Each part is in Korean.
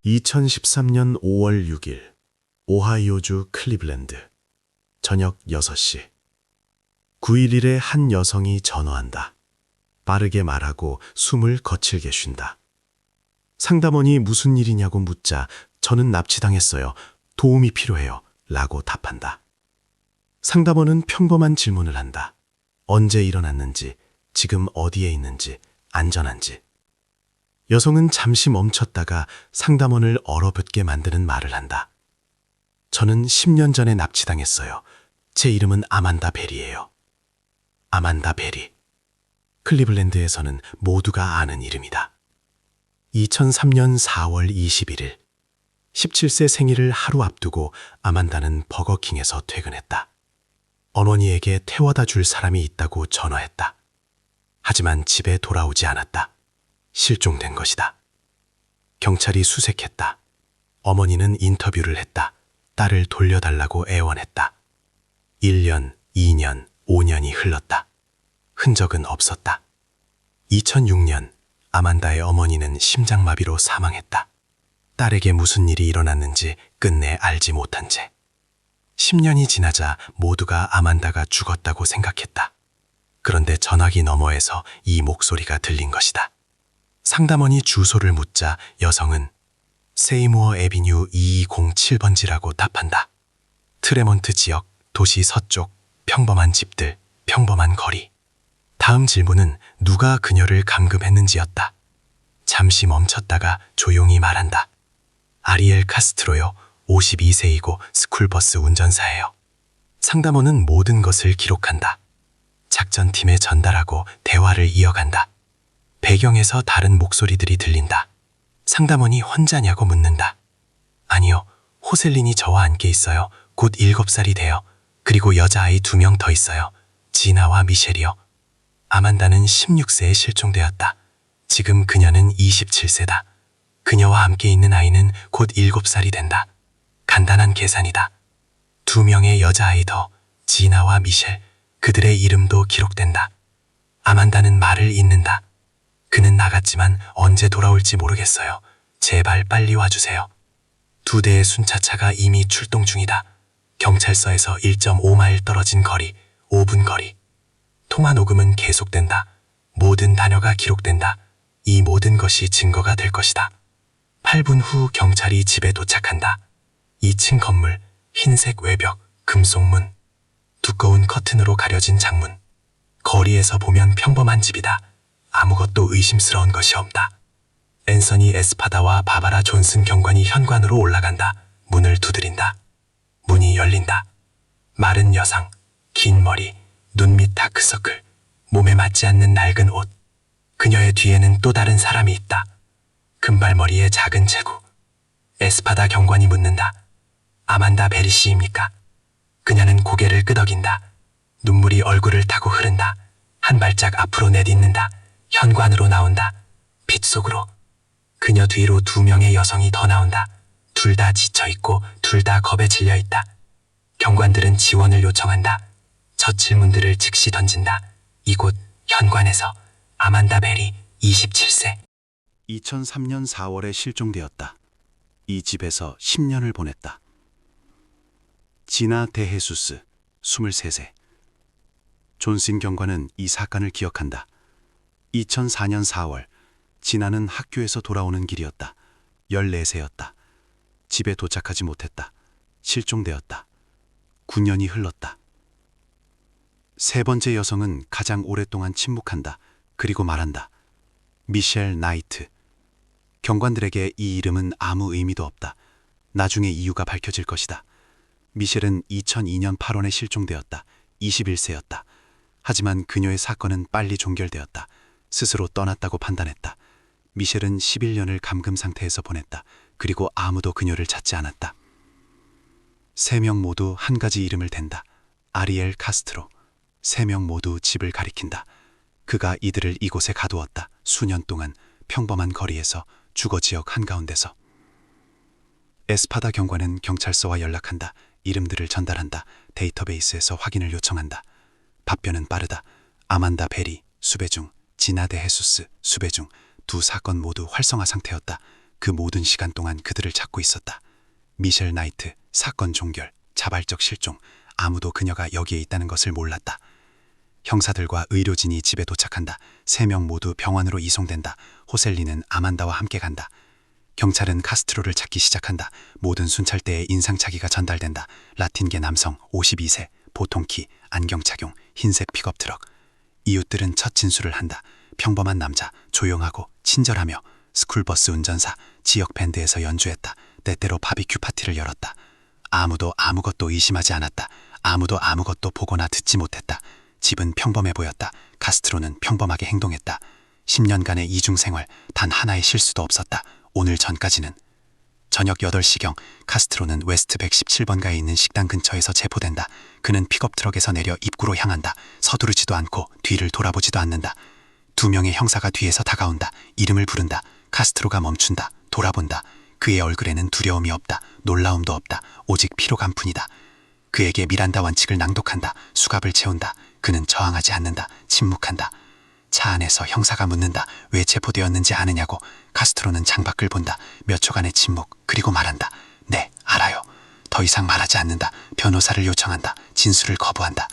2013년 5월 6일 오하이오주 클리블랜드 저녁 6시 911에 한 여성이 전화한다. 빠르게 말하고 숨을 거칠게 쉰다. 상담원이 무슨 일이냐고 묻자 저는 납치당했어요. 도움이 필요해요. 라고 답한다. 상담원은 평범한 질문을 한다. 언제 일어났는지, 지금 어디에 있는지, 안전한지. 여성은 잠시 멈췄다가 상담원을 얼어붙게 만드는 말을 한다. 저는 10년 전에 납치당했어요. 제 이름은 아만다 벨이에요. 아만다 벨이. 클리블랜드에서는 모두가 아는 이름이다. 2003년 4월 21일. 17세 생일을 하루 앞두고 아만다는 버거킹에서 퇴근했다. 어머니에게 태워다 줄 사람이 있다고 전화했다. 하지만 집에 돌아오지 않았다. 실종된 것이다. 경찰이 수색했다. 어머니는 인터뷰를 했다. 딸을 돌려달라고 애원했다. 1년, 2년, 5년이 흘렀다. 흔적은 없었다. 2006년 아만다의 어머니는 심장마비로 사망했다. 딸에게 무슨 일이 일어났는지 끝내 알지 못한 채. 10년이 지나자 모두가 아만다가 죽었다고 생각했다. 그런데 전화기 너머에서 이 목소리가 들린 것이다. 상담원이 주소를 묻자 여성은 세이무어 애비뉴 2207번지라고 답한다. 트레몬트 지역, 도시 서쪽, 평범한 집들, 평범한 거리. 다음 질문은 누가 그녀를 감금했는지였다. 잠시 멈췄다가 조용히 말한다. 아리엘 카스트로요. 52세이고 스쿨버스 운전사예요. 상담원은 모든 것을 기록한다. 작전팀에 전달하고 대화를 이어간다. 배경에서 다른 목소리들이 들린다. 상담원이 혼자냐고 묻는다. 아니요, 호셀린이 저와 함께 있어요. 곧 7살이 돼요. 그리고 여자아이 2명 더 있어요. 지나와 미셸이요. 아만다는 16세에 실종되었다. 지금 그녀는 27세다. 그녀와 함께 있는 아이는 곧 7살이 된다. 간단한 계산이다. 2명의 여자아이 더, 지나와 미셸, 그들의 이름도 기록된다. 아만다는 말을 잇는다. 그는 나갔지만 언제 돌아올지 모르겠어요. 제발 빨리 와주세요. 2대의 순차차가 이미 출동 중이다. 경찰서에서 1.5마일 떨어진 거리, 5분 거리. 통화 녹음은 계속된다. 모든 단어가 기록된다. 이 모든 것이 증거가 될 것이다. 8분 후 경찰이 집에 도착한다. 2층 건물, 흰색 외벽, 금속문, 두꺼운 커튼으로 가려진 창문. 거리에서 보면 평범한 집이다. 아무것도 의심스러운 것이 없다. 앤서니 에스파다와 바바라 존슨 경관이 현관으로 올라간다. 문을 두드린다. 문이 열린다. 마른 여성, 긴 머리, 눈 밑 다크서클, 몸에 맞지 않는 낡은 옷. 그녀의 뒤에는 또 다른 사람이 있다. 금발머리에 작은 체구. 에스파다 경관이 묻는다. 아만다 베리 씨입니까? 그녀는 고개를 끄덕인다. 눈물이 얼굴을 타고 흐른다. 한 발짝 앞으로 내딛는다. 현관으로 나온다. 빛 속으로. 그녀 뒤로 2명의 여성이 더 나온다. 둘 다 지쳐있고 둘 다 겁에 질려있다. 경관들은 지원을 요청한다. 첫 질문들을 즉시 던진다. 이곳 현관에서 아만다 베리 27세. 2003년 4월에 실종되었다. 이 집에서 10년을 보냈다. 지나 데헤수스 23세. 존슨 경관은 이 사건을 기억한다. 2004년 4월 지나는 학교에서 돌아오는 길이었다. 14세였다. 집에 도착하지 못했다. 실종되었다. 9년이 흘렀다. 세 번째 여성은 가장 오랫동안 침묵한다. 그리고 말한다. 미셸 나이트. 경관들에게 이 이름은 아무 의미도 없다. 나중에 이유가 밝혀질 것이다. 미셸은 2002년 8월에 실종되었다. 21세였다. 하지만 그녀의 사건은 빨리 종결되었다. 스스로 떠났다고 판단했다. 미셸은 11년을 감금 상태에서 보냈다. 그리고 아무도 그녀를 찾지 않았다. 3명 모두 한 가지 이름을 댄다. 아리엘 카스트로. 3명 모두 집을 가리킨다. 그가 이들을 이곳에 가두었다. 수년 동안 평범한 거리에서 주거 지역 한가운데서. 에스파다 경관은 경찰서와 연락한다. 이름들을 전달한다. 데이터베이스에서 확인을 요청한다. 답변은 빠르다. 아만다 베리, 수배 중, 지나 데 헤수스, 수배 중. 두 사건 모두 활성화 상태였다. 그 모든 시간 동안 그들을 찾고 있었다. 미셸 나이트, 사건 종결, 자발적 실종, 아무도 그녀가 여기에 있다는 것을 몰랐다. 형사들과 의료진이 집에 도착한다. 3명 모두 병원으로 이송된다. 호셀리는 아만다와 함께 간다. 경찰은 카스트로를 찾기 시작한다. 모든 순찰대에 인상착의가 전달된다. 라틴계 남성 52세, 보통 키, 안경 착용, 흰색 픽업 트럭. 이웃들은 첫 진술을 한다. 평범한 남자, 조용하고 친절하며 스쿨버스 운전사, 지역 밴드에서 연주했다. 때때로 바비큐 파티를 열었다. 아무도 아무것도 의심하지 않았다. 아무도 아무것도 보거나 듣지 못했다. 집은 평범해 보였다. 카스트로는 평범하게 행동했다. 10년간의 이중생활, 단 하나의 실수도 없었다. 오늘 전까지는. 저녁 8시경 카스트로는 웨스트 117번가에 있는 식당 근처에서 체포된다. 그는 픽업 트럭에서 내려 입구로 향한다. 서두르지도 않고 뒤를 돌아보지도 않는다. 2명의 형사가 뒤에서 다가온다. 이름을 부른다. 카스트로가 멈춘다. 돌아본다. 그의 얼굴에는 두려움이 없다. 놀라움도 없다. 오직 피로감뿐이다. 그에게 미란다 원칙을 낭독한다. 수갑을 채운다. 그는 저항하지 않는다. 침묵한다. 차 안에서 형사가 묻는다. 왜 체포되었는지 아느냐고. 카스트로는 창밖을 본다. 몇 초간의 침묵, 그리고 말한다. 네, 알아요. 더 이상 말하지 않는다. 변호사를 요청한다. 진술을 거부한다.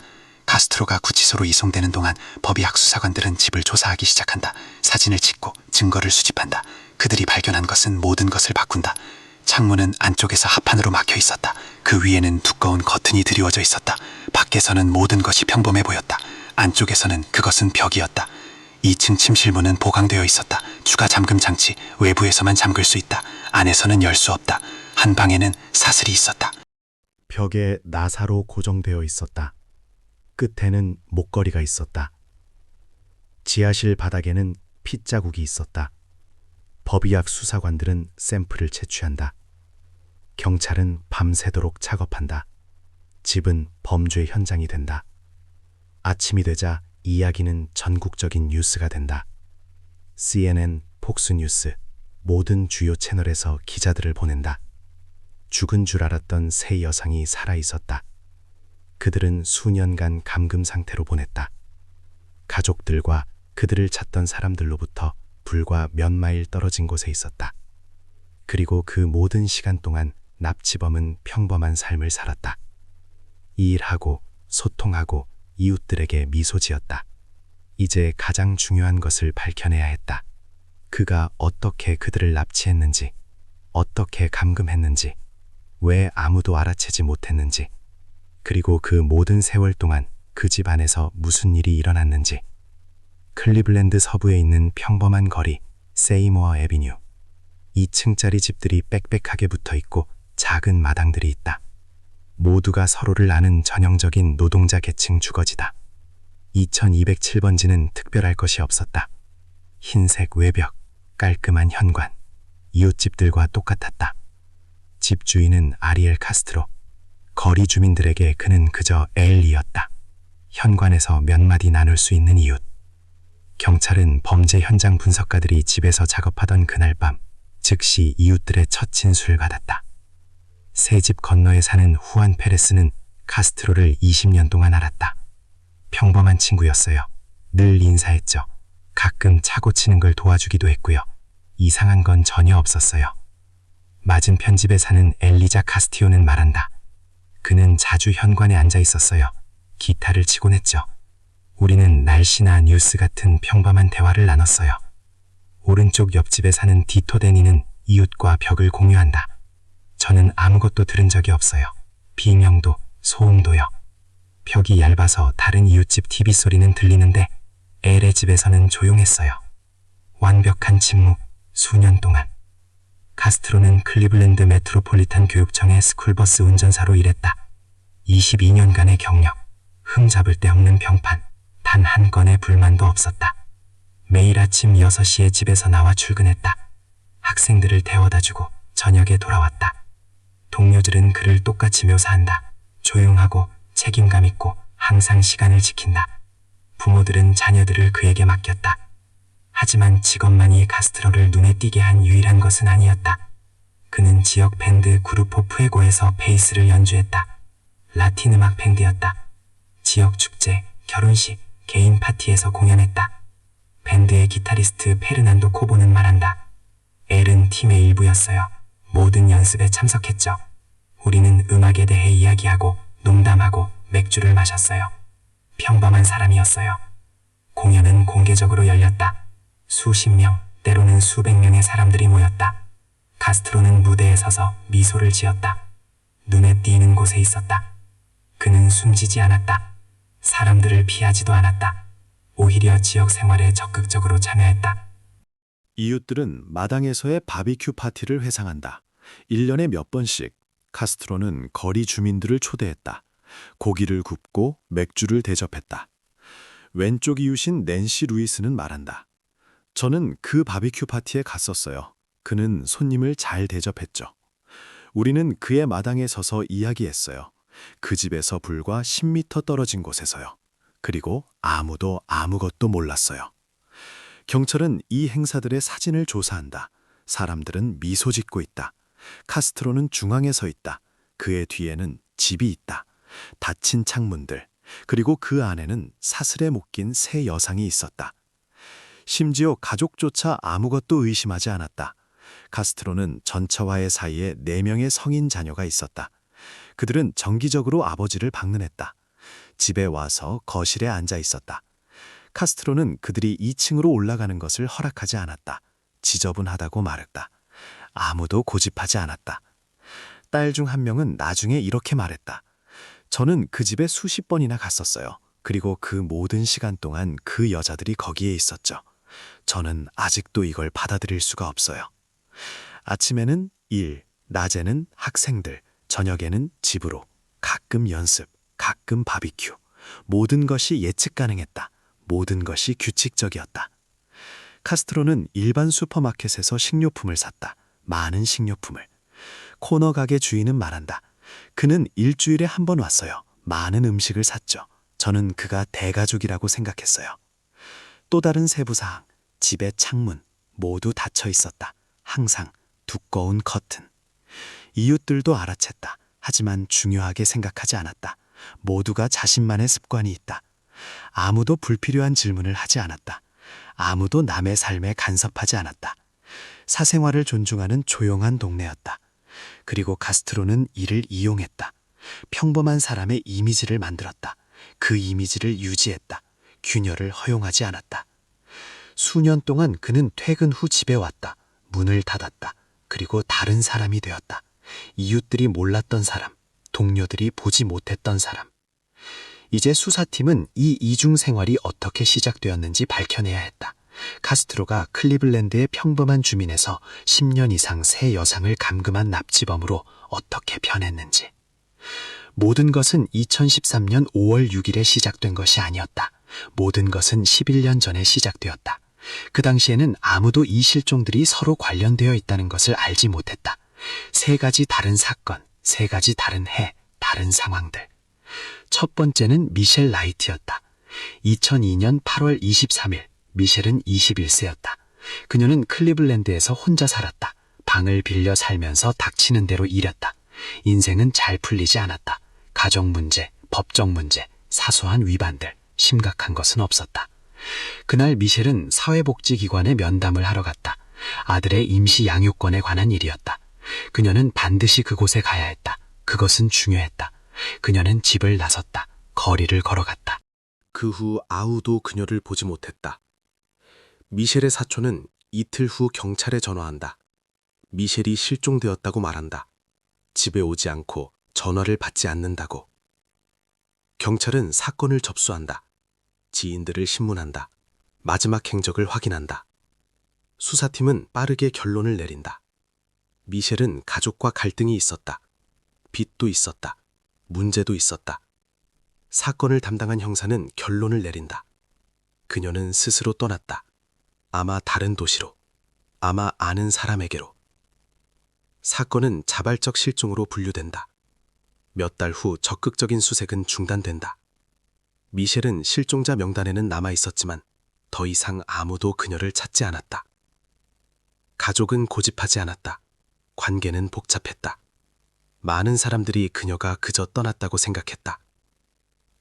카스트로가 구치소로 이송되는 동안 법의학 수사관들은 집을 조사하기 시작한다. 사진을 찍고 증거를 수집한다. 그들이 발견한 것은 모든 것을 바꾼다. 창문은 안쪽에서 합판으로 막혀 있었다. 그 위에는 두꺼운 커튼이 드리워져 있었다. 밖에서는 모든 것이 평범해 보였다. 안쪽에서는 그것은 벽이었다. 2층 침실문은 보강되어 있었다. 추가 잠금 장치, 외부에서만 잠글 수 있다. 안에서는 열 수 없다. 한 방에는 사슬이 있었다. 벽에 나사로 고정되어 있었다. 끝에는 목걸이가 있었다. 지하실 바닥에는 핏자국이 있었다. 법의학 수사관들은 샘플을 채취한다. 경찰은 밤새도록 작업한다. 집은 범죄 현장이 된다. 아침이 되자 이야기는 전국적인 뉴스가 된다. CNN, 폭스뉴스, 모든 주요 채널에서 기자들을 보낸다. 죽은 줄 알았던 세 여성이 살아있었다. 그들은 수년간 감금 상태로 보냈다. 가족들과 그들을 찾던 사람들로부터 불과 몇 마일 떨어진 곳에 있었다. 그리고 그 모든 시간 동안 납치범은 평범한 삶을 살았다. 일하고 소통하고 이웃들에게 미소 지었다. 이제 가장 중요한 것을 밝혀내야 했다. 그가 어떻게 그들을 납치했는지, 어떻게 감금했는지, 왜 아무도 알아채지 못했는지, 그리고 그 모든 세월 동안 그 집 안에서 무슨 일이 일어났는지. 클리블랜드 서부에 있는 평범한 거리, 세이모어 애비뉴. 2층짜리 집들이 빽빽하게 붙어 있고 작은 마당들이 있다. 모두가 서로를 아는 전형적인 노동자 계층 주거지다. 2207번지는 특별할 것이 없었다. 흰색 외벽, 깔끔한 현관, 이웃집들과 똑같았다. 집주인은 아리엘 카스트로. 거리 주민들에게 그는 그저 엘리였다. 현관에서 몇 마디 나눌 수 있는 이웃. 경찰은 범죄 현장 분석가들이 집에서 작업하던 그날 밤 즉시 이웃들의 첫 진술을 받았다. 새 집 건너에 사는 후안 페레스는 카스트로를 20년 동안 알았다. 평범한 친구였어요. 늘 인사했죠. 가끔 차고 치는 걸 도와주기도 했고요. 이상한 건 전혀 없었어요. 맞은편 집에 사는 엘리자 카스티오는 말한다. 그는 자주 현관에 앉아 있었어요. 기타를 치곤 했죠. 우리는 날씨나 뉴스 같은 평범한 대화를 나눴어요. 오른쪽 옆집에 사는 디토 데니는 이웃과 벽을 공유한다. 저는 아무것도 들은 적이 없어요. 비명도, 소음도요. 벽이 얇아서 다른 이웃집 TV 소리는 들리는데 엘의 집에서는 조용했어요. 완벽한 침묵, 수년 동안. 카스트로는 클리블랜드 메트로폴리탄 교육청의 스쿨버스 운전사로 일했다. 22년간의 경력, 흠잡을 데 없는 평판, 단 한 건의 불만도 없었다. 매일 아침 6시에 집에서 나와 출근했다. 학생들을 데워다주고 저녁에 돌아왔다. 동료들은 그를 똑같이 묘사한다. 조용하고 책임감 있고 항상 시간을 지킨다. 부모들은 자녀들을 그에게 맡겼다. 하지만 직업만이 카스트로를 눈에 띄게 한 유일한 것은 아니었다. 그는 지역 밴드 그루포 푸에고에서 베이스를 연주했다. 라틴 음악 밴드였다. 지역 축제, 결혼식, 개인 파티에서 공연했다. 밴드의 기타리스트 페르난도 코보는 말한다. 엘은 우리는 팀의 일부였어요. 모든 연습에 참석했죠. 우리는 음악에 대해 이야기하고 농담하고 맥주를 마셨어요. 평범한 사람이었어요. 공연은 공개적으로 열렸다. 수십 명, 때로는 수백 명의 사람들이 모였다. 카스트로는 무대에 서서 미소를 지었다. 눈에 띄는 곳에 있었다. 그는 숨지지 않았다. 사람들을 피하지도 않았다. 오히려 지역 생활에 적극적으로 참여했다. 이웃들은 마당에서의 바비큐 파티를 회상한다. 1년에 몇 번씩 카스트로는 거리 주민들을 초대했다. 고기를 굽고 맥주를 대접했다. 왼쪽 이웃인 낸시 루이스는 말한다. 저는 그 바비큐 파티에 갔었어요. 그는 손님을 잘 대접했죠. 우리는 그의 마당에 서서 이야기했어요. 그 집에서 불과 10m 떨어진 곳에서요. 그리고 아무도 아무것도 몰랐어요. 경찰은 이 행사들의 사진을 조사한다. 사람들은 미소 짓고 있다. 카스트로는 중앙에 서 있다. 그의 뒤에는 집이 있다. 닫힌 창문들, 그리고 그 안에는 사슬에 묶인 세 여상이 있었다. 심지어 가족조차 아무것도 의심하지 않았다. 카스트로는 전처와의 사이에 4명의 성인 자녀가 있었다. 그들은 정기적으로 아버지를 방문했다. 집에 와서 거실에 앉아 있었다. 카스트로는 그들이 2층으로 올라가는 것을 허락하지 않았다. 지저분하다고 말했다. 아무도 고집하지 않았다. 딸 중 한 명은 나중에 이렇게 말했다. 저는 그 집에 수십 번이나 갔었어요. 그리고 그 모든 시간 동안 그 여자들이 거기에 있었죠. 저는 아직도 이걸 받아들일 수가 없어요. 아침에는 일, 낮에는 학생들, 저녁에는 집으로, 가끔 연습, 가끔 바비큐. 모든 것이 예측 가능했다. 모든 것이 규칙적이었다. 카스트로는 일반 슈퍼마켓에서 식료품을 샀다. 많은 식료품을. 코너 가게 주인은 말한다. 그는 일주일에 한 번 왔어요. 많은 음식을 샀죠. 저는 그가 대가족이라고 생각했어요. 또 다른 세부사항, 집의 창문 모두 닫혀 있었다. 항상 두꺼운 커튼. 이웃들도 알아챘다. 하지만 중요하게 생각하지 않았다. 모두가 자신만의 습관이 있다. 아무도 불필요한 질문을 하지 않았다. 아무도 남의 삶에 간섭하지 않았다. 사생활을 존중하는 조용한 동네였다. 그리고 카스트로는 이를 이용했다. 평범한 사람의 이미지를 만들었다. 그 이미지를 유지했다. 균열을 허용하지 않았다. 수년 동안 그는 퇴근 후 집에 왔다. 문을 닫았다. 그리고 다른 사람이 되었다. 이웃들이 몰랐던 사람, 동료들이 보지 못했던 사람. 이제 수사팀은 이 이중 생활이 어떻게 시작되었는지 밝혀내야 했다. 카스트로가 클리블랜드의 평범한 주민에서 10년 이상 새 여상을 감금한 납치범으로 어떻게 변했는지. 모든 것은 2013년 5월 6일에 시작된 것이 아니었다. 모든 것은 11년 전에 시작되었다. 그 당시에는 아무도 이 실종들이 서로 관련되어 있다는 것을 알지 못했다. 3가지 다른 사건, 3가지 다른 해, 다른 상황들. 첫 번째는 미셸 라이트였다. 2002년 8월 23일, 미셸은 21세였다. 그녀는 클리블랜드에서 혼자 살았다. 방을 빌려 살면서 닥치는 대로 일했다. 인생은 잘 풀리지 않았다. 가정 문제, 법적 문제, 사소한 위반들, 심각한 것은 없었다. 그날 미셸은 사회복지기관에 면담을 하러 갔다. 아들의 임시 양육권에 관한 일이었다. 그녀는 반드시 그곳에 가야 했다. 그것은 중요했다. 그녀는 집을 나섰다. 거리를 걸어갔다. 그 후 아우도 그녀를 보지 못했다. 미셸의 사촌은 이틀 후 경찰에 전화한다. 미셸이 실종되었다고 말한다. 집에 오지 않고 전화를 받지 않는다고. 경찰은 사건을 접수한다. 지인들을 신문한다. 마지막 행적을 확인한다. 수사팀은 빠르게 결론을 내린다. 미셸은 가족과 갈등이 있었다. 빚도 있었다. 문제도 있었다. 사건을 담당한 형사는 결론을 내린다. 그녀는 스스로 떠났다. 아마 다른 도시로, 아마 아는 사람에게로. 사건은 자발적 실종으로 분류된다. 몇 달 후 적극적인 수색은 중단된다. 미셸은 실종자 명단에는 남아 있었지만 더 이상 아무도 그녀를 찾지 않았다. 가족은 고집하지 않았다. 관계는 복잡했다. 많은 사람들이 그녀가 그저 떠났다고 생각했다.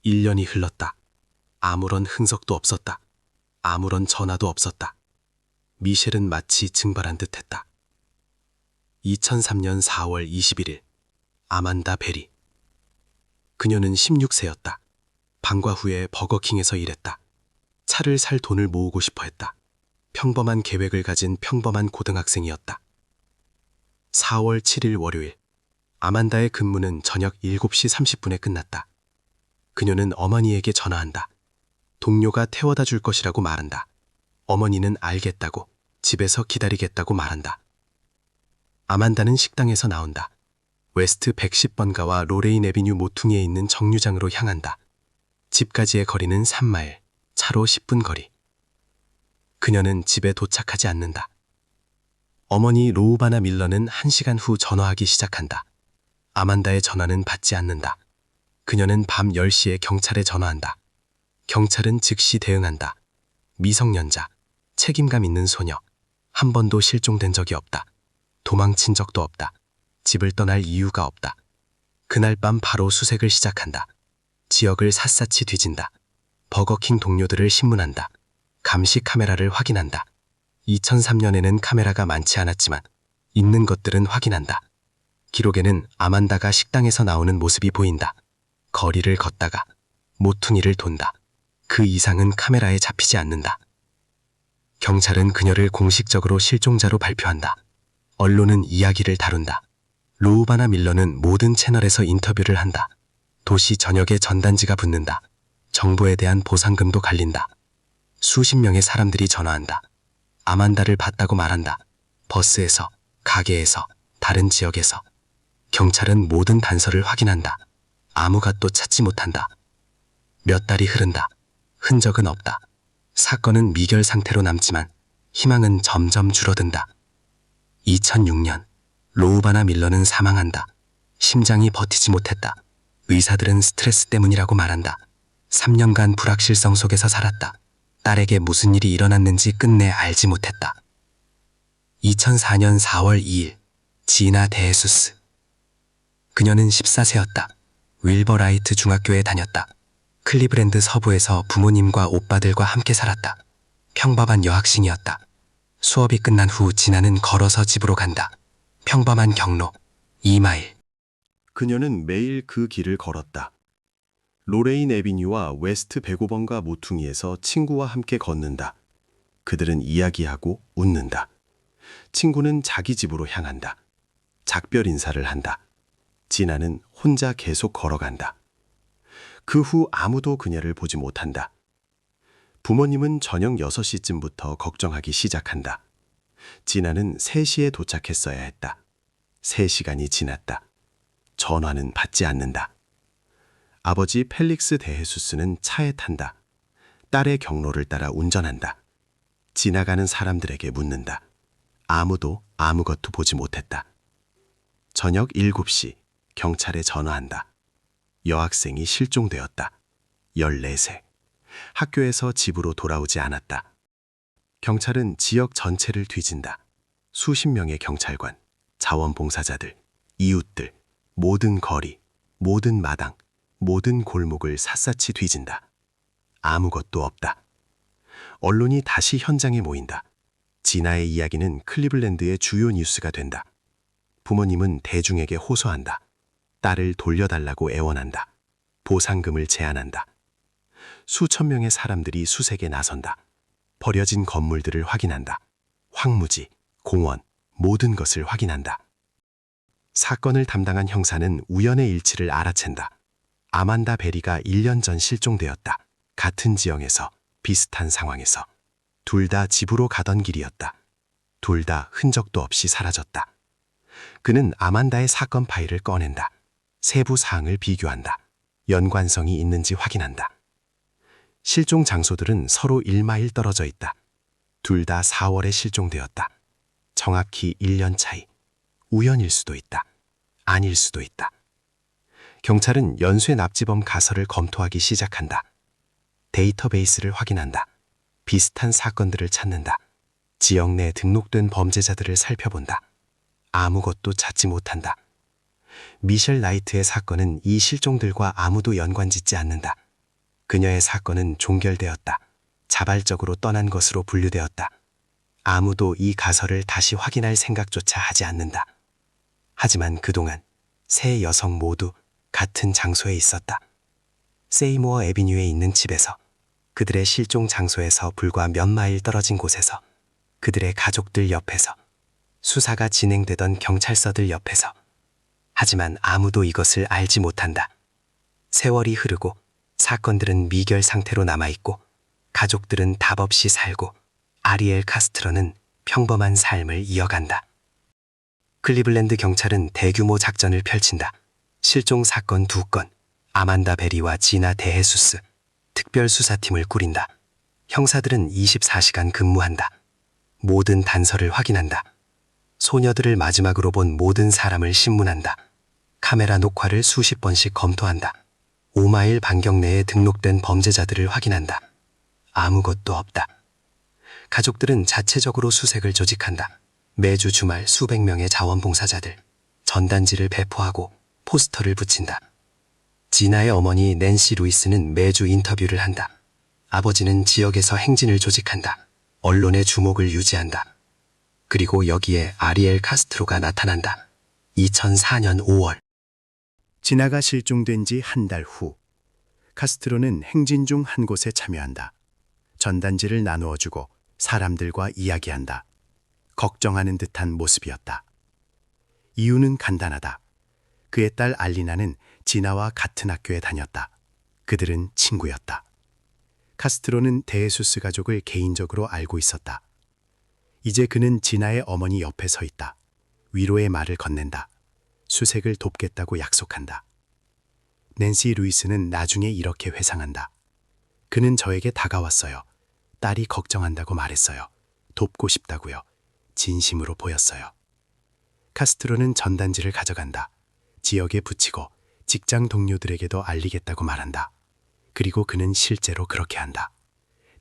1년이 흘렀다. 아무런 흔적도 없었다. 아무런 전화도 없었다. 미셸은 마치 증발한 듯했다. 2003년 4월 21일 아만다 베리. 그녀는 16세였다. 방과 후에 버거킹에서 일했다. 차를 살 돈을 모으고 싶어 했다. 평범한 계획을 가진 평범한 고등학생이었다. 4월 7일 월요일, 아만다의 근무는 저녁 7시 30분에 끝났다. 그녀는 어머니에게 전화한다. 동료가 태워다 줄 것이라고 말한다. 어머니는 알겠다고, 집에서 기다리겠다고 말한다. 아만다는 식당에서 나온다. 웨스트 110번가와 로레인 애비뉴 모퉁이에 있는 정류장으로 향한다. 집까지의 거리는 3마일, 차로 10분 거리. 그녀는 집에 도착하지 않는다. 어머니 로우바나 밀러는 1시간 후 전화하기 시작한다. 아만다의 전화는 받지 않는다. 그녀는 밤 10시에 경찰에 전화한다. 경찰은 즉시 대응한다. 미성년자, 책임감 있는 소녀, 한 번도 실종된 적이 없다. 도망친 적도 없다. 집을 떠날 이유가 없다. 그날 밤 바로 수색을 시작한다. 지역을 샅샅이 뒤진다. 버거킹 동료들을 신문한다. 감시 카메라를 확인한다. 2003년에는 카메라가 많지 않았지만 있는 것들은 확인한다. 기록에는 아만다가 식당에서 나오는 모습이 보인다. 거리를 걷다가 모퉁이를 돈다. 그 이상은 카메라에 잡히지 않는다. 경찰은 그녀를 공식적으로 실종자로 발표한다. 언론은 이야기를 다룬다. 로우바나 밀러는 모든 채널에서 인터뷰를 한다. 도시 전역에 전단지가 붙는다. 정보에 대한 보상금도 갈린다. 수십 명의 사람들이 전화한다. 아만다를 봤다고 말한다. 버스에서, 가게에서, 다른 지역에서. 경찰은 모든 단서를 확인한다. 아무것도 찾지 못한다. 몇 달이 흐른다. 흔적은 없다. 사건은 미결 상태로 남지만 희망은 점점 줄어든다. 2006년, 로우바나 밀러는 사망한다. 심장이 버티지 못했다. 의사들은 스트레스 때문이라고 말한다. 3년간 불확실성 속에서 살았다. 딸에게 무슨 일이 일어났는지 끝내 알지 못했다. 2004년 4월 2일, 지나 데헤수스. 그녀는 14세였다. 윌버라이트 중학교에 다녔다. 클리브랜드 서부에서 부모님과 오빠들과 함께 살았다. 평범한 여학생이었다. 수업이 끝난 후 지나는 걸어서 집으로 간다. 평범한 경로, 2마일. 그녀는 매일 그 길을 걸었다. 로레인 애비뉴와 웨스트 105번가 모퉁이에서 친구와 함께 걷는다. 그들은 이야기하고 웃는다. 친구는 자기 집으로 향한다. 작별 인사를 한다. 진아는 혼자 계속 걸어간다. 그 후 아무도 그녀를 보지 못한다. 부모님은 저녁 6시쯤부터 걱정하기 시작한다. 진아는 3시에 도착했어야 했다. 3시간이 지났다. 전화는 받지 않는다. 아버지 펠릭스 데헤수스는 차에 탄다. 딸의 경로를 따라 운전한다. 지나가는 사람들에게 묻는다. 아무도 아무것도 보지 못했다. 저녁 7시 경찰에 전화한다. 여학생이 실종되었다. 14세. 학교에서 집으로 돌아오지 않았다. 경찰은 지역 전체를 뒤진다. 수십 명의 경찰관, 자원봉사자들, 이웃들, 모든 거리, 모든 마당, 모든 골목을 샅샅이 뒤진다. 아무것도 없다. 언론이 다시 현장에 모인다. 진아의 이야기는 클리블랜드의 주요 뉴스가 된다. 부모님은 대중에게 호소한다. 딸을 돌려달라고 애원한다. 보상금을 제안한다. 수천 명의 사람들이 수색에 나선다. 버려진 건물들을 확인한다. 황무지, 공원, 모든 것을 확인한다. 사건을 담당한 형사는 우연의 일치를 알아챈다. 아만다 베리가 1년 전 실종되었다. 같은 지형에서, 비슷한 상황에서. 둘 다 집으로 가던 길이었다. 둘 다 흔적도 없이 사라졌다. 그는 아만다의 사건 파일을 꺼낸다. 세부 사항을 비교한다. 연관성이 있는지 확인한다. 실종 장소들은 서로 1마일 떨어져 있다. 둘 다 4월에 실종되었다. 정확히 1년 차이. 우연일 수도 있다. 아닐 수도 있다. 경찰은 연쇄 납치범 가설을 검토하기 시작한다. 데이터베이스를 확인한다. 비슷한 사건들을 찾는다. 지역 내 등록된 범죄자들을 살펴본다. 아무것도 찾지 못한다. 미셸 나이트의 사건은 이 실종들과 아무도 연관짓지 않는다. 그녀의 사건은 종결되었다. 자발적으로 떠난 것으로 분류되었다. 아무도 이 가설을 다시 확인할 생각조차 하지 않는다. 하지만 그동안 세 여성 모두 같은 장소에 있었다. 세이모어 애비뉴에 있는 집에서, 그들의 실종 장소에서 불과 몇 마일 떨어진 곳에서, 그들의 가족들 옆에서, 수사가 진행되던 경찰서들 옆에서. 하지만 아무도 이것을 알지 못한다. 세월이 흐르고 사건들은 미결 상태로 남아있고 가족들은 답 없이 살고 아리엘 카스트로는 평범한 삶을 이어간다. 클리블랜드 경찰은 대규모 작전을 펼친다. 실종 사건 2건, 아만다 베리와 지나 데헤수스, 특별수사팀을 꾸린다. 형사들은 24시간 근무한다. 모든 단서를 확인한다. 소녀들을 마지막으로 본 모든 사람을 신문한다. 카메라 녹화를 수십 번씩 검토한다. 5마일 반경 내에 등록된 범죄자들을 확인한다. 아무것도 없다. 가족들은 자체적으로 수색을 조직한다. 매주 주말 수백 명의 자원봉사자들, 전단지를 배포하고 포스터를 붙인다. 지나의 어머니 낸시 루이스는 매주 인터뷰를 한다. 아버지는 지역에서 행진을 조직한다. 언론의 주목을 유지한다. 그리고 여기에 아리엘 카스트로가 나타난다. 2004년 5월. 지나가 실종된 지 한 달 후, 카스트로는 행진 중 한 곳에 참여한다. 전단지를 나누어주고 사람들과 이야기한다. 걱정하는 듯한 모습이었다. 이유는 간단하다. 그의 딸 알리나는 지나와 같은 학교에 다녔다. 그들은 친구였다. 카스트로는 데헤수스 가족을 개인적으로 알고 있었다. 이제 그는 지나의 어머니 옆에 서 있다. 위로의 말을 건넨다. 수색을 돕겠다고 약속한다. 낸시 루이스는 나중에 이렇게 회상한다. 그는 저에게 다가왔어요. 딸이 걱정한다고 말했어요. 돕고 싶다고요. 진심으로 보였어요. 카스트로는 전단지를 가져간다. 지역에 붙이고 직장 동료들에게도 알리겠다고 말한다. 그리고 그는 실제로 그렇게 한다.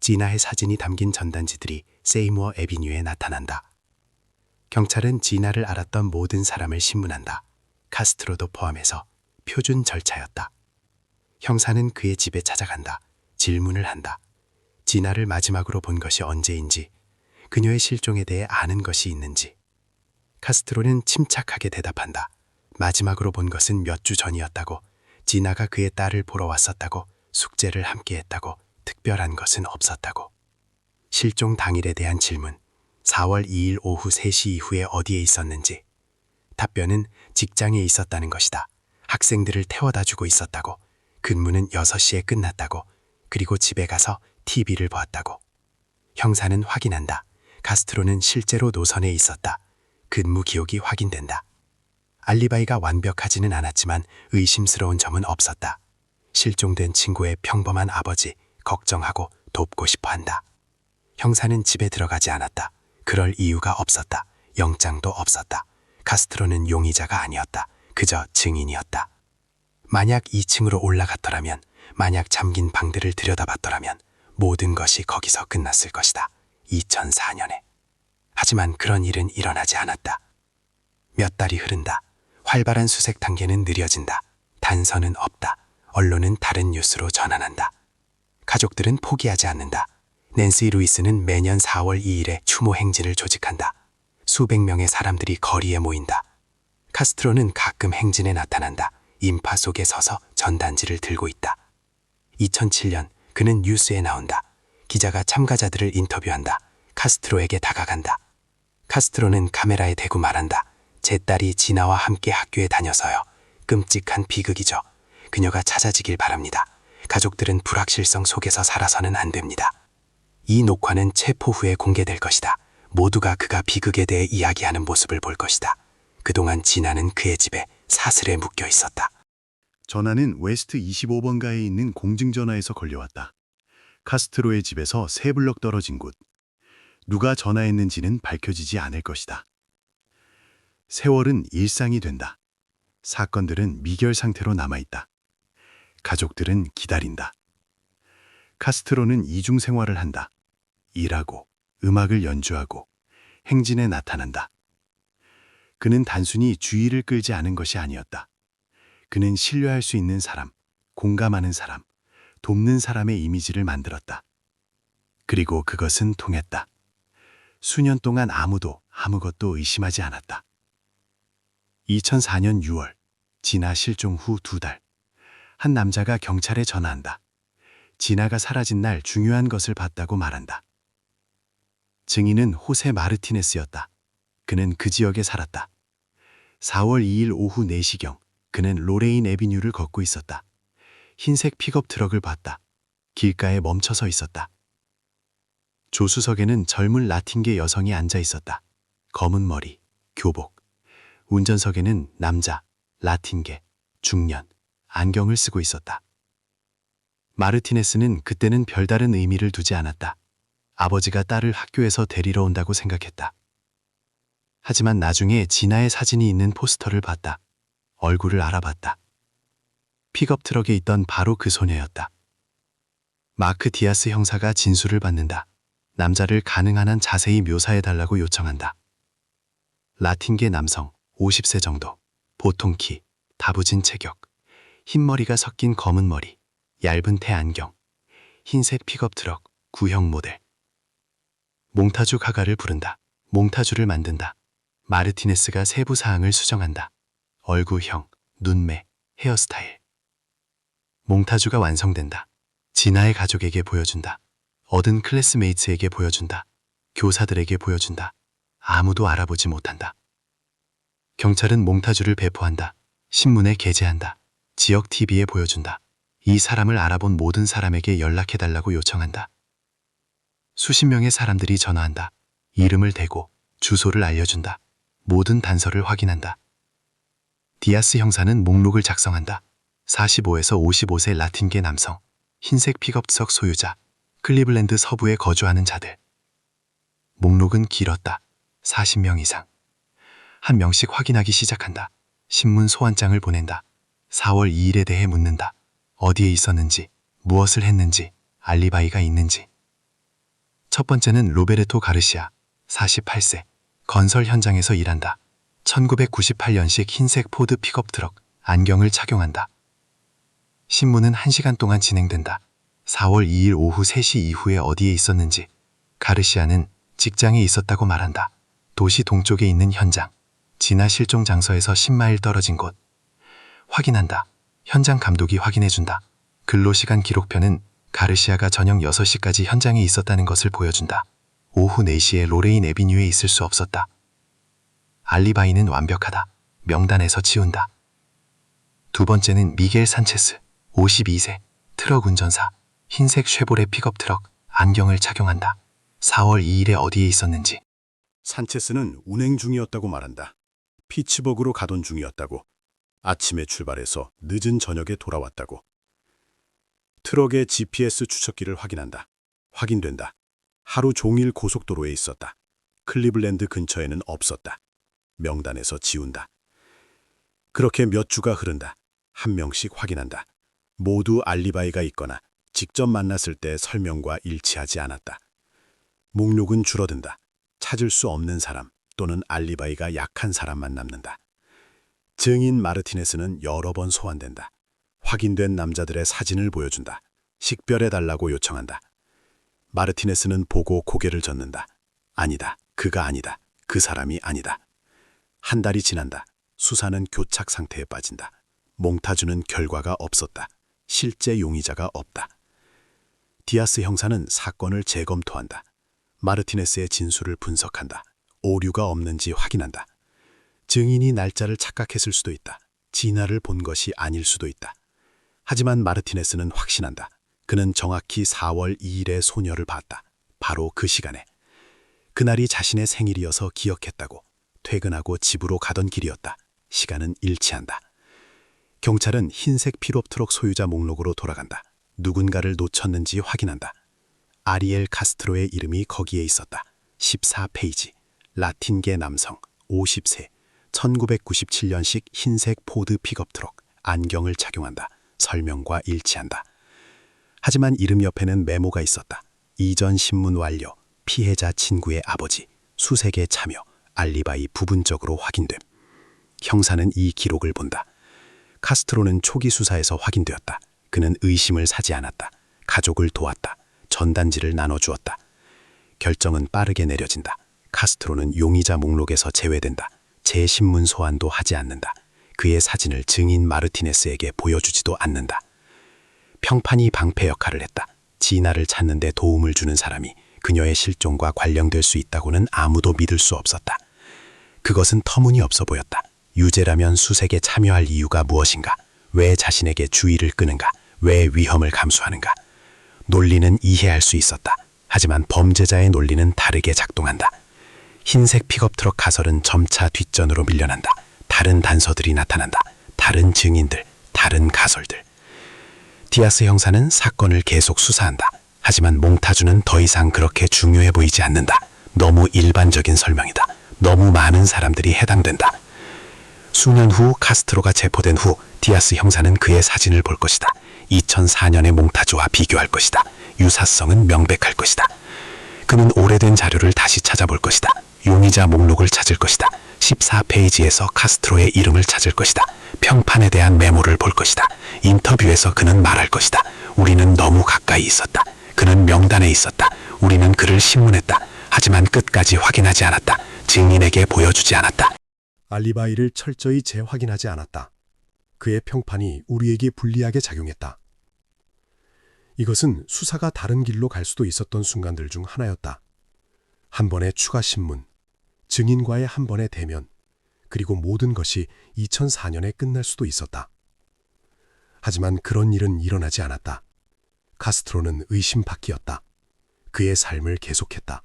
지나의 사진이 담긴 전단지들이 세이무어 애비뉴에 나타난다. 경찰은 지나를 알았던 모든 사람을 신문한다. 카스트로도 포함해서. 표준 절차였다. 형사는 그의 집에 찾아간다. 질문을 한다. 지나를 마지막으로 본 것이 언제인지, 그녀의 실종에 대해 아는 것이 있는지. 카스트로는 침착하게 대답한다. 마지막으로 본 것은 몇 주 전이었다고, 지나가 그의 딸을 보러 왔었다고, 숙제를 함께 했다고, 특별한 것은 없었다고. 실종 당일에 대한 질문, 4월 2일 오후 3시 이후에 어디에 있었는지. 답변은 직장에 있었다는 것이다. 학생들을 태워다 주고 있었다고. 근무는 6시에 끝났다고. 그리고 집에 가서 TV를 보았다고. 형사는 확인한다. 카스트로는 실제로 노선에 있었다. 근무 기록이 확인된다. 알리바이가 완벽하지는 않았지만 의심스러운 점은 없었다. 실종된 친구의 평범한 아버지, 걱정하고 돕고 싶어 한다. 형사는 집에 들어가지 않았다. 그럴 이유가 없었다. 영장도 없었다. 카스트로는 용의자가 아니었다. 그저 증인이었다. 만약 2층으로 올라갔더라면, 만약 잠긴 방들을 들여다봤더라면 모든 것이 거기서 끝났을 것이다. 2004년에. 하지만 그런 일은 일어나지 않았다. 몇 달이 흐른다. 활발한 수색 단계는 느려진다. 단서는 없다. 언론은 다른 뉴스로 전환한다. 가족들은 포기하지 않는다. 낸시 루이스는 매년 4월 2일에 추모 행진을 조직한다. 수백 명의 사람들이 거리에 모인다. 카스트로는 가끔 행진에 나타난다. 인파 속에 서서 전단지를 들고 있다. 2007년 그는 뉴스에 나온다. 기자가 참가자들을 인터뷰한다. 카스트로에게 다가간다. 카스트로는 카메라에 대고 말한다. 제 딸이 지나와 함께 학교에 다녀서요. 끔찍한 비극이죠. 그녀가 찾아지길 바랍니다. 가족들은 불확실성 속에서 살아서는 안 됩니다. 이 녹화는 체포 후에 공개될 것이다. 모두가 그가 비극에 대해 이야기하는 모습을 볼 것이다. 그동안 지나는 그의 집에 사슬에 묶여 있었다. 전화는 웨스트 25번가에 있는 공중전화에서 걸려왔다. 카스트로의 집에서 3블럭 떨어진 곳. 누가 전화했는지는 밝혀지지 않을 것이다. 세월은 일상이 된다. 사건들은 미결 상태로 남아있다. 가족들은 기다린다. 카스트로는 이중 생활을 한다. 일하고, 음악을 연주하고, 행진에 나타난다. 그는 단순히 주의를 끌지 않은 것이 아니었다. 그는 신뢰할 수 있는 사람, 공감하는 사람, 돕는 사람의 이미지를 만들었다. 그리고 그것은 통했다. 수년 동안 아무도 아무것도 의심하지 않았다. 2004년 6월, 진아 실종 후 2달. 한 남자가 경찰에 전화한다. 진아가 사라진 날 중요한 것을 봤다고 말한다. 증인은 호세 마르티네스였다. 그는 그 지역에 살았다. 4월 2일 오후 4시경 그는 로레인 애비뉴를 걷고 있었다. 흰색 픽업 트럭을 봤다. 길가에 멈춰서 있었다. 조수석에는 젊은 라틴계 여성이 앉아 있었다. 검은 머리, 교복. 운전석에는 남자, 라틴계, 중년, 안경을 쓰고 있었다. 마르티네스는 그때는 별다른 의미를 두지 않았다. 아버지가 딸을 학교에서 데리러 온다고 생각했다. 하지만 나중에 진아의 사진이 있는 포스터를 봤다. 얼굴을 알아봤다. 픽업 트럭에 있던 바로 그 소녀였다. 마크 디아스 형사가 진술을 받는다. 남자를 가능한 한 자세히 묘사해달라고 요청한다. 라틴계 남성, 50세 정도, 보통 키, 다부진 체격, 흰머리가 섞인 검은 머리, 얇은 태안경, 흰색 픽업 트럭, 구형 모델. 몽타주 가가를 부른다. 몽타주를 만든다. 마르티네스가 세부 사항을 수정한다. 얼굴형, 눈매, 헤어스타일. 몽타주가 완성된다. 진아의 가족에게 보여준다. 얻은 클래스메이츠에게 보여준다. 교사들에게 보여준다. 아무도 알아보지 못한다. 경찰은 몽타주를 배포한다. 신문에 게재한다. 지역 TV에 보여준다. 이 사람을 알아본 모든 사람에게 연락해달라고 요청한다. 수십 명의 사람들이 전화한다. 이름을 대고 주소를 알려준다. 모든 단서를 확인한다. 디아스 형사는 목록을 작성한다. 45에서 55세 라틴계 남성, 흰색 픽업트럭 소유자, 클리블랜드 서부에 거주하는 자들. 목록은 길었다. 40명 이상. 한 명씩 확인하기 시작한다. 신문 소환장을 보낸다. 4월 2일에 대해 묻는다. 어디에 있었는지, 무엇을 했는지, 알리바이가 있는지. 첫 번째는 로베르토 가르시아, 48세, 건설 현장에서 일한다. 1998년식 흰색 포드 픽업 트럭, 안경을 착용한다. 신문은 1시간 동안 진행된다. 4월 2일 오후 3시 이후에 어디에 있었는지. 가르시아는 직장에 있었다고 말한다. 도시 동쪽에 있는 현장, 진아 실종 장소에서 10마일 떨어진 곳. 확인한다. 현장 감독이 확인해준다. 근로시간 기록표는 가르시아가 저녁 6시까지 현장에 있었다는 것을 보여준다. 오후 4시에 로레인 애비뉴에 있을 수 없었다. 알리바이는 완벽하다. 명단에서 지운다. 두 번째는 미겔 산체스, 52세, 트럭 운전사, 흰색 쉐보레 픽업 트럭, 안경을 착용한다. 4월 2일에 어디에 있었는지. 산체스는 운행 중이었다고 말한다. 피츠버그로 가던 중이었다고. 아침에 출발해서 늦은 저녁에 돌아왔다고. 트럭의 GPS 추적기를 확인한다. 확인된다. 하루 종일 고속도로에 있었다. 클리블랜드 근처에는 없었다. 명단에서 지운다. 그렇게 몇 주가 흐른다. 한 명씩 확인한다. 모두 알리바이가 있거나 직접 만났을 때 설명과 일치하지 않았다. 목록은 줄어든다. 찾을 수 없는 사람 또는 알리바이가 약한 사람만 남는다. 증인 마르티네스는 여러 번 소환된다. 확인된 남자들의 사진을 보여준다. 식별해달라고 요청한다. 마르티네스는 보고 고개를 젓는다. 아니다. 그가 아니다. 그 사람이 아니다. 한 달이 지난다. 수사는 교착 상태에 빠진다. 몽타주는 결과가 없었다. 실제 용의자가 없다. 디아스 형사는 사건을 재검토한다. 마르티네스의 진술을 분석한다. 오류가 없는지 확인한다. 증인이 날짜를 착각했을 수도 있다. 진아를 본 것이 아닐 수도 있다. 하지만 마르티네스는 확신한다. 그는 정확히 4월 2일에 소녀를 봤다. 바로 그 시간에. 그날이 자신의 생일이어서 기억했다고. 퇴근하고 집으로 가던 길이었다. 시간은 일치한다. 경찰은 흰색 픽업 트럭 소유자 목록으로 돌아간다. 누군가를 놓쳤는지 확인한다. 아리엘 카스트로의 이름이 거기에 있었다. 14페이지. 라틴계 남성, 50세, 1997년식 흰색 포드 픽업 트럭, 안경을 착용한다. 설명과 일치한다. 하지만 이름 옆에는 메모가 있었다. 이전 신문 완료, 피해자 친구의 아버지, 수색에 참여, 알리바이 부분적으로 확인됨. 형사는 이 기록을 본다. 카스트로는 초기 수사에서 확인되었다. 그는 의심을 사지 않았다. 가족을 도왔다. 전단지를 나눠주었다. 결정은 빠르게 내려진다. 카스트로는 용의자 목록에서 제외된다. 재신문 소환도 하지 않는다. 그의 사진을 증인 마르티네스에게 보여주지도 않는다. 평판이 방패 역할을 했다. 지나를 찾는 데 도움을 주는 사람이 그녀의 실종과 관련될 수 있다고는 아무도 믿을 수 없었다. 그것은 터무니없어 보였다. 유죄라면 수색에 참여할 이유가 무엇인가? 왜 자신에게 주의를 끄는가? 왜 위험을 감수하는가? 논리는 이해할 수 있었다. 하지만 범죄자의 논리는 다르게 작동한다. 흰색 픽업 트럭 가설은 점차 뒷전으로 밀려난다. 다른 단서들이 나타난다. 다른 증인들, 다른 가설들. 디아스 형사는 사건을 계속 수사한다. 하지만 몽타주는 더 이상 그렇게 중요해 보이지 않는다. 너무 일반적인 설명이다. 너무 많은 사람들이 해당된다. 수년 후 카스트로가 체포된 후 디아스 형사는 그의 사진을 볼 것이다. 2004년의 몽타주와 비교할 것이다. 유사성은 명백할 것이다. 그는 오래된 자료를 다시 찾아볼 것이다. 용의자 목록을 찾을 것이다. 14페이지에서 카스트로의 이름을 찾을 것이다. 평판에 대한 메모를 볼 것이다. 인터뷰에서 그는 말할 것이다. 우리는 너무 가까이 있었다. 그는 명단에 있었다. 우리는 그를 신문했다. 하지만 끝까지 확인하지 않았다. 증인에게 보여주지 않았다. 알리바이를 철저히 재확인하지 않았다. 그의 평판이 우리에게 불리하게 작용했다. 이것은 수사가 다른 길로 갈 수도 있었던 순간들 중 하나였다. 한 번의 추가 신문, 증인과의 한 번의 대면, 그리고 모든 것이 2004년에 끝날 수도 있었다. 하지만 그런 일은 일어나지 않았다. 카스트로는 의심받기였다. 그의 삶을 계속했다.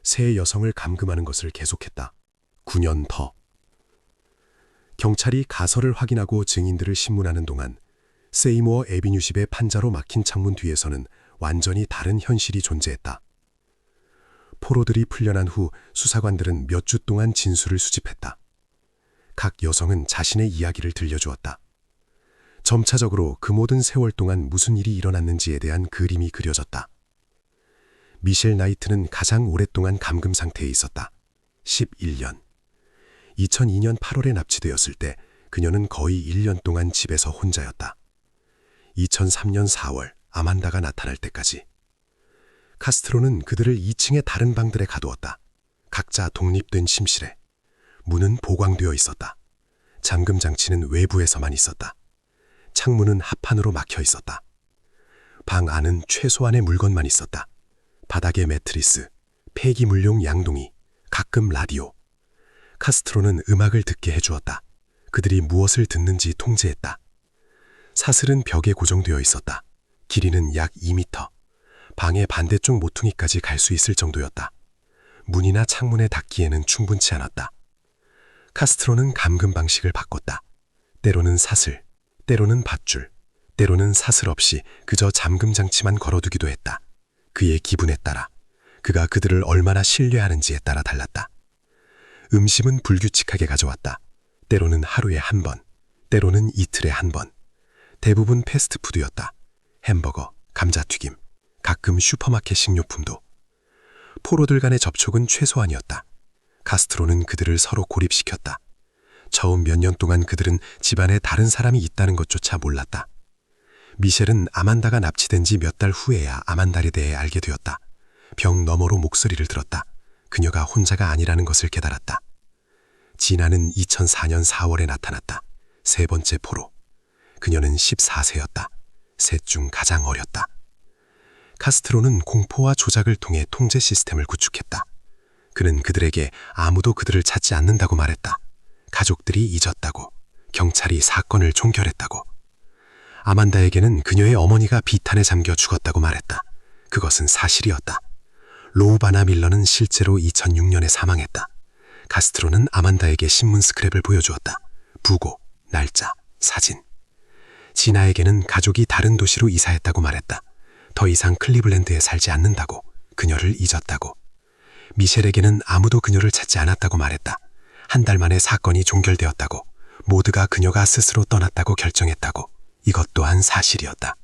새 여성을 감금하는 것을 계속했다. 9년 더. 경찰이 가설을 확인하고 증인들을 신문하는 동안 세이모어 에비뉴십의 판자로 막힌 창문 뒤에서는 완전히 다른 현실이 존재했다. 포로들이 풀려난 후 수사관들은 몇 주 동안 진술을 수집했다. 각 여성은 자신의 이야기를 들려주었다. 점차적으로 그 모든 세월 동안 무슨 일이 일어났는지에 대한 그림이 그려졌다. 미셸 나이트는 가장 오랫동안 감금 상태에 있었다. 11년. 2002년 8월에 납치되었을 때 그녀는 거의 1년 동안 집에서 혼자였다. 2003년 4월 아만다가 나타날 때까지. 카스트로는 그들을 2층의 다른 방들에 가두었다. 각자 독립된 침실에. 문은 보강되어 있었다. 잠금 장치는 외부에서만 있었다. 창문은 합판으로 막혀 있었다. 방 안은 최소한의 물건만 있었다. 바닥에 매트리스, 폐기물용 양동이, 가끔 라디오. 카스트로는 음악을 듣게 해주었다. 그들이 무엇을 듣는지 통제했다. 사슬은 벽에 고정되어 있었다. 길이는 약 2m. 방의 반대쪽 모퉁이까지 갈 수 있을 정도였다. 문이나 창문에 닿기에는 충분치 않았다. 카스트로는 감금 방식을 바꿨다. 때로는 사슬, 때로는 밧줄, 때로는 사슬 없이 그저 잠금 장치만 걸어두기도 했다. 그의 기분에 따라, 그가 그들을 얼마나 신뢰하는지에 따라 달랐다. 음식은 불규칙하게 가져왔다. 때로는 하루에 한 번, 때로는 이틀에 한 번. 대부분 패스트푸드였다. 햄버거, 감자튀김, 가끔 슈퍼마켓 식료품도. 포로들 간의 접촉은 최소한이었다. 카스트로는 그들을 서로 고립시켰다. 처음 몇 년 동안 그들은 집안에 다른 사람이 있다는 것조차 몰랐다. 미셸은 아만다가 납치된 지 몇 달 후에야 아만다에 대해 알게 되었다. 벽 너머로 목소리를 들었다. 그녀가 혼자가 아니라는 것을 깨달았다. 지나는 2004년 4월에 나타났다. 세 번째 포로. 그녀는 14세였다. 셋 중 가장 어렸다. 카스트로는 공포와 조작을 통해 통제 시스템을 구축했다. 그는 그들에게 아무도 그들을 찾지 않는다고 말했다. 가족들이 잊었다고, 경찰이 사건을 종결했다고. 아만다에게는 그녀의 어머니가 비탄에 잠겨 죽었다고 말했다. 그것은 사실이었다. 로우바나 밀러는 실제로 2006년에 사망했다. 카스트로는 아만다에게 신문 스크랩을 보여주었다. 부고, 날짜, 사진. 지나에게는 가족이 다른 도시로 이사했다고 말했다. 더 이상 클리블랜드에 살지 않는다고, 그녀를 잊었다고. 미셸에게는 아무도 그녀를 찾지 않았다고 말했다. 한 달 만에 사건이 종결되었다고, 모두가 그녀가 스스로 떠났다고 결정했다고. 이것 또한 사실이었다.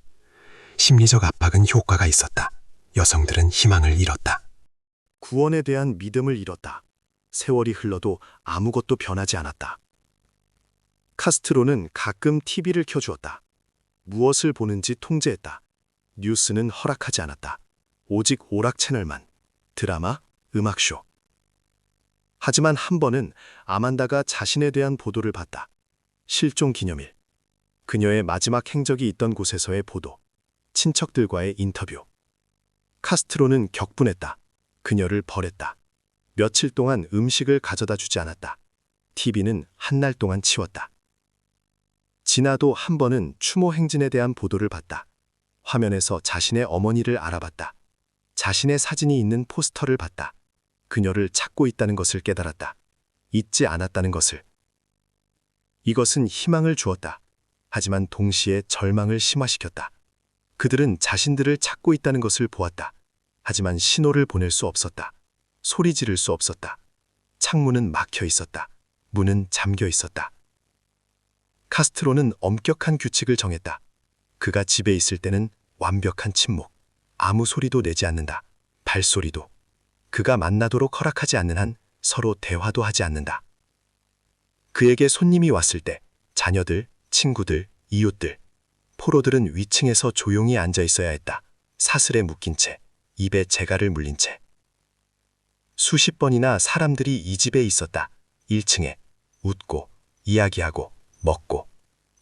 심리적 압박은 효과가 있었다. 여성들은 희망을 잃었다. 구원에 대한 믿음을 잃었다. 세월이 흘러도 아무것도 변하지 않았다. 카스트로는 가끔 TV를 켜주었다. 무엇을 보는지 통제했다. 뉴스는 허락하지 않았다. 오직 오락 채널만. 드라마, 음악쇼. 하지만 한 번은 아만다가 자신에 대한 보도를 봤다. 실종 기념일. 그녀의 마지막 행적이 있던 곳에서의 보도. 친척들과의 인터뷰. 카스트로는 격분했다. 그녀를 벌했다. 며칠 동안 음식을 가져다 주지 않았다. TV는 한 날 동안 치웠다. 지나도 한 번은 추모 행진에 대한 보도를 봤다. 화면에서 자신의 어머니를 알아봤다. 자신의 사진이 있는 포스터를 봤다. 그녀를 찾고 있다는 것을 깨달았다. 잊지 않았다는 것을. 이것은 희망을 주었다. 하지만 동시에 절망을 심화시켰다. 그들은 자신들을 찾고 있다는 것을 보았다. 하지만 신호를 보낼 수 없었다. 소리 지를 수 없었다. 창문은 막혀 있었다. 문은 잠겨 있었다. 카스트로는 엄격한 규칙을 정했다. 그가 집에 있을 때는 완벽한 침묵. 아무 소리도 내지 않는다. 발소리도. 그가 만나도록 허락하지 않는 한 서로 대화도 하지 않는다. 그에게 손님이 왔을 때 자녀들, 친구들, 이웃들, 포로들은 위층에서 조용히 앉아 있어야 했다. 사슬에 묶인 채, 입에 재갈을 물린 채. 수십 번이나 사람들이 이 집에 있었다. 1층에 웃고, 이야기하고, 먹고.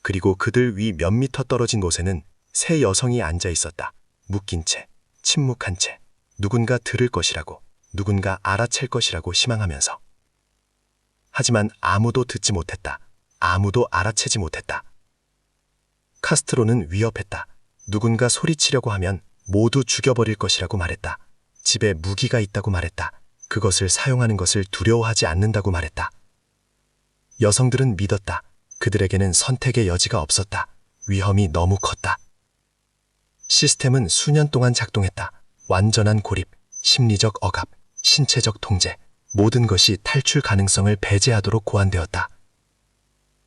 그리고 그들 위 몇 미터 떨어진 곳에는 세 여성이 앉아 있었다. 묶인 채, 침묵한 채. 누군가 들을 것이라고, 누군가 알아챌 것이라고 희망하면서. 하지만 아무도 듣지 못했다. 아무도 알아채지 못했다. 카스트로는 위협했다. 누군가 소리치려고 하면 모두 죽여버릴 것이라고 말했다. 집에 무기가 있다고 말했다. 그것을 사용하는 것을 두려워하지 않는다고 말했다. 여성들은 믿었다. 그들에게는 선택의 여지가 없었다. 위험이 너무 컸다. 시스템은 수년 동안 작동했다. 완전한 고립, 심리적 억압, 신체적 통제, 모든 것이 탈출 가능성을 배제하도록 고안되었다.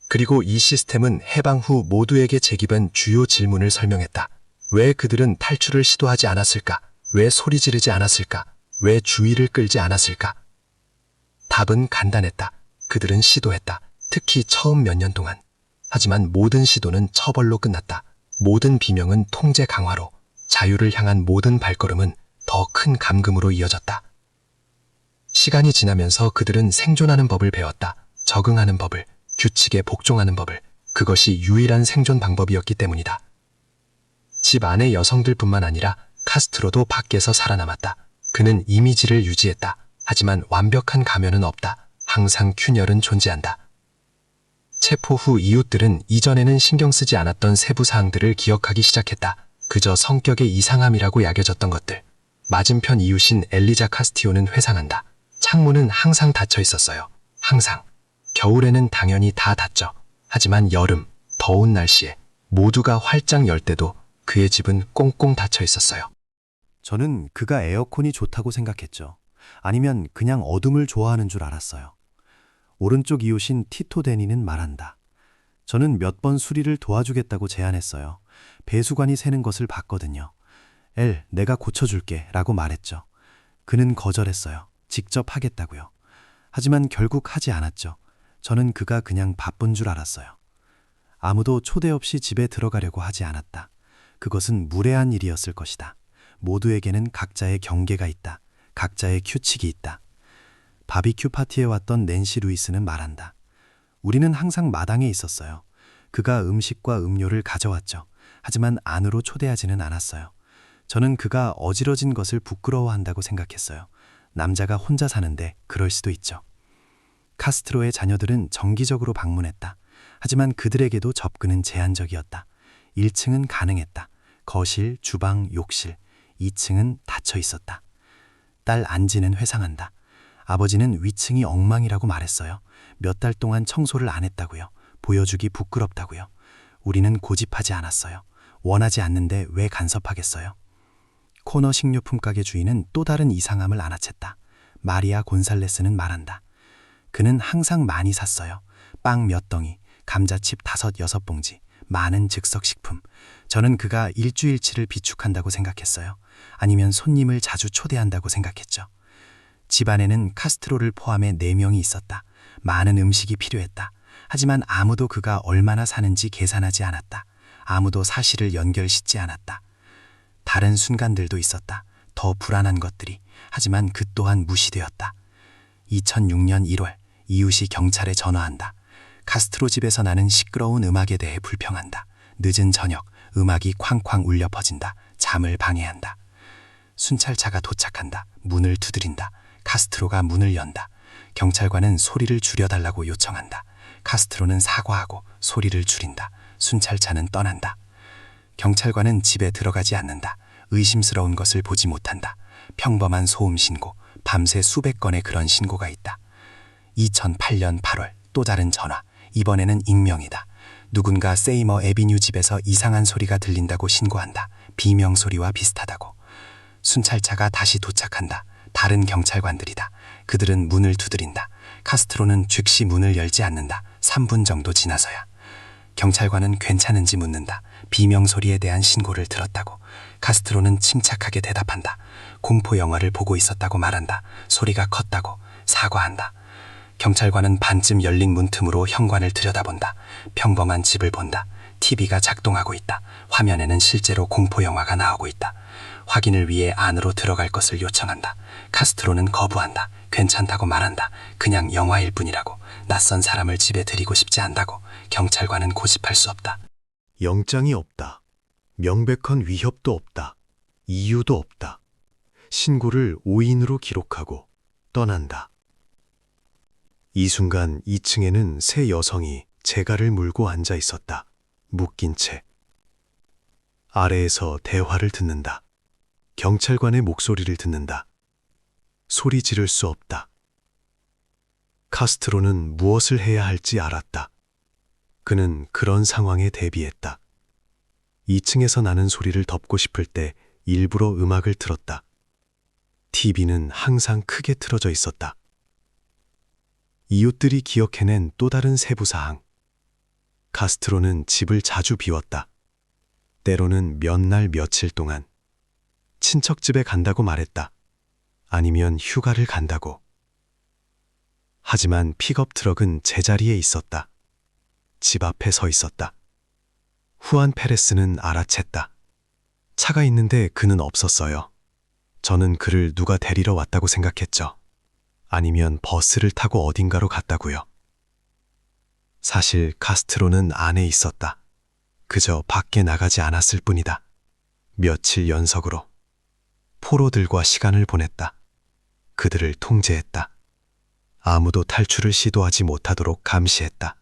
그리고 이 시스템은 해방 후 모두에게 제기된 주요 질문을 설명했다. 왜 그들은 탈출을 시도하지 않았을까? 왜 소리 지르지 않았을까? 왜 주의를 끌지 않았을까? 답은 간단했다. 그들은 시도했다. 특히 처음 몇 년 동안. 하지만 모든 시도는 처벌로 끝났다. 모든 비명은 통제 강화로, 자유를 향한 모든 발걸음은 더 큰 감금으로 이어졌다. 시간이 지나면서 그들은 생존하는 법을 배웠다. 적응하는 법을, 규칙에 복종하는 법을. 그것이 유일한 생존 방법이었기 때문이다. 집 안의 여성들뿐만 아니라 카스트로도 밖에서 살아남았다. 그는 이미지를 유지했다. 하지만 완벽한 가면은 없다. 항상 균열은 존재한다. 체포 후 이웃들은 이전에는 신경 쓰지 않았던 세부 사항들을 기억하기 시작했다. 그저 성격의 이상함이라고 여겨졌던 것들. 맞은편 이웃인 엘리자 카스티오는 회상한다. 창문은 항상 닫혀 있었어요. 항상. 겨울에는 당연히 다 닫죠. 하지만 여름, 더운 날씨에 모두가 활짝 열 때도 그의 집은 꽁꽁 닫혀 있었어요. 저는 그가 에어컨이 좋다고 생각했죠. 아니면 그냥 어둠을 좋아하는 줄 알았어요. 오른쪽 이웃인 티토 데니는 말한다. 저는 몇 번 수리를 도와주겠다고 제안했어요. 배수관이 새는 것을 봤거든요. 내가 고쳐줄게 라고 말했죠. 그는 거절했어요. 직접 하겠다고요. 하지만 결국 하지 않았죠. 저는 그가 그냥 바쁜 줄 알았어요. 아무도 초대 없이 집에 들어가려고 하지 않았다. 그것은 무례한 일이었을 것이다. 모두에게는 각자의 경계가 있다. 각자의 규칙이 있다. 바비큐 파티에 왔던 낸시 루이스는 말한다. 우리는 항상 마당에 있었어요. 그가 음식과 음료를 가져왔죠. 하지만 안으로 초대하지는 않았어요. 저는 그가 어지러진 것을 부끄러워한다고 생각했어요. 남자가 혼자 사는데 그럴 수도 있죠. 카스트로의 자녀들은 정기적으로 방문했다. 하지만 그들에게도 접근은 제한적이었다. 1층은 가능했다. 거실, 주방, 욕실. 2층은 닫혀 있었다. 딸 안지는 회상한다. 아버지는 위층이 엉망이라고 말했어요. 몇 달 동안 청소를 안 했다고요. 보여주기 부끄럽다고요. 우리는 고집하지 않았어요. 원하지 않는데 왜 간섭하겠어요? 코너 식료품 가게 주인은 또 다른 이상함을 알아챘다. 마리아 곤살레스는 말한다. 그는 항상 많이 샀어요. 빵 몇 덩이, 감자칩 5, 6봉지, 많은 즉석식품. 저는 그가 일주일치를 비축한다고 생각했어요. 아니면 손님을 자주 초대한다고 생각했죠. 집안에는 카스트로를 포함해 4명이 있었다. 많은 음식이 필요했다. 하지만 아무도 그가 얼마나 사는지 계산하지 않았다. 아무도 사실을 연결짓지 않았다. 다른 순간들도 있었다. 더 불안한 것들이. 하지만 그 또한 무시되었다. 2006년 1월 이웃이 경찰에 전화한다. 카스트로 집에서 나는 시끄러운 음악에 대해 불평한다. 늦은 저녁 음악이 쾅쾅 울려 퍼진다. 잠을 방해한다. 순찰차가 도착한다. 문을 두드린다. 카스트로가 문을 연다. 경찰관은 소리를 줄여달라고 요청한다. 카스트로는 사과하고 소리를 줄인다. 순찰차는 떠난다. 경찰관은 집에 들어가지 않는다. 의심스러운 것을 보지 못한다. 평범한 소음 신고, 밤새 수백 건의 그런 신고가 있다. 2008년 8월 또 다른 전화. 이번에는 익명이다. 누군가 세이머 애비뉴 집에서 이상한 소리가 들린다고 신고한다. 비명 소리와 비슷하다고. 순찰차가 다시 도착한다. 다른 경찰관들이다. 그들은 문을 두드린다. 카스트로는 즉시 문을 열지 않는다. 3분 정도 지나서야. 경찰관은 괜찮은지 묻는다. 비명 소리에 대한 신고를 들었다고. 카스트로는 침착하게 대답한다. 공포 영화를 보고 있었다고 말한다. 소리가 컸다고. 사과한다. 경찰관은 반쯤 열린 문틈으로 현관을 들여다본다. 평범한 집을 본다. TV가 작동하고 있다. 화면에는 실제로 공포 영화가 나오고 있다. 확인을 위해 안으로 들어갈 것을 요청한다. 카스트로는 거부한다. 괜찮다고 말한다. 그냥 영화일 뿐이라고. 낯선 사람을 집에 들이고 싶지 않다고. 경찰관은 고집할 수 없다. 영장이 없다. 명백한 위협도 없다. 이유도 없다. 신고를 오인으로 기록하고 떠난다. 이 순간 2층에는 세 여성이 재갈을 물고 앉아 있었다. 묶인 채. 아래에서 대화를 듣는다. 경찰관의 목소리를 듣는다. 소리 지를 수 없다. 카스트로는 무엇을 해야 할지 알았다. 그는 그런 상황에 대비했다. 2층에서 나는 소리를 덮고 싶을 때 일부러 음악을 틀었다. TV는 항상 크게 틀어져 있었다. 이웃들이 기억해낸 또 다른 세부사항. 카스트로는 집을 자주 비웠다. 때로는 몇 날 며칠 동안. 친척 집에 간다고 말했다. 아니면 휴가를 간다고. 하지만 픽업 트럭은 제자리에 있었다. 집 앞에 서 있었다. 후안 페레스는 알아챘다. 차가 있는데 그는 없었어요. 저는 그를 누가 데리러 왔다고 생각했죠. 아니면 버스를 타고 어딘가로 갔다고요. 사실 카스트로는 안에 있었다. 그저 밖에 나가지 않았을 뿐이다. 며칠 연속으로. 포로들과 시간을 보냈다. 그들을 통제했다. 아무도 탈출을 시도하지 못하도록 감시했다.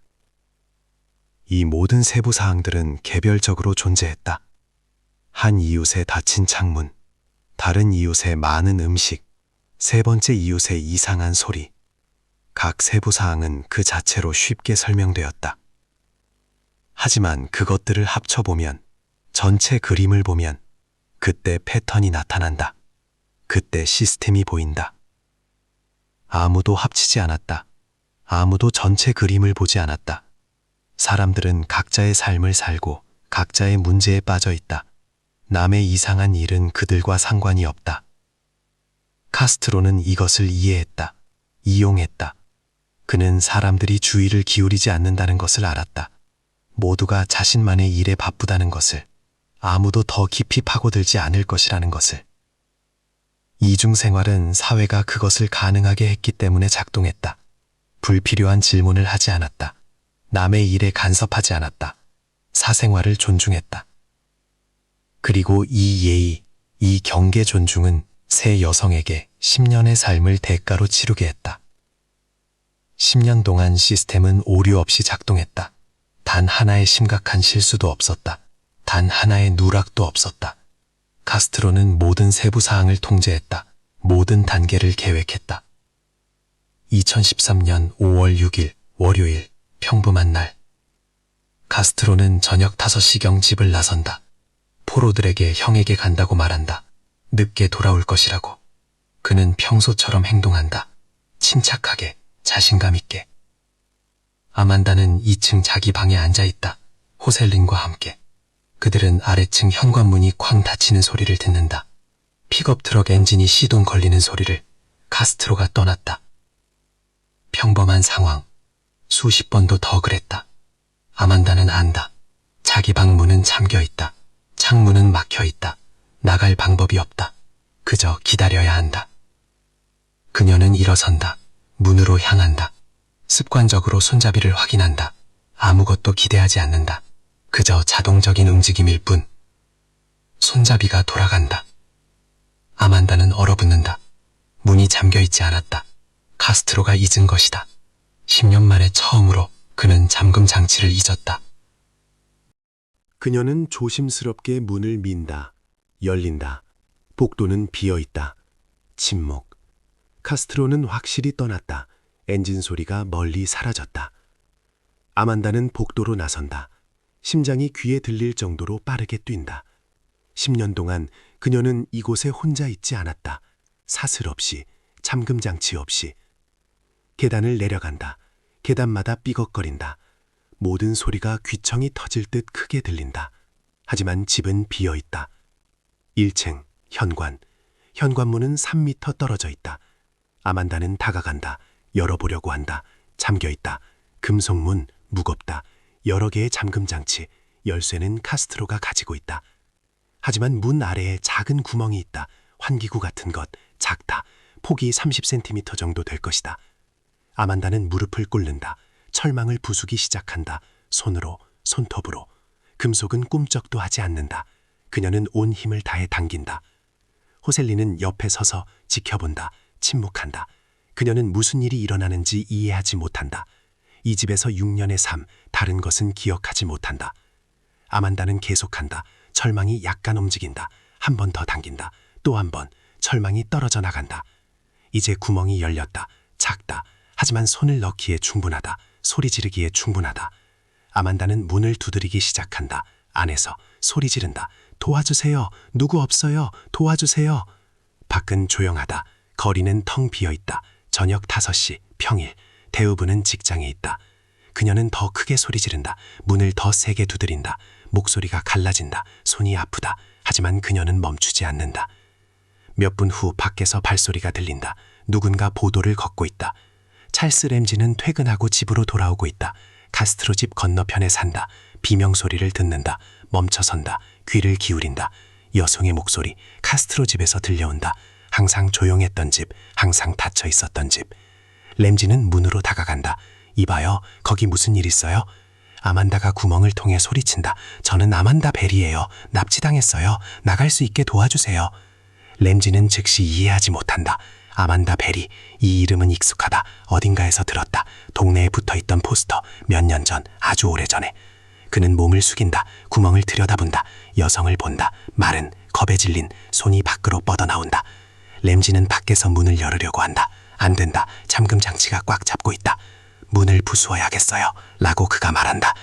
이 모든 세부 사항들은 개별적으로 존재했다. 한 이웃의 닫힌 창문, 다른 이웃의 많은 음식, 세 번째 이웃의 이상한 소리. 각 세부 사항은 그 자체로 쉽게 설명되었다. 하지만 그것들을 합쳐보면, 전체 그림을 보면 그때 패턴이 나타난다. 그때 시스템이 보인다. 아무도 합치지 않았다. 아무도 전체 그림을 보지 않았다. 사람들은 각자의 삶을 살고 각자의 문제에 빠져 있다. 남의 이상한 일은 그들과 상관이 없다. 카스트로는 이것을 이해했다. 이용했다. 그는 사람들이 주의를 기울이지 않는다는 것을 알았다. 모두가 자신만의 일에 바쁘다는 것을, 아무도 더 깊이 파고들지 않을 것이라는 것을. 이중생활은 사회가 그것을 가능하게 했기 때문에 작동했다. 불필요한 질문을 하지 않았다. 남의 일에 간섭하지 않았다. 사생활을 존중했다. 그리고 이 예의, 이 경계 존중은 세 여성에게 10년의 삶을 대가로 치르게 했다. 10년 동안 시스템은 오류 없이 작동했다. 단 하나의 심각한 실수도 없었다. 단 하나의 누락도 없었다. 카스트로는 모든 세부 사항을 통제했다. 모든 단계를 계획했다. 2013년 5월 6일 월요일 평범한 날. 카스트로는 저녁 5시경 집을 나선다. 포로들에게 형에게 간다고 말한다. 늦게 돌아올 것이라고. 그는 평소처럼 행동한다. 침착하게, 자신감 있게. 아만다는 2층 자기 방에 앉아 있다. 호셀린과 함께. 그들은 아래층 현관문이 쾅 닫히는 소리를 듣는다. 픽업 트럭 엔진이 시동 걸리는 소리를. 카스트로가 떠났다. 평범한 상황. 수십 번도 더 그랬다. 아만다는 안다. 자기 방 문은 잠겨 있다. 창문은 막혀 있다. 나갈 방법이 없다. 그저 기다려야 한다. 그녀는 일어선다. 문으로 향한다. 습관적으로 손잡이를 확인한다. 아무것도 기대하지 않는다. 그저 자동적인 움직임일 뿐. 손잡이가 돌아간다. 아만다는 얼어붙는다. 문이 잠겨있지 않았다. 카스트로가 잊은 것이다. 10년 만에 처음으로 그는 잠금 장치를 잊었다. 그녀는 조심스럽게 문을 민다. 열린다. 복도는 비어있다. 침묵. 카스트로는 확실히 떠났다. 엔진 소리가 멀리 사라졌다. 아만다는 복도로 나선다. 심장이 귀에 들릴 정도로 빠르게 뛴다. 10년 동안 그녀는 이곳에 혼자 있지 않았다. 사슬 없이, 잠금 장치 없이. 계단을 내려간다. 계단마다 삐걱거린다. 모든 소리가 귀청이 터질 듯 크게 들린다. 하지만 집은 비어있다. 1층, 현관. 현관문은 3미터 떨어져 있다. 아만다는 다가간다. 열어보려고 한다. 잠겨있다. 금속문, 무겁다. 여러 개의 잠금 장치, 열쇠는 카스트로가 가지고 있다. 하지만 문 아래에 작은 구멍이 있다. 환기구 같은 것, 작다. 폭이 30cm 정도 될 것이다. 아만다는 무릎을 꿇는다. 철망을 부수기 시작한다. 손으로, 손톱으로. 금속은 꿈쩍도 하지 않는다. 그녀는 온 힘을 다해 당긴다. 호셀리는 옆에 서서 지켜본다. 침묵한다. 그녀는 무슨 일이 일어나는지 이해하지 못한다. 이 집에서 6년의 삶, 다른 것은 기억하지 못한다. 아만다는 계속한다. 철망이 약간 움직인다. 한 번 더 당긴다. 또 한 번. 철망이 떨어져 나간다. 이제 구멍이 열렸다. 작다. 하지만 손을 넣기에 충분하다. 소리 지르기에 충분하다. 아만다는 문을 두드리기 시작한다. 안에서 소리 지른다. 도와주세요. 누구 없어요. 도와주세요. 밖은 조용하다. 거리는 텅 비어있다. 저녁 5시, 평일. 대우부는 직장에 있다. 그녀는 더 크게 소리 지른다. 문을 더 세게 두드린다. 목소리가 갈라진다. 손이 아프다. 하지만 그녀는 멈추지 않는다. 몇 분 후 밖에서 발소리가 들린다. 누군가 보도를 걷고 있다. 찰스 램지는 퇴근하고 집으로 돌아오고 있다. 카스트로 집 건너편에 산다. 비명 소리를 듣는다. 멈춰선다. 귀를 기울인다. 여성의 목소리, 카스트로 집에서 들려온다. 항상 조용했던 집, 항상 닫혀 있었던 집. 램지는 문으로 다가간다. 이봐요, 거기 무슨 일 있어요? 아만다가 구멍을 통해 소리친다. 저는 아만다 벨이에요. 납치당했어요. 나갈 수 있게 도와주세요. 램지는 즉시 이해하지 못한다. 아만다 벨이, 이 이름은 익숙하다. 어딘가에서 들었다. 동네에 붙어있던 포스터, 몇 년 전, 아주 오래전에. 그는 몸을 숙인다. 구멍을 들여다본다. 여성을 본다. 마른, 겁에 질린 손이 밖으로 뻗어나온다. 램지는 밖에서 문을 열으려고 한다. 안 된다. 잠금 장치가 꽉 잡고 있다. 문을 부수어야겠어요. 라고 그가 말한다.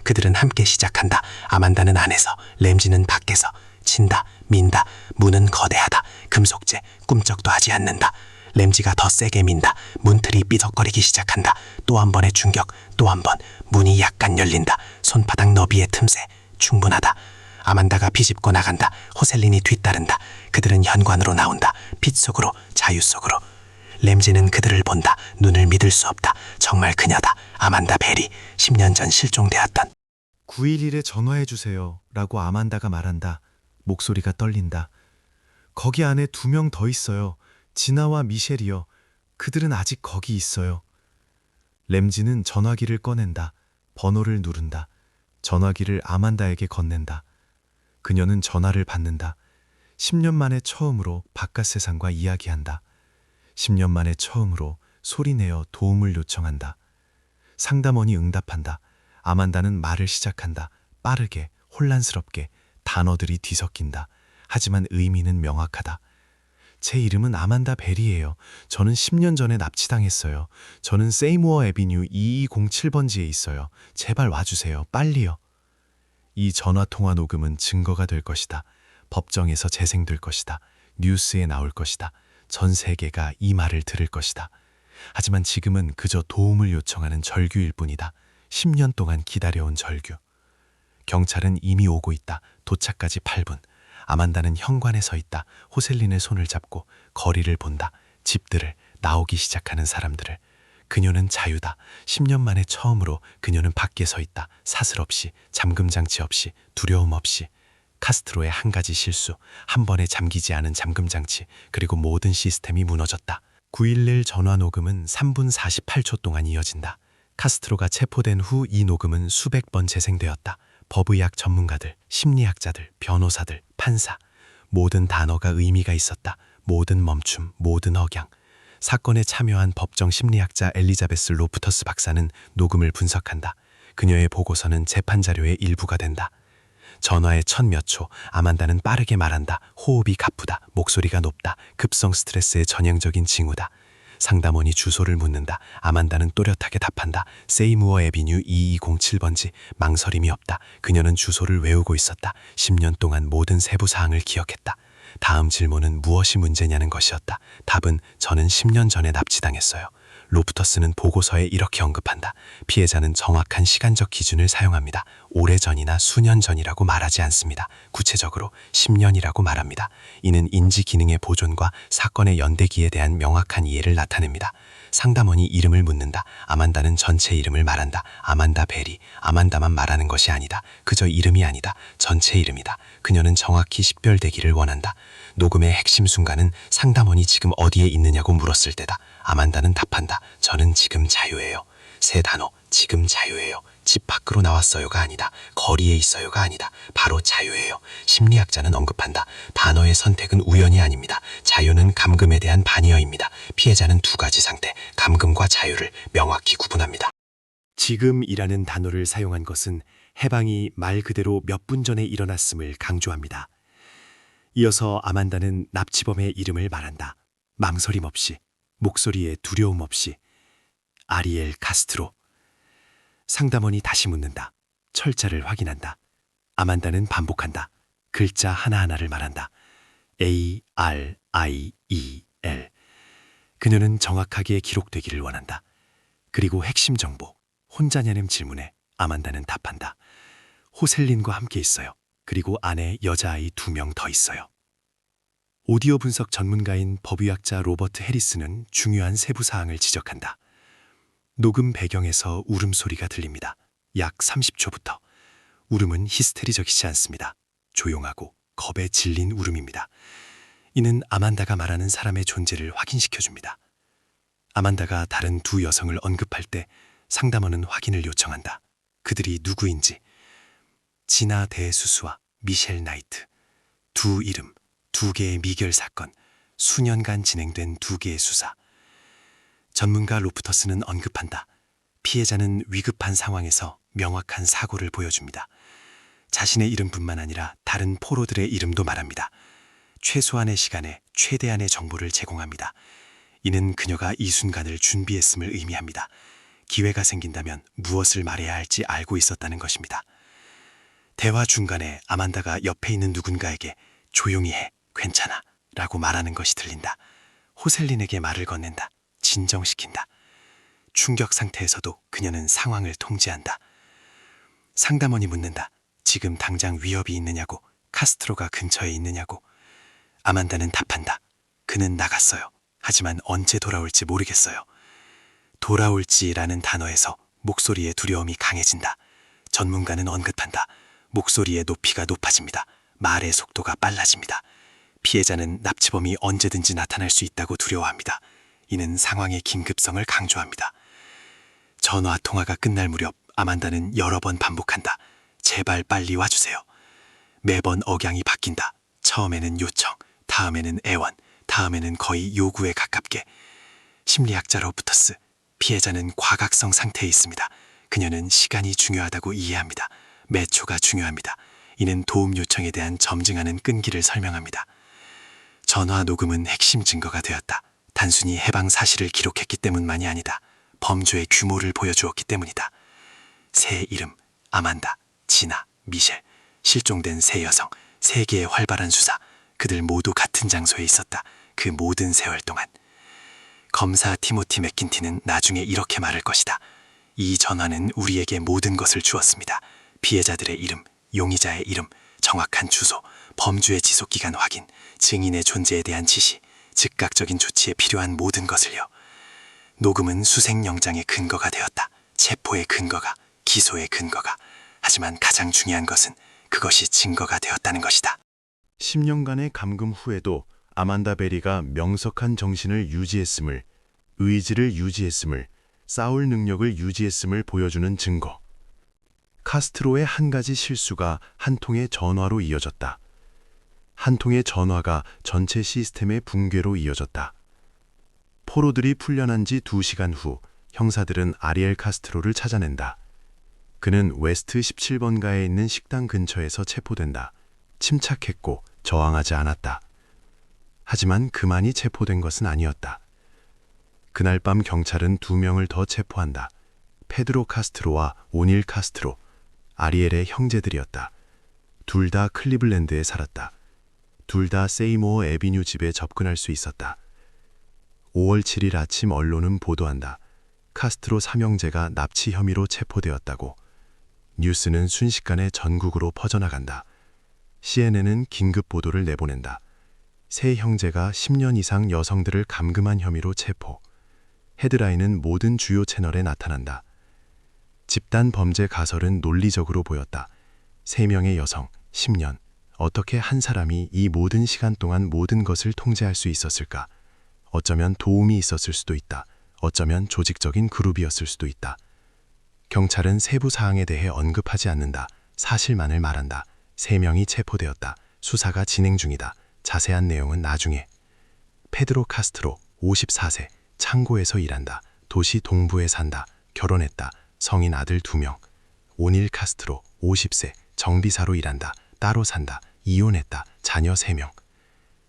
그들은 함께 시작한다. 아만다는 안에서, 램지는 밖에서. 친다, 민다. 문은 거대하다. 금속재, 꿈쩍도 하지 않는다. 램지가 더 세게 민다. 문틀이 삐걱거리기 시작한다. 또 한 번의 충격, 또 한 번. 문이 약간 열린다. 손바닥 너비의 틈새. 충분하다. 아만다가 비집고 나간다. 호셀린이 뒤따른다. 그들은 현관으로 나온다. 빛 속으로, 자유 속으로. 램지는 그들을 본다. 눈을 믿을 수 없다. 정말 그녀다. 아만다 벨이 10년 전 실종되었던. 911에 전화해주세요. 라고 아만다가 말한다. 목소리가 떨린다. 거기 안에 2명 더 있어요. 지나와 미셸이요. 그들은 아직 거기 있어요. 램지는 전화기를 꺼낸다. 번호를 누른다. 전화기를 아만다에게 건넨다. 그녀는 전화를 받는다. 10년 만에 처음으로 바깥 세상과 이야기한다. 10년 만에 처음으로 소리내어 도움을 요청한다. 상담원이 응답한다. 아만다는 말을 시작한다. 빠르게, 혼란스럽게, 단어들이 뒤섞인다. 하지만 의미는 명확하다. 제 이름은 아만다 벨이에요. 저는 10년 전에 납치당했어요. 저는 세이모어 애비뉴 2207번지에 있어요. 제발 와주세요. 빨리요. 이 전화통화 녹음은 증거가 될 것이다. 법정에서 재생될 것이다. 뉴스에 나올 것이다. 전 세계가 이 말을 들을 것이다. 하지만 지금은 그저 도움을 요청하는 절규일 뿐이다. 10년 동안 기다려온 절규. 경찰은 이미 오고 있다. 도착까지 8분. 아만다는 현관에 서 있다. 호셀린의 손을 잡고 거리를 본다. 집들을, 나오기 시작하는 사람들을. 그녀는 자유다. 10년 만에 처음으로 그녀는 밖에 서 있다. 사슬 없이, 잠금 장치 없이, 두려움 없이. 카스트로의 한 가지 실수, 한 번에 잠기지 않은 잠금 장치, 그리고 모든 시스템이 무너졌다. 9.11 전화 녹음은 3분 48초 동안 이어진다. 카스트로가 체포된 후 이 녹음은 수백 번 재생되었다. 법의학 전문가들, 심리학자들, 변호사들, 판사. 모든 단어가 의미가 있었다. 모든 멈춤, 모든 억양. 사건에 참여한 법정 심리학자 엘리자베스 로프터스 박사는 녹음을 분석한다. 그녀의 보고서는 재판 자료의 일부가 된다. 전화의 첫 몇 초, 아만다는 빠르게 말한다. 호흡이 가쁘다. 목소리가 높다. 급성 스트레스의 전형적인 징후다. 상담원이 주소를 묻는다. 아만다는 또렷하게 답한다. 세이무어 애비뉴 2207번지. 망설임이 없다. 그녀는 주소를 외우고 있었다. 10년 동안 모든 세부 사항을 기억했다. 다음 질문은 무엇이 문제냐는 것이었다. 답은 저는 10년 전에 납치당했어요. 로프터스는 보고서에 이렇게 언급한다. 피해자는 정확한 시간적 기준을 사용합니다. 오래전이나 수년 전이라고 말하지 않습니다. 구체적으로 10년이라고 말합니다. 이는 인지 기능의 보존과 사건의 연대기에 대한 명확한 이해를 나타냅니다. 상담원이 이름을 묻는다. 아만다는 전체 이름을 말한다. 아만다 베리. 아만다만 말하는 것이 아니다. 그저 이름이 아니다. 전체 이름이다. 그녀는 정확히 식별되기를 원한다. 녹음의 핵심 순간은 상담원이 지금 어디에 있느냐고 물었을 때다. 아만다는 답한다. 저는 지금 자유예요. 세 단어, 지금 자유예요. 집 밖으로 나왔어요가 아니다. 거리에 있어요가 아니다. 바로 자유예요. 심리학자는 언급한다. 단어의 선택은 우연이 아닙니다. 자유는 감금에 대한 반이어입니다. 피해자는 두 가지 상태, 감금과 자유를 명확히 구분합니다. 지금이라는 단어를 사용한 것은 해방이 말 그대로 몇 분 전에 일어났음을 강조합니다. 이어서 아만다는 납치범의 이름을 말한다. 망설임 없이, 목소리에 두려움 없이. 아리엘 카스트로. 상담원이 다시 묻는다. 철자를 확인한다. 아만다는 반복한다. 글자 하나하나를 말한다. ARIEL. 그녀는 정확하게 기록되기를 원한다. 그리고 핵심 정보, 혼자냐는 질문에 아만다는 답한다. 호셀린과 함께 있어요. 그리고 안에 여자아이 2명 더 있어요. 오디오 분석 전문가인 법의학자 로버트 해리스는 중요한 세부 사항을 지적한다. 녹음 배경에서 울음소리가 들립니다. 약 30초부터. 울음은 히스테리적이지 않습니다. 조용하고 겁에 질린 울음입니다. 이는 아만다가 말하는 사람의 존재를 확인시켜줍니다. 아만다가 다른 두 여성을 언급할 때 상담원은 확인을 요청한다. 그들이 누구인지. 지나 대수수와 미셸 나이트. 두 이름, 두 개의 미결 사건, 수년간 진행된 두 개의 수사. 전문가 로프터스는 언급한다. 피해자는 위급한 상황에서 명확한 사고를 보여줍니다. 자신의 이름뿐만 아니라 다른 포로들의 이름도 말합니다. 최소한의 시간에 최대한의 정보를 제공합니다. 이는 그녀가 이 순간을 준비했음을 의미합니다. 기회가 생긴다면 무엇을 말해야 할지 알고 있었다는 것입니다. 대화 중간에 아만다가 옆에 있는 누군가에게 조용히 해, 괜찮아 라고 말하는 것이 들린다. 호셀린에게 말을 건넨다. 진정시킨다. 충격 상태에서도 그녀는 상황을 통제한다. 상담원이 묻는다. 지금 당장 위협이 있느냐고, 카스트로가 근처에 있느냐고. 아만다는 답한다. 그는 나갔어요. 하지만 언제 돌아올지 모르겠어요. 돌아올지라는 단어에서 목소리의 두려움이 강해진다. 전문가는 언급한다. 목소리의 높이가 높아집니다. 말의 속도가 빨라집니다. 피해자는 납치범이 언제든지 나타날 수 있다고 두려워합니다. 이는 상황의 긴급성을 강조합니다. 전화 통화가 끝날 무렵 아만다는 여러 번 반복한다. 제발 빨리 와주세요. 매번 억양이 바뀐다. 처음에는 요청, 다음에는 애원, 다음에는 거의 요구에 가깝게. 심리학자 로프터스, 피해자는 과각성 상태에 있습니다. 그녀는 시간이 중요하다고 이해합니다. 매 초가 중요합니다. 이는 도움 요청에 대한 점증하는 끈기를 설명합니다. 전화 녹음은 핵심 증거가 되었다. 단순히 해방 사실을 기록했기 때문만이 아니다. 범죄의 규모를 보여주었기 때문이다. 세 이름, 아만다, 지나, 미셸, 실종된 세 여성, 세 개의 활발한 수사. 그들 모두 같은 장소에 있었다. 그 모든 세월 동안. 검사 티모티 맥킨티는 나중에 이렇게 말할 것이다. 이 전화는 우리에게 모든 것을 주었습니다. 피해자들의 이름, 용의자의 이름, 정확한 주소, 범죄의 지속기간 확인, 증인의 존재에 대한 지시, 즉각적인 조치에 필요한 모든 것을요. 녹음은 수색영장의 근거가 되었다. 체포의 근거가, 기소의 근거가. 하지만 가장 중요한 것은 그것이 증거가 되었다는 것이다. 10년간의 감금 후에도 아만다 베리가 명석한 정신을 유지했음을, 의지를 유지했음을, 싸울 능력을 유지했음을 보여주는 증거. 카스트로의 한 가지 실수가 한 통의 전화로 이어졌다. 한 통의 전화가 전체 시스템의 붕괴로 이어졌다. 포로들이 풀려난 지 2시간 후 형사들은 아리엘 카스트로를 찾아낸다. 그는 웨스트 17번가에 있는 식당 근처에서 체포된다. 침착했고 저항하지 않았다. 하지만 그만이 체포된 것은 아니었다. 그날 밤 경찰은 2명을 더 체포한다. 페드로 카스트로와 오닐 카스트로, 아리엘의 형제들이었다. 둘 다 클리블랜드에 살았다. 둘 다 세이모어 애비뉴 집에 접근할 수 있었다. 5월 7일 아침 언론은 보도한다. 카스트로 삼형제가 납치 혐의로 체포되었다고. 뉴스는 순식간에 전국으로 퍼져나간다. CNN은 긴급 보도를 내보낸다. 세 형제가 10년 이상 여성들을 감금한 혐의로 체포. 헤드라인은 모든 주요 채널에 나타난다. 집단 범죄 가설은 논리적으로 보였다. 3명의 여성, 10년. 어떻게 한 사람이 이 모든 시간 동안 모든 것을 통제할 수 있었을까? 어쩌면 도움이 있었을 수도 있다. 어쩌면 조직적인 그룹이었을 수도 있다. 경찰은 세부 사항에 대해 언급하지 않는다. 사실만을 말한다. 3명이 체포되었다. 수사가 진행 중이다. 자세한 내용은 나중에. 페드로 카스트로, 54세, 창고에서 일한다. 도시 동부에 산다. 결혼했다. 성인 아들 2명. 오닐 카스트로, 50세, 정비사로 일한다. 따로 산다. 이혼했다. 자녀 3명.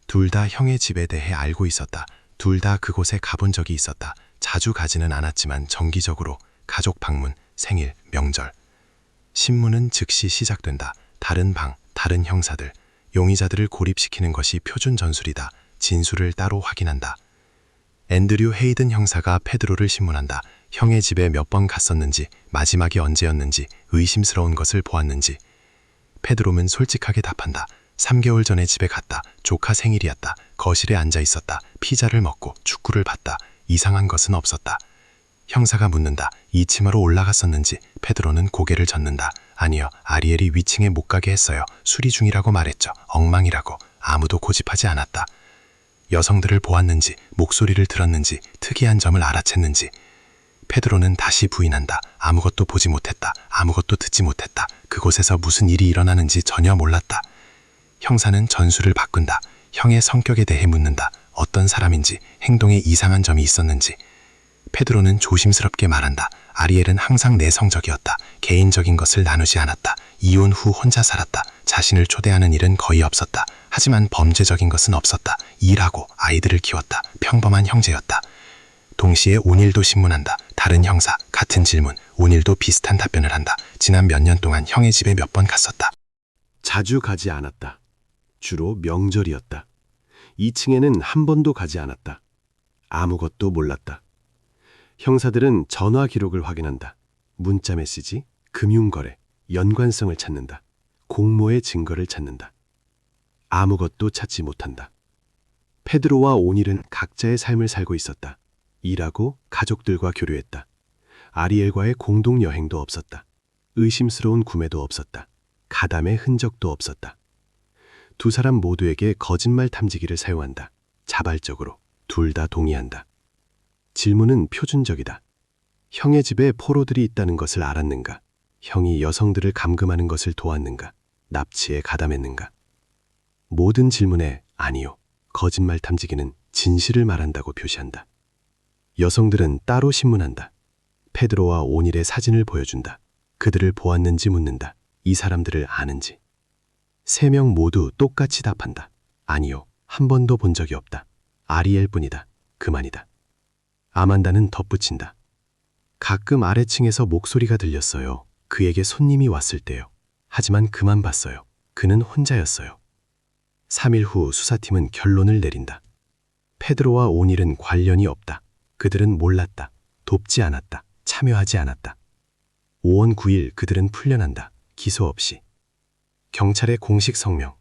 둘 다 형의 집에 대해 알고 있었다. 둘 다 그곳에 가본 적이 있었다. 자주 가지는 않았지만 정기적으로. 가족 방문, 생일, 명절. 신문은 즉시 시작된다. 다른 방, 다른 형사들. 용의자들을 고립시키는 것이 표준 전술이다. 진술을 따로 확인한다. 앤드류 헤이든 형사가 페드로를 신문한다. 형의 집에 몇 번 갔었는지, 마지막이 언제였는지, 의심스러운 것을 보았는지. 페드로는 솔직하게 답한다. 3개월 전에 집에 갔다. 조카 생일이었다. 거실에 앉아 있었다. 피자를 먹고 축구를 봤다. 이상한 것은 없었다. 형사가 묻는다. 2층으로 올라갔었는지. 페드로는 고개를 젓는다. 아니요, 아리엘이 위층에 못 가게 했어요. 수리 중이라고 말했죠. 엉망이라고. 아무도 고집하지 않았다. 여성들을 보았는지, 목소리를 들었는지, 특이한 점을 알아챘는지. 페드로는 다시 부인한다. 아무것도 보지 못했다. 아무것도 듣지 못했다. 그곳에서 무슨 일이 일어나는지 전혀 몰랐다. 형사는 전술을 바꾼다. 형의 성격에 대해 묻는다. 어떤 사람인지, 행동에 이상한 점이 있었는지. 페드로는 조심스럽게 말한다. 아리엘은 항상 내성적이었다. 개인적인 것을 나누지 않았다. 이혼 후 혼자 살았다. 자신을 초대하는 일은 거의 없었다. 하지만 범죄적인 것은 없었다. 일하고 아이들을 키웠다. 평범한 형제였다. 동시에 오닐도 신문한다. 다른 형사, 같은 질문. 오닐도 비슷한 답변을 한다. 지난 몇 년 동안 형의 집에 몇 번 갔었다. 자주 가지 않았다. 주로 명절이었다. 2층에는 한 번도 가지 않았다. 아무것도 몰랐다. 형사들은 전화 기록을 확인한다. 문자 메시지, 금융거래, 연관성을 찾는다. 공모의 증거를 찾는다. 아무것도 찾지 못한다. 페드로와 오닐은 각자의 삶을 살고 있었다. 일하고 가족들과 교류했다. 아리엘과의 공동 여행도 없었다. 의심스러운 구매도 없었다. 가담의 흔적도 없었다. 두 사람 모두에게 거짓말 탐지기를 사용한다. 자발적으로. 둘 다 동의한다. 질문은 표준적이다. 형의 집에 포로들이 있다는 것을 알았는가? 형이 여성들을 감금하는 것을 도왔는가? 납치에 가담했는가? 모든 질문에 아니요. 거짓말 탐지기는 진실을 말한다고 표시한다. 여성들은 따로 신문한다. 페드로와 오닐의 사진을 보여준다. 그들을 보았는지 묻는다. 이 사람들을 아는지. 3명 모두 똑같이 답한다. 아니요. 한 번도 본 적이 없다. 아리엘뿐이다. 그만이다. 아만다는 덧붙인다. 가끔 아래층에서 목소리가 들렸어요. 그에게 손님이 왔을 때요. 하지만 그만 봤어요. 그는 혼자였어요. 3일 후 수사팀은 결론을 내린다. 페드로와 오닐은 관련이 없다. 그들은 몰랐다. 돕지 않았다. 참여하지 않았다. 5월 9일 그들은 풀려난다. 기소 없이. 경찰의 공식 성명.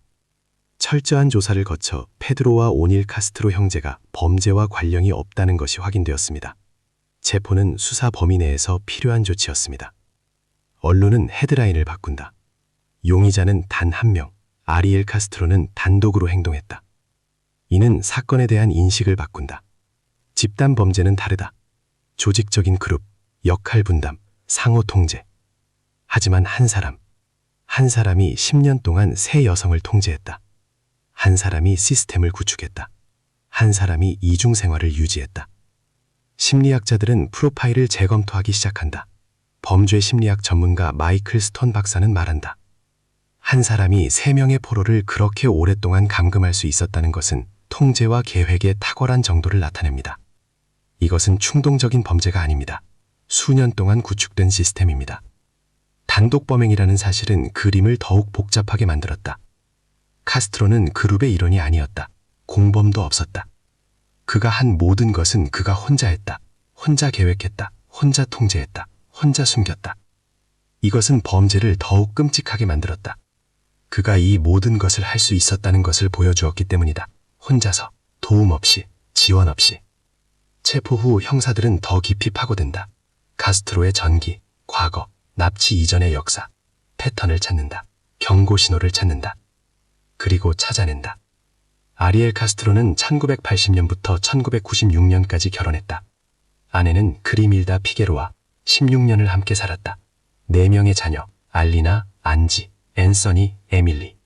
철저한 조사를 거쳐 페드로와 오닐 카스트로 형제가 범죄와 관련이 없다는 것이 확인되었습니다. 체포는 수사 범위 내에서 필요한 조치였습니다. 언론은 헤드라인을 바꾼다. 용의자는 단 1명, 아리엘 카스트로는 단독으로 행동했다. 이는 사건에 대한 인식을 바꾼다. 집단 범죄는 다르다. 조직적인 그룹, 역할 분담, 상호 통제. 하지만 한 사람이 10년 동안 세 여성을 통제했다. 한 사람이 시스템을 구축했다. 한 사람이 이중 생활을 유지했다. 심리학자들은 프로파일을 재검토하기 시작한다. 범죄 심리학 전문가 마이클 스톤 박사는 말한다. 한 사람이 3명의 포로를 그렇게 오랫동안 감금할 수 있었다는 것은 통제와 계획의 탁월한 정도를 나타냅니다. 이것은 충동적인 범죄가 아닙니다. 수년 동안 구축된 시스템입니다. 단독 범행이라는 사실은 그림을 더욱 복잡하게 만들었다. 카스트로는 그룹의 일원이 아니었다. 공범도 없었다. 그가 한 모든 것은 그가 혼자 했다. 혼자 계획했다. 혼자 통제했다. 혼자 숨겼다. 이것은 범죄를 더욱 끔찍하게 만들었다. 그가 이 모든 것을 할 수 있었다는 것을 보여주었기 때문이다. 혼자서, 도움 없이, 지원 없이. 체포 후 형사들은 더 깊이 파고든다. 카스트로의 전기, 과거, 납치 이전의 역사, 패턴을 찾는다. 경고 신호를 찾는다. 그리고 찾아낸다. 아리엘 카스트로는 1980년부터 1996년까지 결혼했다. 아내는 그리밀다 피게로와 16년을 함께 살았다. 4명의 자녀, 알리나, 안지, 앤서니, 에밀리.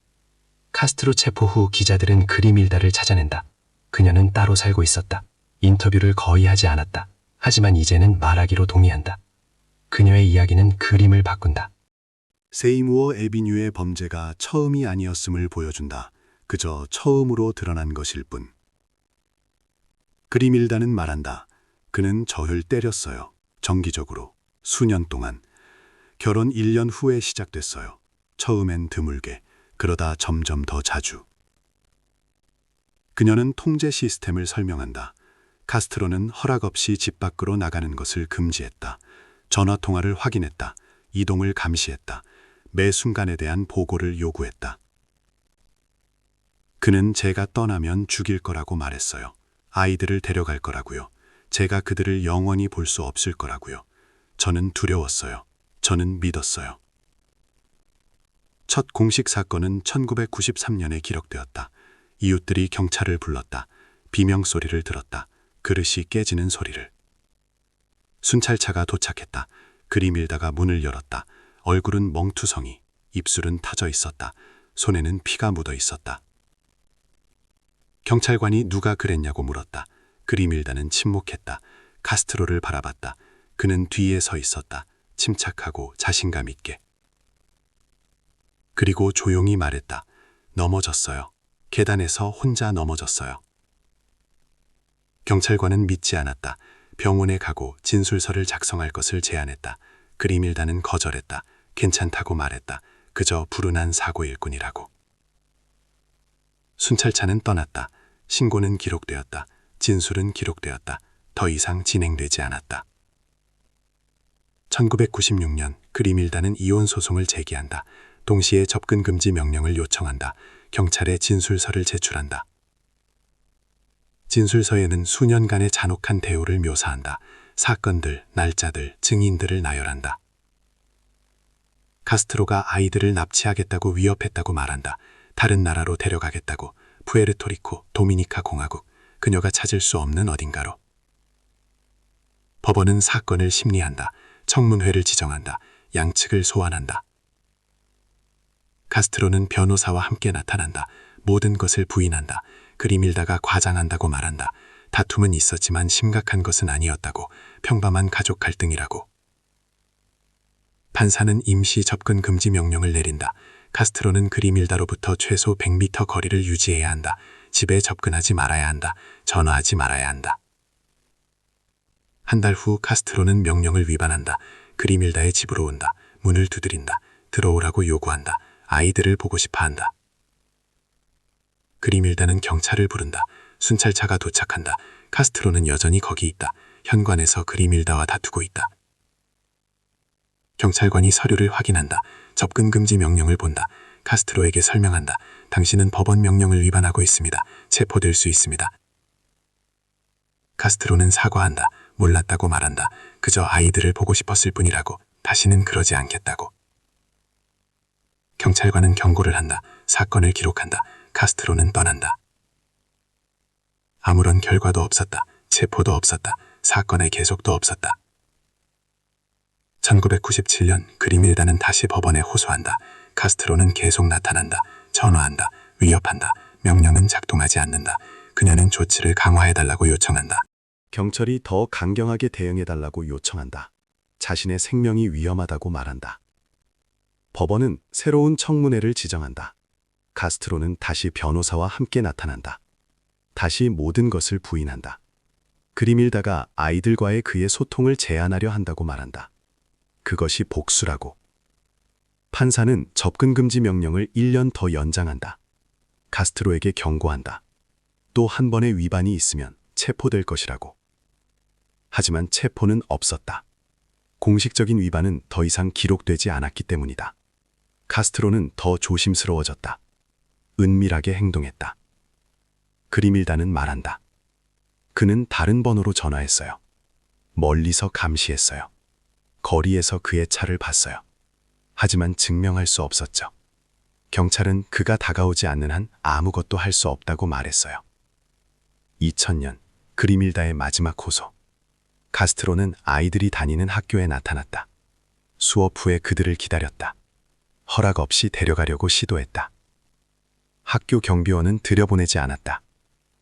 카스트로 체포 후 기자들은 그리밀다를 찾아낸다. 그녀는 따로 살고 있었다. 인터뷰를 거의 하지 않았다. 하지만 이제는 말하기로 동의한다. 그녀의 이야기는 그림을 바꾼다. 세이무어 에비뉴의 범죄가 처음이 아니었음을 보여준다. 그저 처음으로 드러난 것일 뿐. 그리밀다는 말한다. 그는 저를 때렸어요. 정기적으로. 수년 동안. 결혼 1년 후에 시작됐어요. 처음엔 드물게. 그러다 점점 더 자주. 그녀는 통제 시스템을 설명한다. 카스트로는 허락 없이 집 밖으로 나가는 것을 금지했다. 전화 통화를 확인했다. 이동을 감시했다. 매 순간에 대한 보고를 요구했다. 그는 제가 떠나면 죽일 거라고 말했어요. 아이들을 데려갈 거라고요. 제가 그들을 영원히 볼 수 없을 거라고요. 저는 두려웠어요. 저는 믿었어요. 첫 공식 사건은 1993년에 기록되었다. 이웃들이 경찰을 불렀다. 비명소리를 들었다. 그릇이 깨지는 소리를. 순찰차가 도착했다. 그리밀다가 문을 열었다. 얼굴은 멍투성이, 입술은 타져 있었다. 손에는 피가 묻어 있었다. 경찰관이 누가 그랬냐고 물었다. 그리밀다는 침묵했다. 카스트로를 바라봤다. 그는 뒤에 서 있었다. 침착하고 자신감 있게. 그리고 조용히 말했다. 넘어졌어요. 계단에서 혼자 넘어졌어요. 경찰관은 믿지 않았다. 병원에 가고 진술서를 작성할 것을 제안했다. 그리밀다는 거절했다. 괜찮다고 말했다. 그저 불운한 사고일 뿐이라고. 순찰차는 떠났다. 신고는 기록되었다. 진술은 기록되었다. 더 이상 진행되지 않았다. 1996년 그리밀다는 이혼 소송을 제기한다. 동시에 접근 금지 명령을 요청한다. 경찰에 진술서를 제출한다. 진술서에는 수년간의 잔혹한 대우를 묘사한다. 사건들, 날짜들, 증인들을 나열한다. 카스트로가 아이들을 납치하겠다고 위협했다고 말한다. 다른 나라로 데려가겠다고. 푸에르토리코, 도미니카 공화국, 그녀가 찾을 수 없는 어딘가로. 법원은 사건을 심리한다. 청문회를 지정한다. 양측을 소환한다. 카스트로는 변호사와 함께 나타난다. 모든 것을 부인한다. 그리밀다가 과장한다고 말한다. 다툼은 있었지만 심각한 것은 아니었다고. 평범한 가족 갈등이라고. 판사는 임시 접근 금지 명령을 내린다. 카스트로는 그리밀다로부터 최소 100m 거리를 유지해야 한다. 집에 접근하지 말아야 한다. 전화하지 말아야 한다. 한 달 후 카스트로는 명령을 위반한다. 그리밀다의 집으로 온다. 문을 두드린다. 들어오라고 요구한다. 아이들을 보고 싶어 한다. 그리밀다는 경찰을 부른다. 순찰차가 도착한다. 카스트로는 여전히 거기 있다. 현관에서 그리밀다와 다투고 있다. 경찰관이 서류를 확인한다. 접근 금지 명령을 본다. 카스트로에게 설명한다. 당신은 법원 명령을 위반하고 있습니다. 체포될 수 있습니다. 카스트로는 사과한다. 몰랐다고 말한다. 그저 아이들을 보고 싶었을 뿐이라고. 다시는 그러지 않겠다고. 경찰관은 경고를 한다. 사건을 기록한다. 카스트로는 떠난다. 아무런 결과도 없었다. 체포도 없었다. 사건의 계속도 없었다. 1997년 그리밀다는 다시 법원에 호소한다. 카스트로는 계속 나타난다. 전화한다. 위협한다. 명령은 작동하지 않는다. 그녀는 조치를 강화해달라고 요청한다. 경찰이 더 강경하게 대응해달라고 요청한다. 자신의 생명이 위험하다고 말한다. 법원은 새로운 청문회를 지정한다. 카스트로는 다시 변호사와 함께 나타난다. 다시 모든 것을 부인한다. 그리밀다가 아이들과의 그의 소통을 제한하려 한다고 말한다. 그것이 복수라고. 판사는 접근 금지 명령을 1년 더 연장한다. 카스트로에게 경고한다. 또 한 번의 위반이 있으면 체포될 것이라고. 하지만 체포는 없었다. 공식적인 위반은 더 이상 기록되지 않았기 때문이다. 카스트로는 더 조심스러워졌다. 은밀하게 행동했다. 그리밀다는 말한다. 그는 다른 번호로 전화했어요. 멀리서 감시했어요. 거리에서 그의 차를 봤어요. 하지만 증명할 수 없었죠. 경찰은 그가 다가오지 않는 한 아무것도 할 수 없다고 말했어요. 2000년 그리밀다의 마지막 호소. 카스트로는 아이들이 다니는 학교에 나타났다. 수업 후에 그들을 기다렸다. 허락 없이 데려가려고 시도했다. 학교 경비원은 들여보내지 않았다.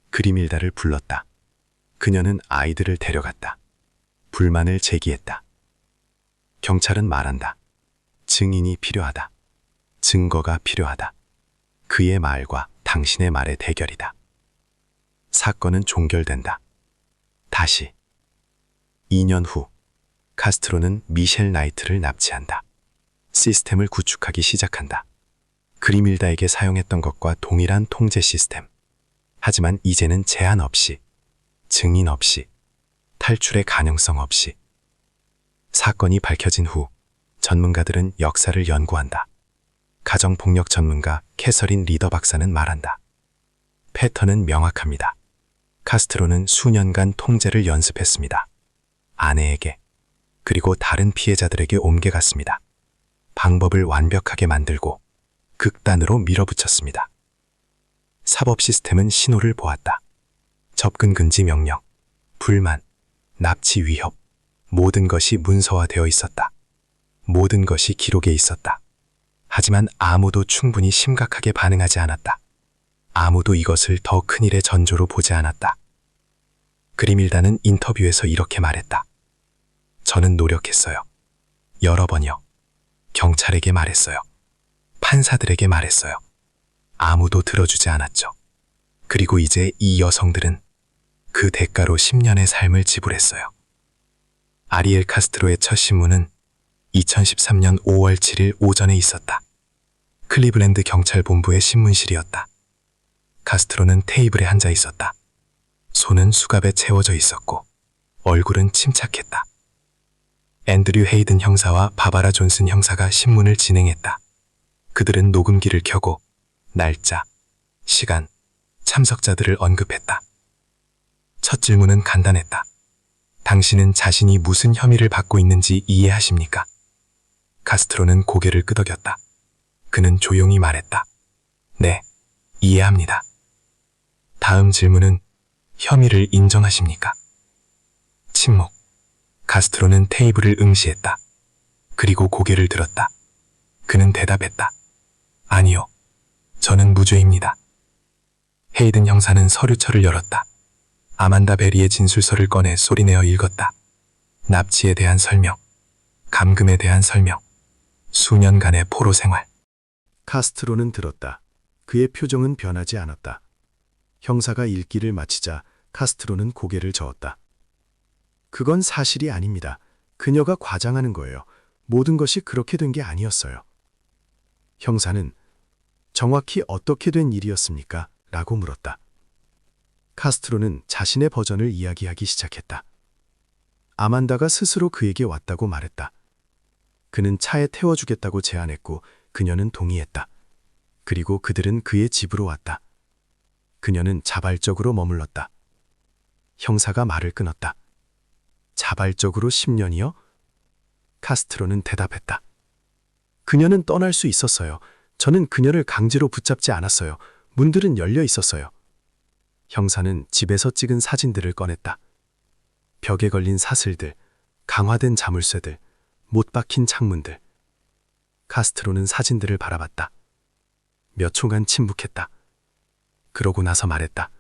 그리밀다를 불렀다. 그녀는 아이들을 데려갔다. 불만을 제기했다. 경찰은 말한다. 증인이 필요하다. 증거가 필요하다. 그의 말과 당신의 말의 대결이다. 사건은 종결된다. 다시. 2년 후, 카스트로는 미셸 나이트를 납치한다. 시스템을 구축하기 시작한다. 그리밀다에게 사용했던 것과 동일한 통제 시스템. 하지만 이제는 제한 없이, 증인 없이, 탈출의 가능성 없이. 사건이 밝혀진 후 전문가들은 역사를 연구한다. 가정폭력 전문가 캐서린 리더 박사는 말한다. 패턴은 명확합니다. 카스트로는 수년간 통제를 연습했습니다. 아내에게, 그리고 다른 피해자들에게 옮겨갔습니다. 방법을 완벽하게 만들고 극단으로 밀어붙였습니다. 사법 시스템은 신호를 보았다. 접근 금지 명령, 불만, 납치 위협, 모든 것이 문서화되어 있었다. 모든 것이 기록에 있었다. 하지만 아무도 충분히 심각하게 반응하지 않았다. 아무도 이것을 더 큰일의 전조로 보지 않았다. 그리밀다는 인터뷰에서 이렇게 말했다. 저는 노력했어요. 여러 번이요. 경찰에게 말했어요. 판사들에게 말했어요. 아무도 들어주지 않았죠. 그리고 이제 이 여성들은 그 대가로 10년의 삶을 지불했어요. 아리엘 카스트로의 첫 신문은 2013년 5월 7일 오전에 있었다. 클리블랜드 경찰본부의 신문실이었다. 카스트로는 테이블에 앉아 있었다. 손은 수갑에 채워져 있었고 얼굴은 침착했다. 앤드류 헤이든 형사와 바바라 존슨 형사가 신문을 진행했다. 그들은 녹음기를 켜고 날짜, 시간, 참석자들을 언급했다. 첫 질문은 간단했다. 당신은 자신이 무슨 혐의를 받고 있는지 이해하십니까? 카스트로는 고개를 끄덕였다. 그는 조용히 말했다. 네, 이해합니다. 다음 질문은 혐의를 인정하십니까? 침묵. 카스트로는 테이블을 응시했다. 그리고 고개를 들었다. 그는 대답했다. 아니요, 저는 무죄입니다. 헤이든 형사는 서류철을 열었다. 아만다 베리의 진술서를 꺼내 소리내어 읽었다. 납치에 대한 설명, 감금에 대한 설명, 수년간의 포로 생활. 카스트로는 들었다. 그의 표정은 변하지 않았다. 형사가 읽기를 마치자 카스트로는 고개를 저었다. 그건 사실이 아닙니다. 그녀가 과장하는 거예요. 모든 것이 그렇게 된 게 아니었어요. 형사는 정확히 어떻게 된 일이었습니까? 라고 물었다. 카스트로는 자신의 버전을 이야기하기 시작했다. 아만다가 스스로 그에게 왔다고 말했다. 그는 차에 태워주겠다고 제안했고 그녀는 동의했다. 그리고 그들은 그의 집으로 왔다. 그녀는 자발적으로 머물렀다. 형사가 말을 끊었다. 자발적으로 10년이요? 카스트로는 대답했다. 그녀는 떠날 수 있었어요. 저는 그녀를 강제로 붙잡지 않았어요. 문들은 열려 있었어요. 형사는 집에서 찍은 사진들을 꺼냈다. 벽에 걸린 사슬들, 강화된 자물쇠들, 못 박힌 창문들. 카스트로는 사진들을 바라봤다. 몇 초간 침묵했다. 그러고 나서 말했다.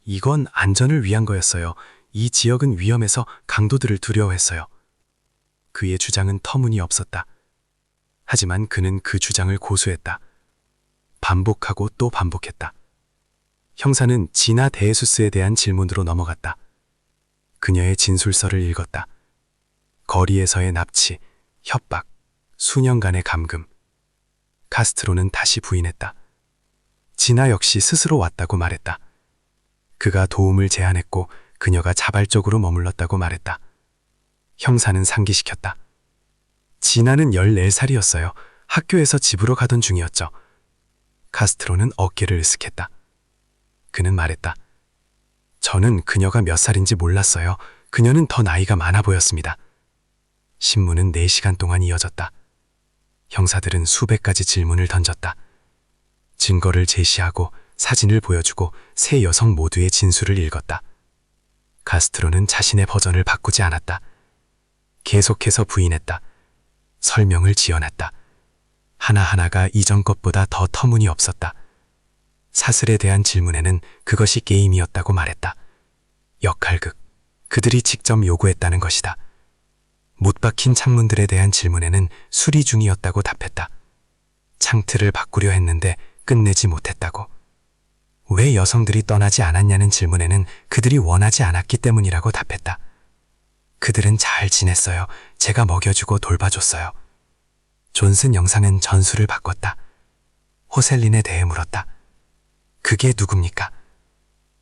이건 안전을 위한 거였어요. 이 지역은 위험해서 강도들을 두려워했어요. 그의 주장은 터무니없었다. 하지만 그는 그 주장을 고수했다. 반복하고 또 반복했다. 형사는 지나 데에수스에 대한 질문으로 넘어갔다. 그녀의 진술서를 읽었다. 거리에서의 납치, 협박, 수년간의 감금. 카스트로는 다시 부인했다. 지나 역시 스스로 왔다고 말했다. 그가 도움을 제안했고 그녀가 자발적으로 머물렀다고 말했다. 형사는 상기시켰다. 지나는 14살이었어요. 학교에서 집으로 가던 중이었죠. 카스트로는 어깨를 으쓱했다. 그는 말했다. 저는 그녀가 몇 살인지 몰랐어요. 그녀는 더 나이가 많아 보였습니다. 신문은 4시간 동안 이어졌다. 형사들은 수백 가지 질문을 던졌다. 증거를 제시하고 사진을 보여주고 세 여성 모두의 진술을 읽었다. 카스트로는 자신의 버전을 바꾸지 않았다. 계속해서 부인했다. 설명을 지어냈다. 하나하나가 이전 것보다 더 터무니없었다. 사슬에 대한 질문에는 그것이 게임이었다고 말했다. 역할극, 그들이 직접 요구했다는 것이다. 못 박힌 창문들에 대한 질문에는 수리 중이었다고 답했다. 창틀을 바꾸려 했는데 끝내지 못했다고. 왜 여성들이 떠나지 않았냐는 질문에는 그들이 원하지 않았기 때문이라고 답했다. 그들은 잘 지냈어요. 제가 먹여주고 돌봐줬어요. 존슨 영상은 전술을 바꿨다. 호셀린에 대해 물었다. 그게 누굽니까?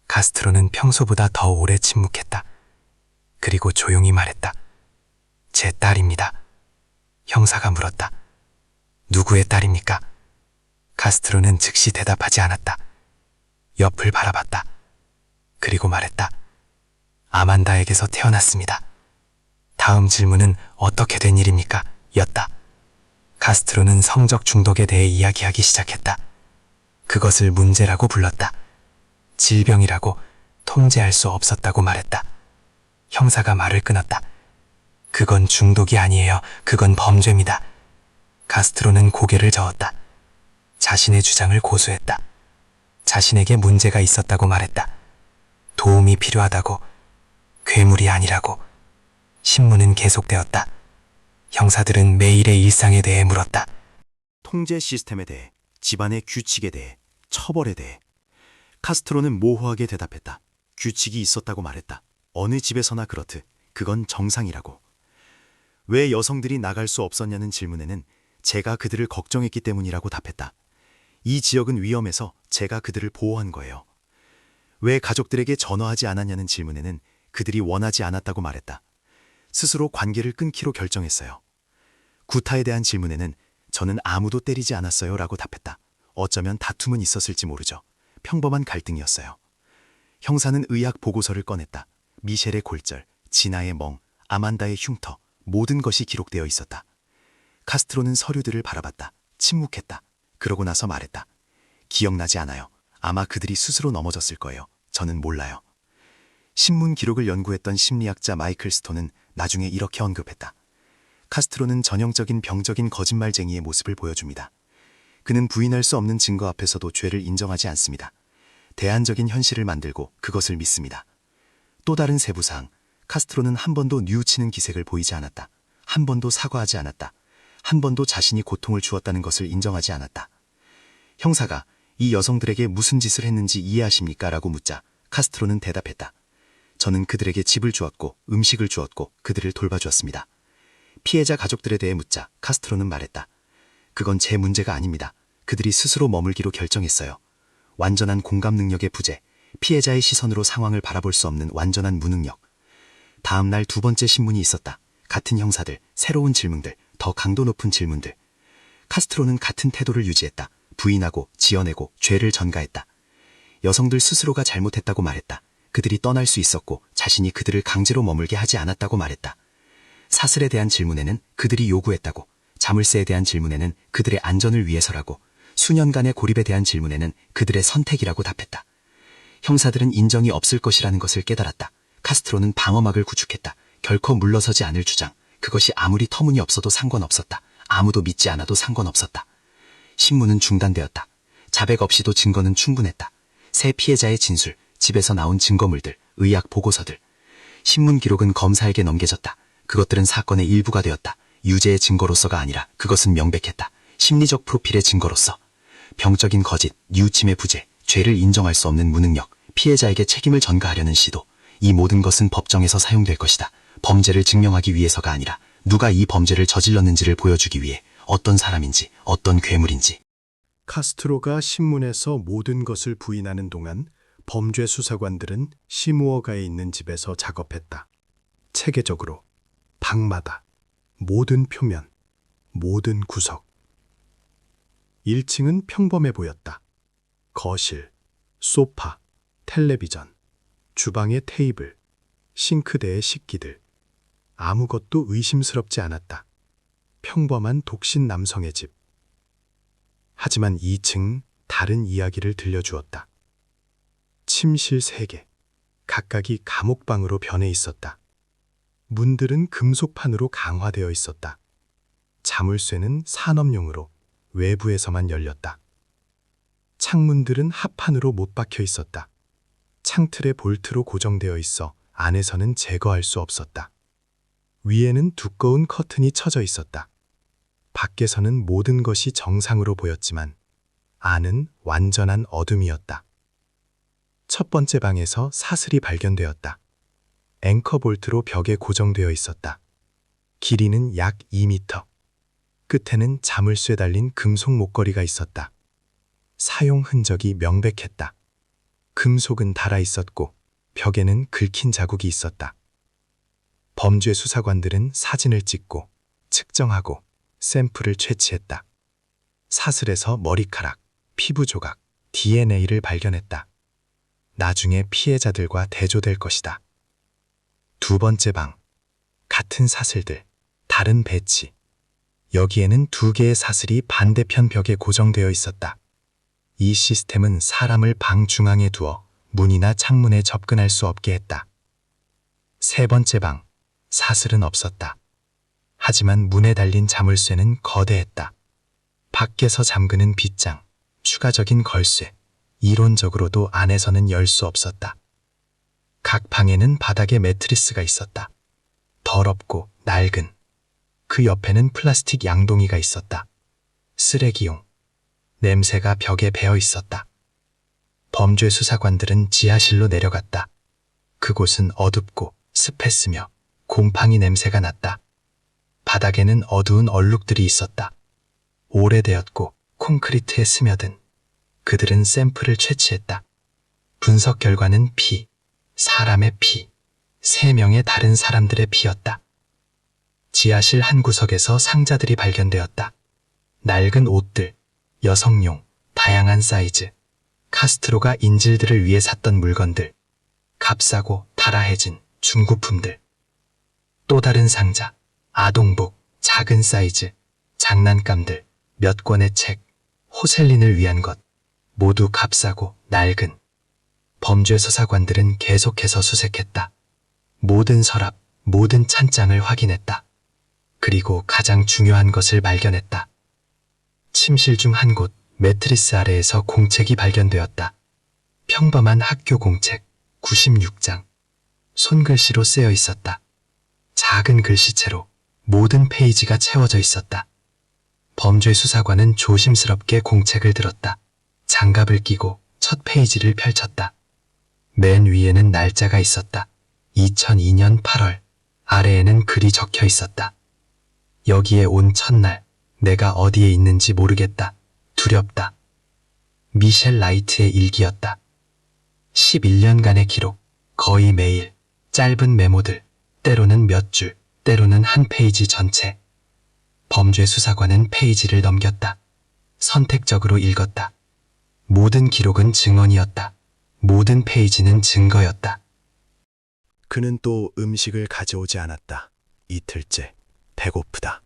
카스트로는 평소보다 더 오래 침묵했다. 그리고 조용히 말했다. 제 딸입니다. 형사가 물었다. 누구의 딸입니까? 카스트로는 즉시 대답하지 않았다. 옆을 바라봤다. 그리고 말했다. 아만다에게서 태어났습니다. 다음 질문은 어떻게 된 일입니까? 였다. 카스트로는 성적 중독에 대해 이야기하기 시작했다. 그것을 문제라고 불렀다. 질병이라고, 통제할 수 없었다고 말했다. 형사가 말을 끊었다. 그건 중독이 아니에요. 그건 범죄입니다. 카스트로는 고개를 저었다. 자신의 주장을 고수했다. 자신에게 문제가 있었다고 말했다. 도움이 필요하다고, 괴물이 아니라고. 신문은 계속되었다. 형사들은 매일의 일상에 대해 물었다. 통제 시스템에 대해, 집안의 규칙에 대해, 처벌에 대해. 카스트로는 모호하게 대답했다. 규칙이 있었다고 말했다. 어느 집에서나 그렇듯 그건 정상이라고. 왜 여성들이 나갈 수 없었냐는 질문에는 제가 그들을 걱정했기 때문이라고 답했다. 이 지역은 위험해서 제가 그들을 보호한 거예요. 왜 가족들에게 전화하지 않았냐는 질문에는 그들이 원하지 않았다고 말했다. 스스로 관계를 끊기로 결정했어요. 구타에 대한 질문에는 저는 아무도 때리지 않았어요 라고 답했다. 어쩌면 다툼은 있었을지 모르죠. 평범한 갈등이었어요. 형사는 의학 보고서를 꺼냈다. 미셸의 골절, 지나의 멍, 아만다의 흉터, 모든 것이 기록되어 있었다. 카스트로는 서류들을 바라봤다. 침묵했다. 그러고 나서 말했다. 기억나지 않아요. 아마 그들이 스스로 넘어졌을 거예요. 저는 몰라요. 신문 기록을 연구했던 심리학자 마이클 스톤은 나중에 이렇게 언급했다. 카스트로는 전형적인 병적인 거짓말쟁이의 모습을 보여줍니다. 그는 부인할 수 없는 증거 앞에서도 죄를 인정하지 않습니다. 대안적인 현실을 만들고 그것을 믿습니다. 또 다른 세부사항, 카스트로는 한 번도 뉘우치는 기색을 보이지 않았다. 한 번도 사과하지 않았다. 한 번도 자신이 고통을 주었다는 것을 인정하지 않았다. 형사가 이 여성들에게 무슨 짓을 했는지 이해하십니까? 라고 묻자 카스트로는 대답했다. 저는 그들에게 집을 주었고 음식을 주었고 그들을 돌봐주었습니다. 피해자 가족들에 대해 묻자 카스트로는 말했다. 그건 제 문제가 아닙니다. 그들이 스스로 머물기로 결정했어요. 완전한 공감 능력의 부재, 피해자의 시선으로 상황을 바라볼 수 없는 완전한 무능력. 다음 날 두 번째 신문이 있었다. 같은 형사들, 새로운 질문들, 더 강도 높은 질문들. 카스트로는 같은 태도를 유지했다. 부인하고 지어내고 죄를 전가했다. 여성들 스스로가 잘못했다고 말했다. 그들이 떠날 수 있었고 자신이 그들을 강제로 머물게 하지 않았다고 말했다. 사슬에 대한 질문에는 그들이 요구했다고, 자물쇠에 대한 질문에는 그들의 안전을 위해서라고, 수년간의 고립에 대한 질문에는 그들의 선택이라고 답했다. 형사들은 인정이 없을 것이라는 것을 깨달았다. 카스트로는 방어막을 구축했다. 결코 물러서지 않을 주장. 그것이 아무리 터무니없어도 상관없었다. 아무도 믿지 않아도 상관없었다. 신문은 중단되었다. 자백 없이도 증거는 충분했다. 세 피해자의 진술, 집에서 나온 증거물들, 의학 보고서들. 신문 기록은 검사에게 넘겨졌다. 그것들은 사건의 일부가 되었다. 유죄의 증거로서가 아니라 그것은 명백했다. 심리적 프로필의 증거로서. 병적인 거짓, 뉘우침의 부재, 죄를 인정할 수 없는 무능력, 피해자에게 책임을 전가하려는 시도. 이 모든 것은 법정에서 사용될 것이다. 범죄를 증명하기 위해서가 아니라 누가 이 범죄를 저질렀는지를 보여주기 위해 어떤 사람인지, 어떤 괴물인지. 카스트로가 신문에서 모든 것을 부인하는 동안 범죄 수사관들은 시무어가에 있는 집에서 작업했다. 체계적으로, 방마다, 모든 표면, 모든 구석. 1층은 평범해 보였다. 거실, 소파, 텔레비전, 주방의 테이블, 싱크대의 식기들. 아무것도 의심스럽지 않았다. 평범한 독신 남성의 집. 하지만 2층 다른 이야기를 들려주었다. 침실 3개, 각각이 감옥방으로 변해 있었다. 문들은 금속판으로 강화되어 있었다. 자물쇠는 산업용으로 외부에서만 열렸다. 창문들은 합판으로 못 박혀 있었다. 창틀에 볼트로 고정되어 있어 안에서는 제거할 수 없었다. 위에는 두꺼운 커튼이 쳐져 있었다. 밖에서는 모든 것이 정상으로 보였지만 안은 완전한 어둠이었다. 첫 번째 방에서 사슬이 발견되었다. 앵커 볼트로 벽에 고정되어 있었다. 길이는 약 2m. 끝에는 자물쇠 달린 금속 목걸이가 있었다. 사용 흔적이 명백했다. 금속은 닳아 있었고 벽에는 긁힌 자국이 있었다. 범죄 수사관들은 사진을 찍고 측정하고 샘플을 채취했다. 사슬에서 머리카락, 피부 조각, DNA를 발견했다. 나중에 피해자들과 대조될 것이다. 두 번째 방, 같은 사슬들, 다른 배치. 여기에는 2개의 사슬이 반대편 벽에 고정되어 있었다. 이 시스템은 사람을 방 중앙에 두어 문이나 창문에 접근할 수 없게 했다. 세 번째 방, 사슬은 없었다. 하지만 문에 달린 자물쇠는 거대했다. 밖에서 잠그는 빗장, 추가적인 걸쇠, 이론적으로도 안에서는 열 수 없었다. 각 방에는 바닥에 매트리스가 있었다. 더럽고 낡은. 그 옆에는 플라스틱 양동이가 있었다. 쓰레기용. 냄새가 벽에 배어 있었다. 범죄 수사관들은 지하실로 내려갔다. 그곳은 어둡고 습했으며 곰팡이 냄새가 났다. 바닥에는 어두운 얼룩들이 있었다. 오래되었고 콘크리트에 스며든. 그들은 샘플을 채취했다. 분석 결과는 피, 사람의 피, 3명의 다른 사람들의 피였다. 지하실 한 구석에서 상자들이 발견되었다. 낡은 옷들, 여성용, 다양한 사이즈, 카스트로가 인질들을 위해 샀던 물건들, 값싸고 타라해진 중고품들. 또 다른 상자, 아동복, 작은 사이즈, 장난감들, 몇 권의 책, 호셀린을 위한 것, 모두 값싸고 낡은. 범죄 수사관들은 계속해서 수색했다. 모든 서랍, 모든 찬장을 확인했다. 그리고 가장 중요한 것을 발견했다. 침실 중 한 곳, 매트리스 아래에서 공책이 발견되었다. 평범한 학교 공책, 96장. 손글씨로 쓰여 있었다. 작은 글씨체로 모든 페이지가 채워져 있었다. 범죄 수사관은 조심스럽게 공책을 들었다. 장갑을 끼고 첫 페이지를 펼쳤다. 맨 위에는 날짜가 있었다. 2002년 8월. 아래에는 글이 적혀 있었다. 여기에 온 첫날, 내가 어디에 있는지 모르겠다. 두렵다. 미셸 라이트의 일기였다. 11년간의 기록, 거의 매일, 짧은 메모들, 때로는 몇 줄, 때로는 한 페이지 전체. 범죄 수사관은 페이지를 넘겼다. 선택적으로 읽었다. 모든 기록은 증언이었다. 모든 페이지는 증거였다. 그는 또 음식을 가져오지 않았다. 이틀째. 배고프다.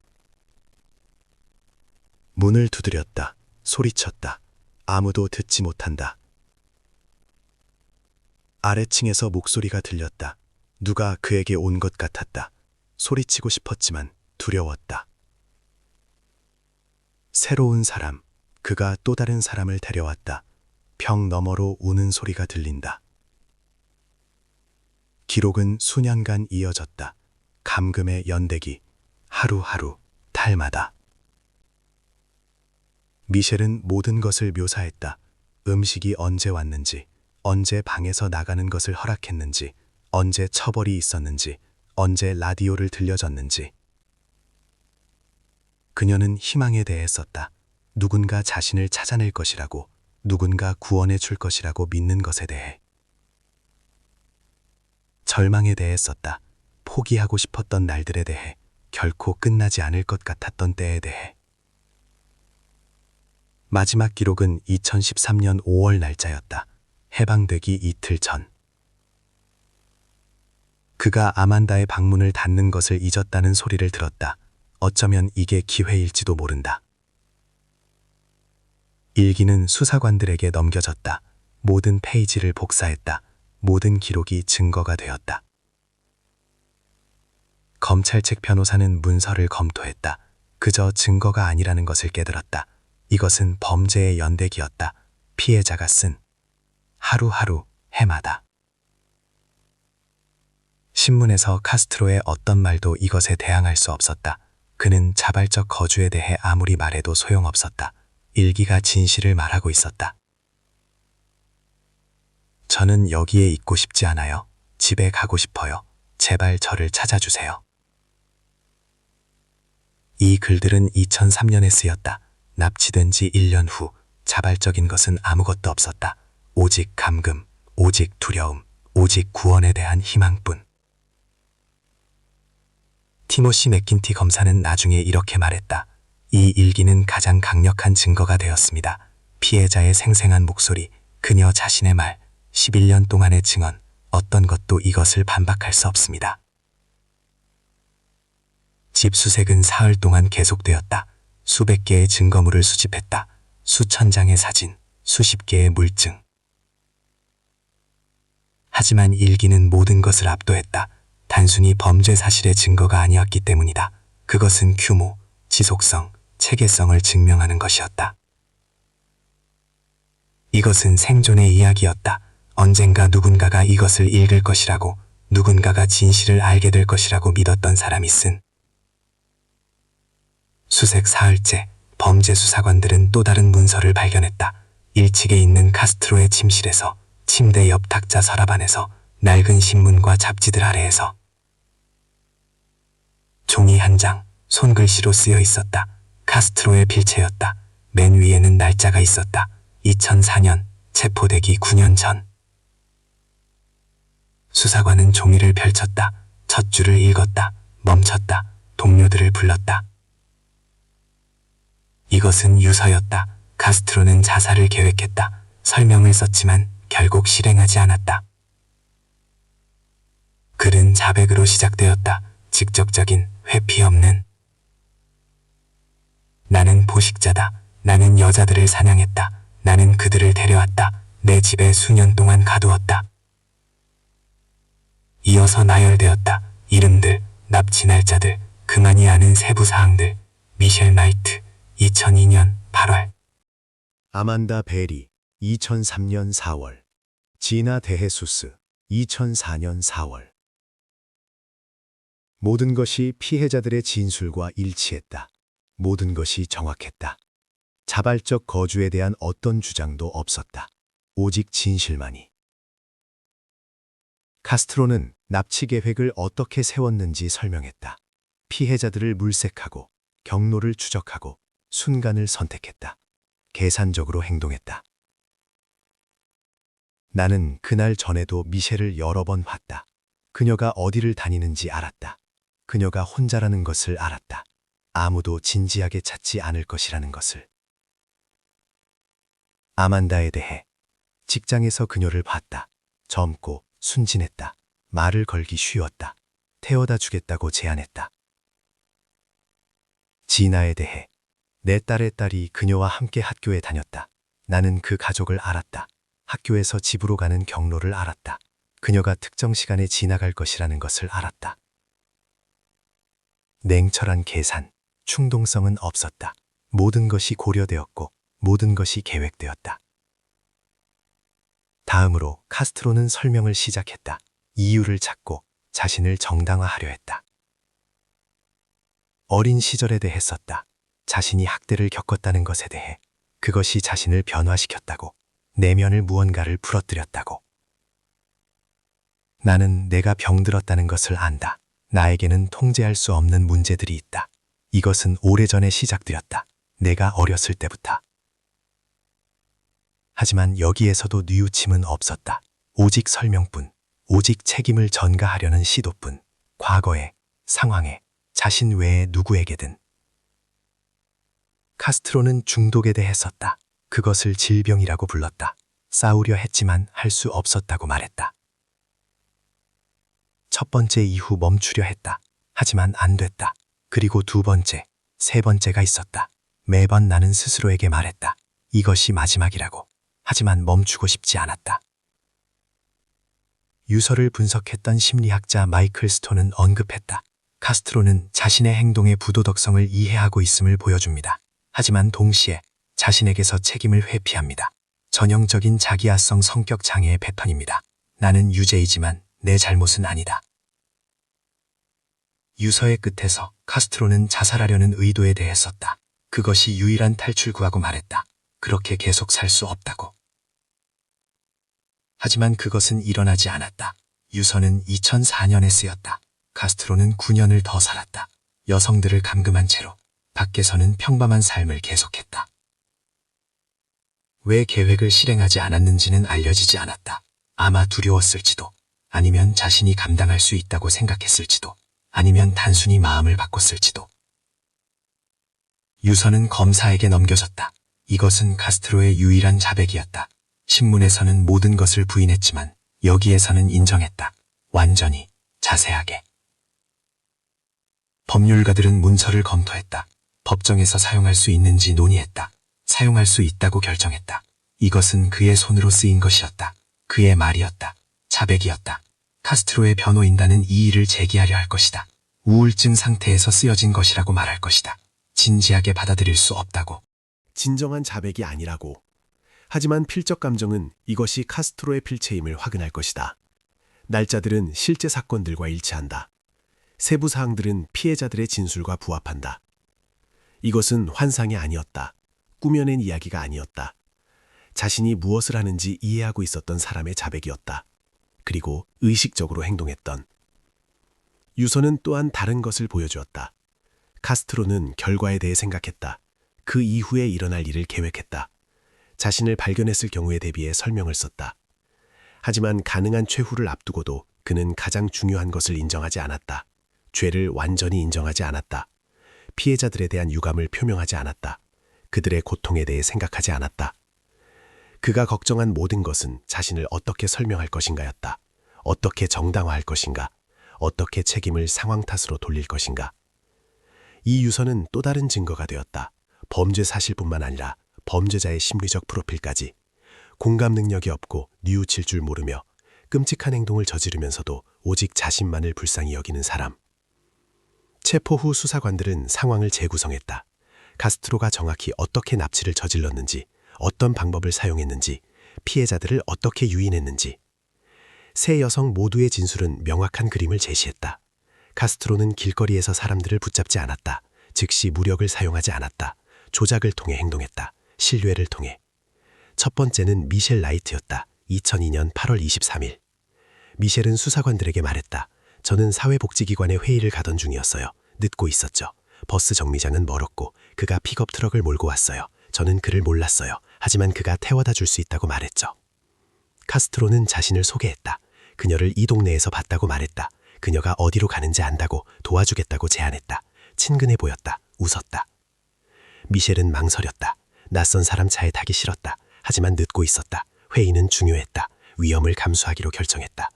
문을 두드렸다. 소리쳤다. 아무도 듣지 못한다. 아래층에서 목소리가 들렸다. 누가 그에게 온 것 같았다. 소리치고 싶었지만 두려웠다. 새로운 사람, 그가 또 다른 사람을 데려왔다. 벽 너머로 우는 소리가 들린다. 기록은 수년간 이어졌다. 감금의 연대기, 하루하루, 달마다. 미셸은 모든 것을 묘사했다. 음식이 언제 왔는지, 언제 방에서 나가는 것을 허락했는지, 언제 처벌이 있었는지, 언제 라디오를 들려줬는지. 그녀는 희망에 대해 썼다. 누군가 자신을 찾아낼 것이라고, 누군가 구원해 줄 것이라고 믿는 것에 대해. 절망에 대해 썼다. 포기하고 싶었던 날들에 대해, 결코 끝나지 않을 것 같았던 때에 대해. 마지막 기록은 2013년 5월 날짜였다. 해방되기 이틀 전. 그가 아만다의 방문을 닫는 것을 잊었다는 소리를 들었다. 어쩌면 이게 기회일지도 모른다. 일기는 수사관들에게 넘겨졌다. 모든 페이지를 복사했다. 모든 기록이 증거가 되었다. 검찰 측 변호사는 문서를 검토했다. 그저 증거가 아니라는 것을 깨달았다. 이것은 범죄의 연대기였다. 피해자가 쓴 하루하루 해마다. 신문에서 카스트로의 어떤 말도 이것에 대항할 수 없었다. 그는 자발적 거주에 대해 아무리 말해도 소용없었다. 일기가 진실을 말하고 있었다. 저는 여기에 있고 싶지 않아요. 집에 가고 싶어요. 제발 저를 찾아주세요. 이 글들은 2003년에 쓰였다. 납치된 지 1년 후 자발적인 것은 아무것도 없었다. 오직 감금, 오직 두려움, 오직 구원에 대한 희망뿐. 티모시 맥킨티 검사는 나중에 이렇게 말했다. 이 일기는 가장 강력한 증거가 되었습니다. 피해자의 생생한 목소리, 그녀 자신의 말, 11년 동안의 증언, 어떤 것도 이것을 반박할 수 없습니다. 집 수색은 사흘 동안 계속되었다. 수백 개의 증거물을 수집했다. 수천 장의 사진, 수십 개의 물증. 하지만 일기는 모든 것을 압도했다. 단순히 범죄 사실의 증거가 아니었기 때문이다. 그것은 규모, 지속성, 체계성을 증명하는 것이었다. 이것은 생존의 이야기였다. 언젠가 누군가가 이것을 읽을 것이라고, 누군가가 진실을 알게 될 것이라고 믿었던 사람이 쓴. 수색 사흘째, 범죄 수사관들은 또 다른 문서를 발견했다. 1층에 있는 카스트로의 침실에서, 침대 옆 탁자 서랍 안에서, 낡은 신문과 잡지들 아래에서. 종이 한 장, 손글씨로 쓰여 있었다. 카스트로의 필체였다. 맨 위에는 날짜가 있었다. 2004년, 체포되기 9년 전. 수사관은 종이를 펼쳤다. 첫 줄을 읽었다. 멈췄다. 동료들을 불렀다. 이것은 유서였다. 카스트로는 자살을 계획했다. 설명을 썼지만 결국 실행하지 않았다. 글은 자백으로 시작되었다. 직접적인, 회피 없는. 나는 포식자다. 나는 여자들을 사냥했다. 나는 그들을 데려왔다. 내 집에 수년 동안 가두었다. 이어서 나열되었다. 이름들, 납치 날짜들, 그만이 아는 세부 사항들. 미셸 나이트, 2002년 8월. 아만다 베리, 2003년 4월. 지나 데헤수스, 2004년 4월. 모든 것이 피해자들의 진술과 일치했다. 모든 것이 정확했다. 자발적 거주에 대한 어떤 주장도 없었다. 오직 진실만이. 카스트로는 납치 계획을 어떻게 세웠는지 설명했다. 피해자들을 물색하고 경로를 추적하고 순간을 선택했다. 계산적으로 행동했다. 나는 그날 전에도 미셸을 여러 번 봤다. 그녀가 어디를 다니는지 알았다. 그녀가 혼자라는 것을 알았다. 아무도 진지하게 찾지 않을 것이라는 것을. 아만다에 대해 직장에서 그녀를 봤다. 젊고 순진했다. 말을 걸기 쉬웠다. 태워다 주겠다고 제안했다. 지나에 대해 내 딸의 딸이 그녀와 함께 학교에 다녔다. 나는 그 가족을 알았다. 학교에서 집으로 가는 경로를 알았다. 그녀가 특정 시간에 지나갈 것이라는 것을 알았다. 냉철한 계산, 충동성은 없었다. 모든 것이 고려되었고 모든 것이 계획되었다. 다음으로 카스트로는 설명을 시작했다. 이유를 찾고 자신을 정당화하려 했다. 어린 시절에 대해 썼다. 자신이 학대를 겪었다는 것에 대해, 그것이 자신을 변화시켰다고, 내면을 무언가를 부러뜨렸다고. 나는 내가 병들었다는 것을 안다. 나에게는 통제할 수 없는 문제들이 있다. 이것은 오래전에 시작되었다. 내가 어렸을 때부터. 하지만 여기에서도 뉘우침은 없었다. 오직 설명뿐, 오직 책임을 전가하려는 시도뿐, 과거에, 상황에, 자신 외에 누구에게든. 카스트로는 중독에 대해 썼다. 그것을 질병이라고 불렀다. 싸우려 했지만 할 수 없었다고 말했다. 첫 번째 이후 멈추려 했다. 하지만 안 됐다. 그리고 두 번째, 세 번째가 있었다. 매번 나는 스스로에게 말했다. 이것이 마지막이라고. 하지만 멈추고 싶지 않았다. 유서를 분석했던 심리학자 마이클 스톤은 언급했다. 카스트로는 자신의 행동의 부도덕성을 이해하고 있음을 보여줍니다. 하지만 동시에 자신에게서 책임을 회피합니다. 전형적인 자기아성 성격 장애의 패턴입니다. 나는 유죄이지만 내 잘못은 아니다. 유서의 끝에서 카스트로는 자살하려는 의도에 대해 썼다. 그것이 유일한 탈출구라고 말했다. 그렇게 계속 살 수 없다고. 하지만 그것은 일어나지 않았다. 유서는 2004년에 쓰였다. 카스트로는 9년을 더 살았다. 여성들을 감금한 채로 밖에서는 평범한 삶을 계속했다. 왜 계획을 실행하지 않았는지는 알려지지 않았다. 아마 두려웠을지도, 아니면 자신이 감당할 수 있다고 생각했을지도, 아니면 단순히 마음을 바꿨을지도. 유서는 검사에게 넘겨졌다. 이것은 카스트로의 유일한 자백이었다. 신문에서는 모든 것을 부인했지만 여기에서는 인정했다. 완전히, 자세하게. 법률가들은 문서를 검토했다. 법정에서 사용할 수 있는지 논의했다. 사용할 수 있다고 결정했다. 이것은 그의 손으로 쓰인 것이었다. 그의 말이었다. 자백이었다. 카스트로의 변호인단은 이 일을 제기하려 할 것이다. 우울증 상태에서 쓰여진 것이라고 말할 것이다. 진지하게 받아들일 수 없다고. 진정한 자백이 아니라고. 하지만 필적 감정은 이것이 카스트로의 필체임을 확인할 것이다. 날짜들은 실제 사건들과 일치한다. 세부 사항들은 피해자들의 진술과 부합한다. 이것은 환상이 아니었다. 꾸며낸 이야기가 아니었다. 자신이 무엇을 하는지 이해하고 있었던 사람의 자백이었다. 그리고 의식적으로 행동했던. 유서는 또한 다른 것을 보여주었다. 카스트로는 결과에 대해 생각했다. 그 이후에 일어날 일을 계획했다. 자신을 발견했을 경우에 대비해 설명을 썼다. 하지만 가능한 최후를 앞두고도 그는 가장 중요한 것을 인정하지 않았다. 죄를 완전히 인정하지 않았다. 피해자들에 대한 유감을 표명하지 않았다. 그들의 고통에 대해 생각하지 않았다. 그가 걱정한 모든 것은 자신을 어떻게 설명할 것인가였다. 어떻게 정당화할 것인가. 어떻게 책임을 상황 탓으로 돌릴 것인가. 이 유서는 또 다른 증거가 되었다. 범죄 사실뿐만 아니라 범죄자의 심리적 프로필까지. 공감 능력이 없고 뉘우칠 줄 모르며 끔찍한 행동을 저지르면서도 오직 자신만을 불쌍히 여기는 사람. 체포 후 수사관들은 상황을 재구성했다. 카스트로가 정확히 어떻게 납치를 저질렀는지, 어떤 방법을 사용했는지, 피해자들을 어떻게 유인했는지. 세 여성 모두의 진술은 명확한 그림을 제시했다. 카스트로는 길거리에서 사람들을 붙잡지 않았다. 즉시 무력을 사용하지 않았다. 조작을 통해 행동했다. 신뢰를 통해. 첫 번째는 미셸 나이트였다. 2002년 8월 23일. 미셸은 수사관들에게 말했다. 저는 사회복지기관에 회의를 가던 중이었어요. 늦고 있었죠. 버스 정류장은 멀었고 그가 픽업 트럭을 몰고 왔어요. 저는 그를 몰랐어요. 하지만 그가 태워다 줄 수 있다고 말했죠. 카스트로는 자신을 소개했다. 그녀를 이 동네에서 봤다고 말했다. 그녀가 어디로 가는지 안다고 도와주겠다고 제안했다. 친근해 보였다. 웃었다. 미셸은 망설였다. 낯선 사람 차에 타기 싫었다. 하지만 늦고 있었다. 회의는 중요했다. 위험을 감수하기로 결정했다.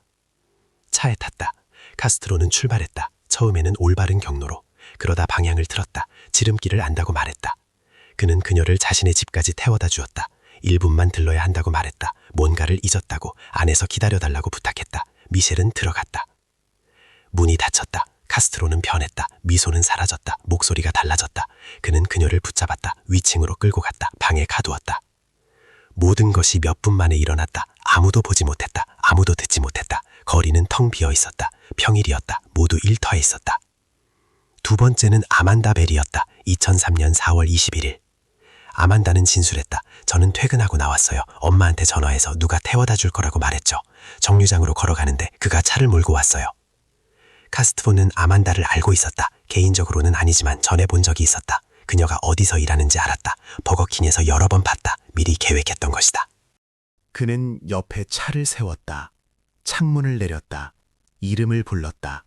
차에 탔다. 카스트로는 출발했다. 처음에는 올바른 경로로. 그러다 방향을 틀었다. 지름길을 안다고 말했다. 그는 그녀를 자신의 집까지 태워다 주었다. 1분만 들러야 한다고 말했다. 뭔가를 잊었다고 안에서 기다려달라고 부탁했다. 미셸은 들어갔다. 문이 닫혔다. 카스트로는 변했다. 미소는 사라졌다. 목소리가 달라졌다. 그는 그녀를 붙잡았다. 위층으로 끌고 갔다. 방에 가두었다. 모든 것이 몇 분 만에 일어났다. 아무도 보지 못했다. 아무도 듣지 못했다. 거리는 텅 비어 있었다. 평일이었다. 모두 일터에 있었다. 두 번째는 아만다 벨이었다. 2003년 4월 21일. 아만다는 진술했다. 저는 퇴근하고 나왔어요. 엄마한테 전화해서 누가 태워다 줄 거라고 말했죠. 정류장으로 걸어가는데 그가 차를 몰고 왔어요. 카스트로는 아만다를 알고 있었다. 개인적으로는 아니지만 전에 본 적이 있었다. 그녀가 어디서 일하는지 알았다. 버거킹에서 여러 번 봤다. 미리 계획했던 것이다. 그는 옆에 차를 세웠다. 창문을 내렸다. 이름을 불렀다.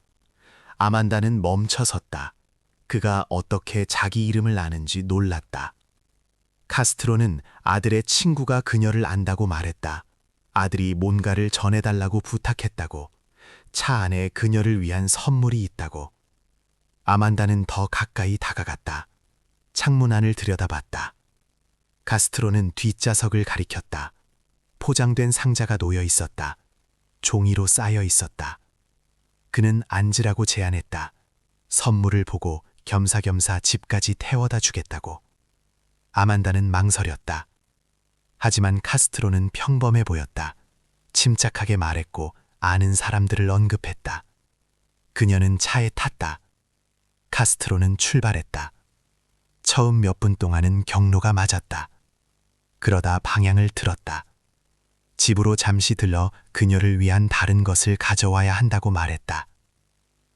아만다는 멈춰섰다. 그가 어떻게 자기 이름을 아는지 놀랐다. 카스트로는 아들의 친구가 그녀를 안다고 말했다. 아들이 뭔가를 전해달라고 부탁했다고. 차 안에 그녀를 위한 선물이 있다고. 아만다는 더 가까이 다가갔다. 창문 안을 들여다봤다. 카스트로는 뒷좌석을 가리켰다. 포장된 상자가 놓여 있었다. 종이로 쌓여 있었다. 그는 앉으라고 제안했다. 선물을 보고 겸사겸사 집까지 태워다 주겠다고. 아만다는 망설였다. 하지만 카스트로는 평범해 보였다. 침착하게 말했고 아는 사람들을 언급했다. 그녀는 차에 탔다. 카스트로는 출발했다. 처음 몇 분 동안은 경로가 맞았다. 그러다 방향을 틀었다. 집으로 잠시 들러 그녀를 위한 다른 것을 가져와야 한다고 말했다.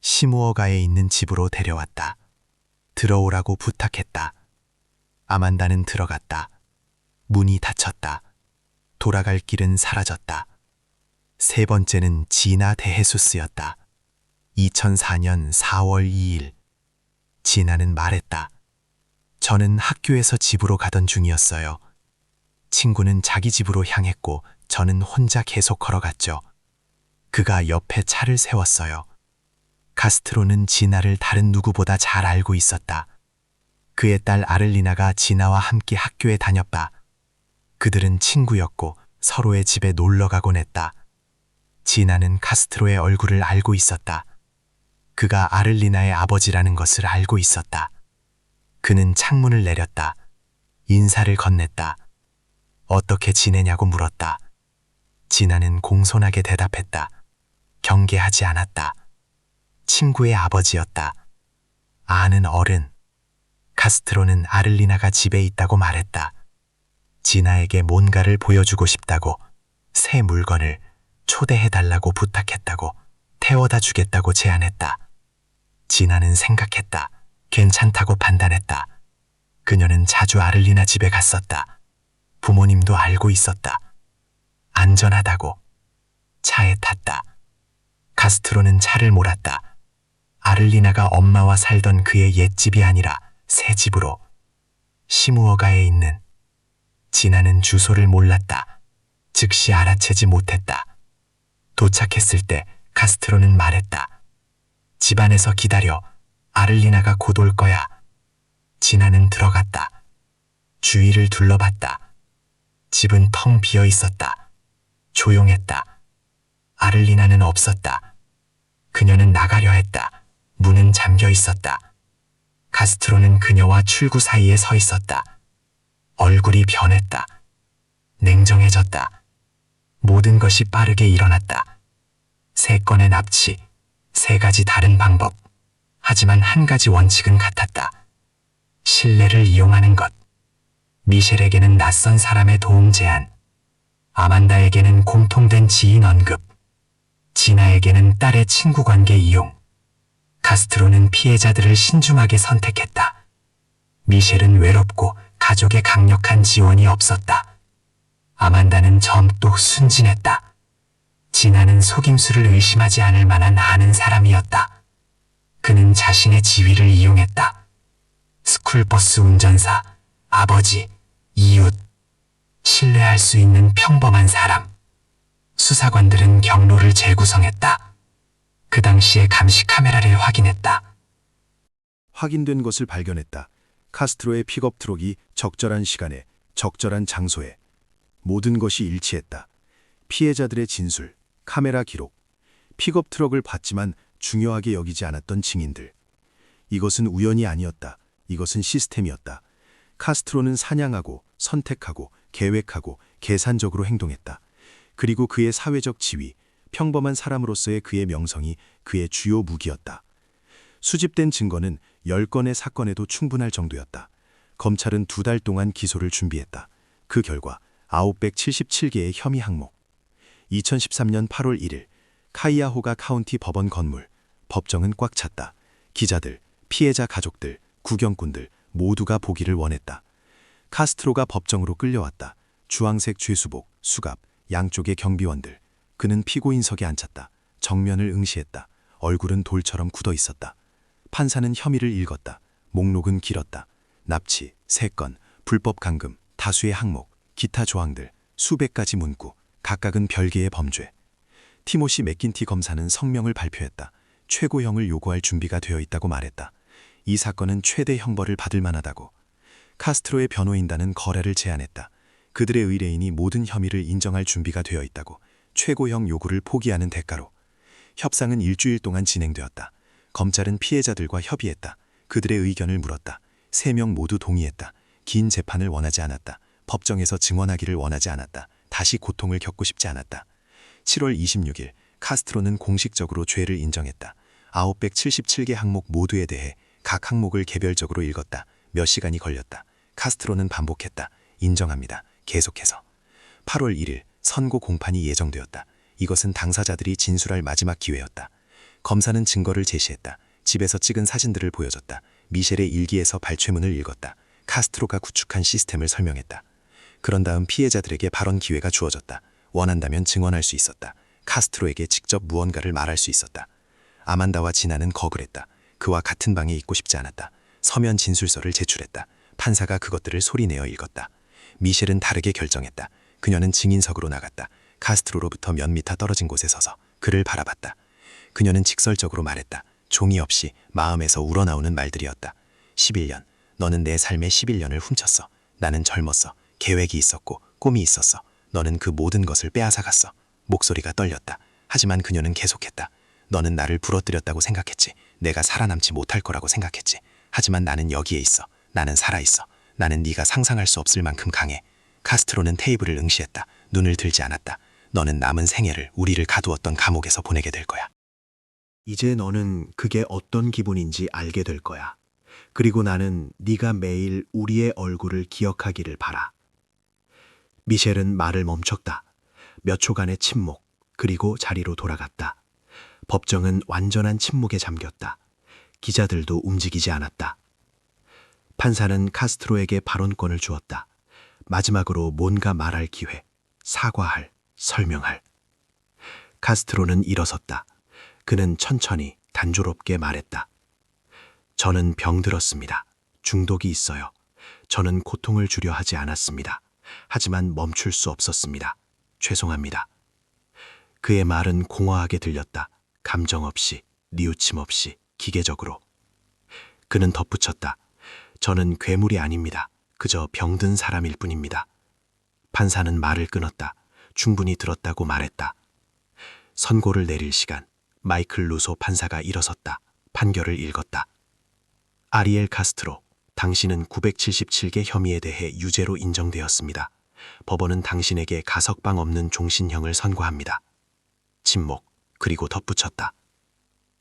시무어가에 있는 집으로 데려왔다. 들어오라고 부탁했다. 아만다는 들어갔다. 문이 닫혔다. 돌아갈 길은 사라졌다. 세 번째는 지나 데헤수스였다. 2004년 4월 2일. 지나는 말했다. 저는 학교에서 집으로 가던 중이었어요. 친구는 자기 집으로 향했고 저는 혼자 계속 걸어갔죠. 그가 옆에 차를 세웠어요. 카스트로는 지나를 다른 누구보다 잘 알고 있었다. 그의 딸 아를리나가 지나와 함께 학교에 다녔다. 그들은 친구였고 서로의 집에 놀러 가곤 했다. 지나는 카스트로의 얼굴을 알고 있었다. 그가 아를리나의 아버지라는 것을 알고 있었다. 그는 창문을 내렸다. 인사를 건넸다. 어떻게 지내냐고 물었다. 지나는 공손하게 대답했다. 경계하지 않았다. 친구의 아버지였다. 아는 어른. 카스트로는 아를리나가 집에 있다고 말했다. 지나에게 뭔가를 보여주고 싶다고, 새 물건을 초대해달라고 부탁했다고, 태워다 주겠다고 제안했다. 지나는 생각했다. 괜찮다고 판단했다. 그녀는 자주 아를리나 집에 갔었다. 부모님도 알고 있었다. 안전하다고. 차에 탔다. 카스트로는 차를 몰았다. 아를리나가 엄마와 살던 그의 옛집이 아니라 새 집으로. 시무어가에 있는. 지나는 주소를 몰랐다. 즉시 알아채지 못했다. 도착했을 때 카스트로는 말했다. 집안에서 기다려. 아를리나가 곧 올 거야. 지나는 들어갔다. 주위를 둘러봤다. 집은 텅 비어 있었다. 조용했다. 아를리나는 없었다. 그녀는 나가려 했다. 문은 잠겨 있었다. 카스트로는 그녀와 출구 사이에 서 있었다. 얼굴이 변했다. 냉정해졌다. 모든 것이 빠르게 일어났다. 세 건의 납치, 세 가지 다른 방법. 하지만 한 가지 원칙은 같았다. 신뢰를 이용하는 것. 미셸에게는 낯선 사람의 도움 제안. 아만다에게는 공통된 지인 언급. 지나에게는 딸의 친구 관계 이용. 카스트로는 피해자들을 신중하게 선택했다. 미셸은 외롭고 가족의 강력한 지원이 없었다. 아만다는 젊고 순진했다. 지나는 속임수를 의심하지 않을 만한 아는 사람이었다. 그는 자신의 지위를 이용했다. 스쿨버스 운전사, 아버지, 이웃, 신뢰할 수 있는 평범한 사람. 수사관들은 경로를 재구성했다. 그 당시에 감시 카메라를 확인했다. 확인된 것을 발견했다. 카스트로의 픽업 트럭이 적절한 시간에, 적절한 장소에. 모든 것이 일치했다. 피해자들의 진술, 카메라 기록, 픽업 트럭을 봤지만 중요하게 여기지 않았던 증인들. 이것은 우연이 아니었다. 이것은 시스템이었다. 카스트로는 사냥하고 선택하고 계획하고 계산적으로 행동했다. 그리고 그의 사회적 지위, 평범한 사람으로서의 그의 명성이 그의 주요 무기였다. 수집된 증거는 10건의 사건에도 충분할 정도였다. 검찰은 2달 동안 기소를 준비했다. 그 결과 977개의 혐의 항목. 2013년 8월 1일 카이아호가 카운티 법원 건물. 법정은 꽉 찼다. 기자들, 피해자 가족들, 구경꾼들 모두가 보기를 원했다. 카스트로가 법정으로 끌려왔다. 주황색 죄수복, 수갑, 양쪽의 경비원들. 그는 피고인석에 앉혔다. 정면을 응시했다. 얼굴은 돌처럼 굳어 있었다. 판사는 혐의를 읽었다. 목록은 길었다. 납치, 3건, 불법 감금, 다수의 항목, 기타 조항들, 수백 가지 문구, 각각은 별개의 범죄. 티모시 맥긴티 검사는 성명을 발표했다. 최고형을 요구할 준비가 되어 있다고 말했다. 이 사건은 최대 형벌을 받을 만하다고. 카스트로의 변호인단은 거래를 제안했다. 그들의 의뢰인이 모든 혐의를 인정할 준비가 되어 있다고. 최고형 요구를 포기하는 대가로. 협상은 일주일 동안 진행되었다. 검찰은 피해자들과 협의했다. 그들의 의견을 물었다. 3명 모두 동의했다. 긴 재판을 원하지 않았다. 법정에서 증언하기를 원하지 않았다. 다시 고통을 겪고 싶지 않았다. 7월 26일 카스트로는 공식적으로 죄를 인정했다. 977개 항목 모두에 대해 각 항목을 개별적으로 읽었다. 몇 시간이 걸렸다. 카스트로는 반복했다. 인정합니다. 계속해서. 8월 1일 선고 공판이 예정되었다. 이것은 당사자들이 진술할 마지막 기회였다. 검사는 증거를 제시했다. 집에서 찍은 사진들을 보여줬다. 미셸의 일기에서 발췌문을 읽었다. 카스트로가 구축한 시스템을 설명했다. 그런 다음 피해자들에게 발언 기회가 주어졌다. 원한다면 증언할 수 있었다. 카스트로에게 직접 무언가를 말할 수 있었다. 아만다와 지나는 거글했다. 그와 같은 방에 있고 싶지 않았다. 서면 진술서를 제출했다. 판사가 그것들을 소리내어 읽었다. 미셸은 다르게 결정했다. 그녀는 증인석으로 나갔다. 카스트로로부터 몇 미터 떨어진 곳에 서서 그를 바라봤다. 그녀는 직설적으로 말했다. 종이 없이 마음에서 우러나오는 말들이었다. 11년, 너는 내 삶의 11년을 훔쳤어. 나는 젊었어. 계획이 있었고 꿈이 있었어. 너는 그 모든 것을 빼앗아갔어. 목소리가 떨렸다. 하지만 그녀는 계속했다. 너는 나를 부러뜨렸다고 생각했지. 내가 살아남지 못할 거라고 생각했지. 하지만 나는 여기에 있어. 나는 살아있어. 나는 네가 상상할 수 없을 만큼 강해. 카스트로는 테이블을 응시했다. 눈을 들지 않았다. 너는 남은 생애를 우리를 가두었던 감옥에서 보내게 될 거야. 이제 너는 그게 어떤 기분인지 알게 될 거야. 그리고 나는 네가 매일 우리의 얼굴을 기억하기를 바라. 미셸은 말을 멈췄다. 몇 초간의 침묵, 그리고 자리로 돌아갔다. 법정은 완전한 침묵에 잠겼다. 기자들도 움직이지 않았다. 판사는 카스트로에게 발언권을 주었다. 마지막으로 뭔가 말할 기회, 사과할, 설명할. 카스트로는 일어섰다. 그는 천천히 단조롭게 말했다. 저는 병들었습니다. 중독이 있어요. 저는 고통을 주려 하지 않았습니다. 하지만 멈출 수 없었습니다. 죄송합니다. 그의 말은 공허하게 들렸다. 감정 없이, 뉘우침 없이, 기계적으로. 그는 덧붙였다. 저는 괴물이 아닙니다. 그저 병든 사람일 뿐입니다. 판사는 말을 끊었다. 충분히 들었다고 말했다. 선고를 내릴 시간. 마이클 루소 판사가 일어섰다. 판결을 읽었다. 아리엘 카스트로, 당신은 977개 혐의에 대해 유죄로 인정되었습니다. 법원은 당신에게 가석방 없는 종신형을 선고합니다. 침묵, 그리고 덧붙였다.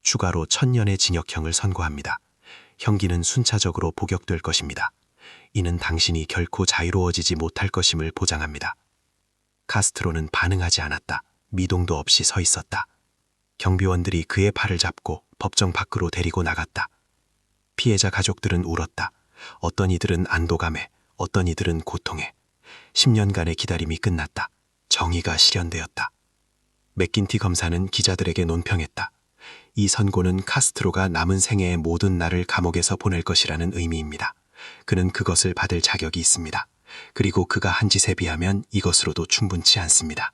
추가로 1000년의 징역형을 선고합니다. 형기는 순차적으로 복역될 것입니다. 이는 당신이 결코 자유로워지지 못할 것임을 보장합니다. 카스트로는 반응하지 않았다. 미동도 없이 서 있었다. 경비원들이 그의 팔을 잡고 법정 밖으로 데리고 나갔다. 피해자 가족들은 울었다. 어떤 이들은 안도감에, 어떤 이들은 고통에. 10년간의 기다림이 끝났다. 정의가 실현되었다. 맥긴티 검사는 기자들에게 논평했다. 이 선고는 카스트로가 남은 생애의 모든 날을 감옥에서 보낼 것이라는 의미입니다. 그는 그것을 받을 자격이 있습니다. 그리고 그가 한 짓에 비하면 이것으로도 충분치 않습니다.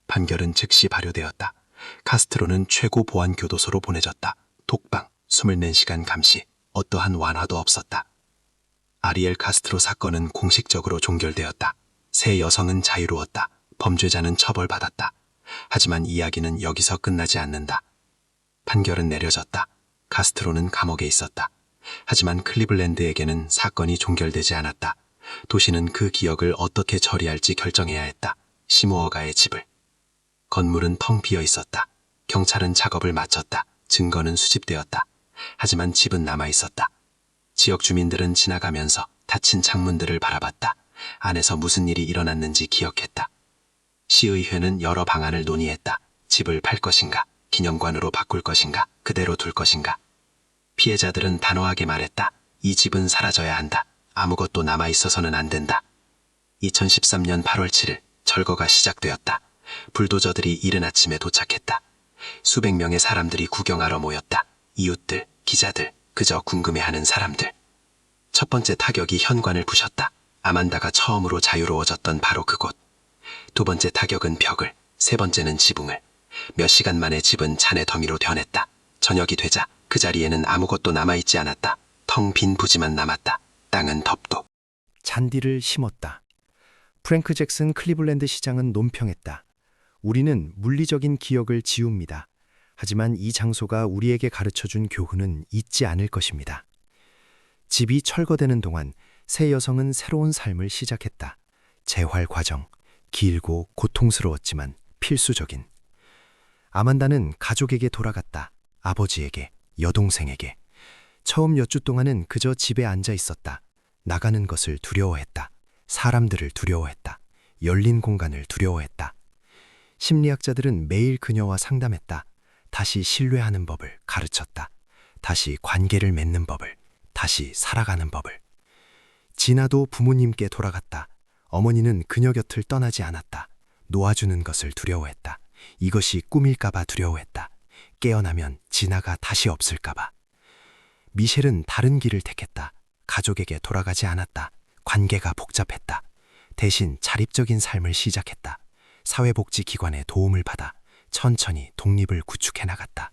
판결은 즉시 발효되었다. 카스트로는 최고 보안 교도소로 보내졌다. 독방, 24시간 감시, 어떠한 완화도 없었다. 아리엘 카스트로 사건은 공식적으로 종결되었다. 새 여성은 자유로웠다. 범죄자는 처벌받았다. 하지만 이야기는 여기서 끝나지 않는다. 판결은 내려졌다. 카스트로는 감옥에 있었다. 하지만 클리블랜드에게는 사건이 종결되지 않았다. 도시는 그 기억을 어떻게 처리할지 결정해야 했다. 시무어가의 집을. 건물은 텅 비어 있었다. 경찰은 작업을 마쳤다. 증거는 수집되었다. 하지만 집은 남아 있었다. 지역 주민들은 지나가면서 닫힌 창문들을 바라봤다. 안에서 무슨 일이 일어났는지 기억했다. 시의회는 여러 방안을 논의했다. 집을 팔 것인가, 기념관으로 바꿀 것인가, 그대로 둘 것인가. 피해자들은 단호하게 말했다. 이 집은 사라져야 한다. 아무것도 남아있어서는 안 된다. 2013년 8월 7일 절거가 시작되었다. 불도저들이 이른 아침에 도착했다. 수백 명의 사람들이 구경하러 모였다. 이웃들, 기자들, 그저 궁금해하는 사람들. 첫 번째 타격이 현관을 부셨다. 아만다가 처음으로 자유로워졌던 바로 그곳. 두 번째 타격은 벽을, 세 번째는 지붕을. 몇 시간 만에 집은 잔의 더미로 변했다. 저녁이 되자 그 자리에는 아무것도 남아있지 않았다. 텅 빈 부지만 남았다. 땅은 덥도. 잔디를 심었다. 프랭크 잭슨 클리블랜드 시장은 논평했다. 우리는 물리적인 기억을 지웁니다. 하지만 이 장소가 우리에게 가르쳐준 교훈은 잊지 않을 것입니다. 집이 철거되는 동안 새 여성은 새로운 삶을 시작했다. 재활 과정, 길고 고통스러웠지만 필수적인. 아만다는 가족에게 돌아갔다. 아버지에게, 여동생에게. 처음 몇 주 동안은 그저 집에 앉아 있었다. 나가는 것을 두려워했다. 사람들을 두려워했다. 열린 공간을 두려워했다. 심리학자들은 매일 그녀와 상담했다. 다시 신뢰하는 법을 가르쳤다. 다시 관계를 맺는 법을, 다시 살아가는 법을. 진아도 부모님께 돌아갔다. 어머니는 그녀 곁을 떠나지 않았다. 놓아주는 것을 두려워했다. 이것이 꿈일까봐 두려워했다. 깨어나면 진아가 다시 없을까봐. 미셸은 다른 길을 택했다. 가족에게 돌아가지 않았다. 관계가 복잡했다. 대신 자립적인 삶을 시작했다. 사회복지기관의 도움을 받아 천천히 독립을 구축해 나갔다.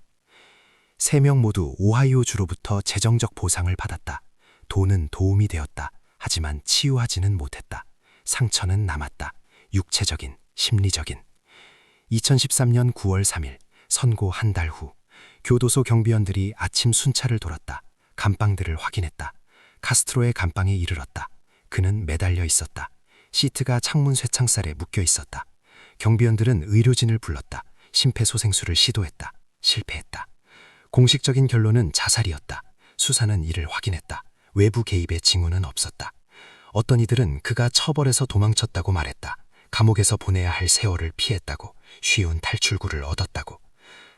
3명 모두 오하이오주로부터 재정적 보상을 받았다. 돈은 도움이 되었다. 하지만 치유하지는 못했다. 상처는 남았다. 육체적인, 심리적인. 2013년 9월 3일, 선고 한 달 후, 교도소 경비원들이 아침 순찰을 돌았다. 감방들을 확인했다. 카스트로의 감방에 이르렀다. 그는 매달려 있었다. 시트가 창문 쇠창살에 묶여 있었다. 경비원들은 의료진을 불렀다. 심폐소생술을 시도했다. 실패했다. 공식적인 결론은 자살이었다. 수사는 이를 확인했다. 외부 개입의 징후는 없었다. 어떤 이들은 그가 처벌에서 도망쳤다고 말했다. 감옥에서 보내야 할 세월을 피했다고, 쉬운 탈출구를 얻었다고.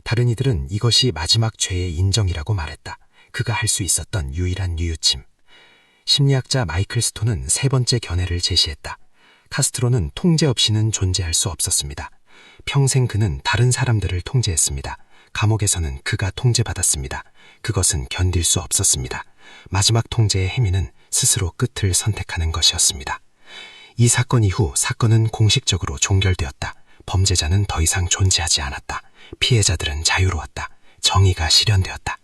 다른 이들은 이것이 마지막 죄의 인정이라고 말했다. 그가 할 수 있었던 유일한 뉘우침. 심리학자 마이클 스톤은 3번째 견해를 제시했다. 카스트로는 통제 없이는 존재할 수 없었습니다. 평생 그는 다른 사람들을 통제했습니다. 감옥에서는 그가 통제받았습니다. 그것은 견딜 수 없었습니다. 마지막 통제의 행위는 스스로 끝을 선택하는 것이었습니다. 이 사건 이후 사건은 공식적으로 종결되었다. 범죄자는 더 이상 존재하지 않았다. 피해자들은 자유로웠다. 정의가 실현되었다.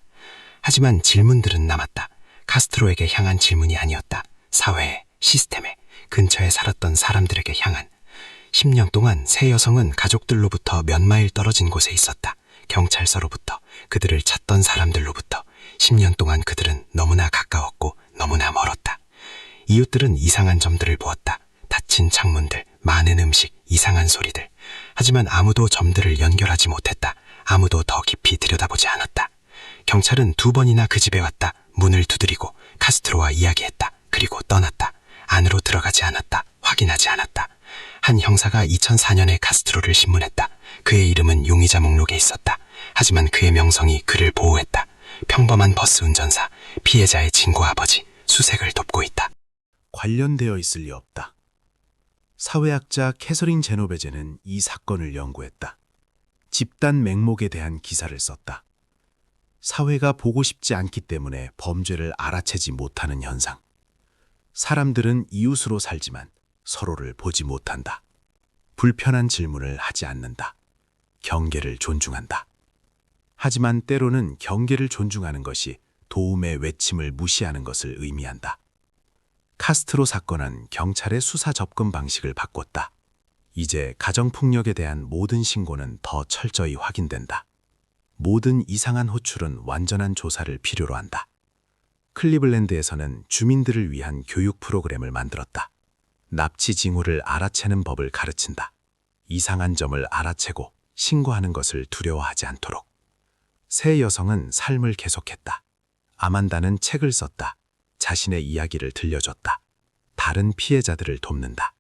하지만 질문들은 남았다. 카스트로에게 향한 질문이 아니었다. 사회에, 시스템에, 근처에 살았던 사람들에게 향한. 10년 동안 새 여성은 가족들로부터 몇 마일 떨어진 곳에 있었다. 경찰서로부터, 그들을 찾던 사람들로부터. 10년 동안 그들은 너무나 가까웠고 너무나 멀었다. 이웃들은 이상한 점들을 보았다. 닫힌 창문들, 많은 음식, 이상한 소리들. 하지만 아무도 점들을 연결하지 못했다. 아무도 더 깊이 들여다보지 않았다. 경찰은 2번이나 그 집에 왔다. 문을 두드리고 카스트로와 이야기했다. 그리고 떠났다. 안으로 들어가지 않았다. 확인하지 않았다. 한 형사가 2004년에 카스트로를 신문했다. 그의 이름은 용의자 목록에 있었다. 하지만 그의 명성이 그를 보호했다. 평범한 버스 운전사, 피해자의 친구 아버지, 수색을 돕고 있다. 관련되어 있을 리 없다. 사회학자 캐서린 제노베제는 이 사건을 연구했다. 집단 맹목에 대한 기사를 썼다. 사회가 보고 싶지 않기 때문에 범죄를 알아채지 못하는 현상. 사람들은 이웃으로 살지만 서로를 보지 못한다. 불편한 질문을 하지 않는다. 경계를 존중한다. 하지만 때로는 경계를 존중하는 것이 도움의 외침을 무시하는 것을 의미한다. 카스트로 사건은 경찰의 수사 접근 방식을 바꿨다. 이제 가정폭력에 대한 모든 신고는 더 철저히 확인된다. 모든 이상한 호출은 완전한 조사를 필요로 한다. 클리블랜드에서는 주민들을 위한 교육 프로그램을 만들었다. 납치 징후를 알아채는 법을 가르친다. 이상한 점을 알아채고 신고하는 것을 두려워하지 않도록. 새 여성은 삶을 계속했다. 아만다는 책을 썼다. 자신의 이야기를 들려줬다. 다른 피해자들을 돕는다.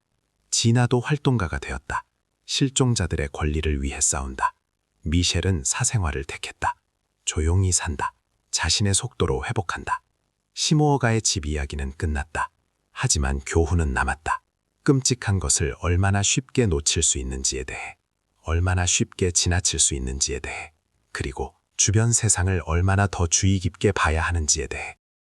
지나도 활동가가 되었다. 실종자들의 권리를 위해 싸운다. 미셸은 사생활을 택했다. 조용히 산다. 자신의 속도로 회복한다. 시모어가의 집 이야기는 끝났다. 하지만 교훈은 남았다. 끔찍한 것을 얼마나 쉽게 놓칠 수 있는지에 대해, 얼마나 쉽게 지나칠 수 있는지에 대해, 그리고 주변 세상을 얼마나 더 주의 깊게 봐야 하는지에 대해.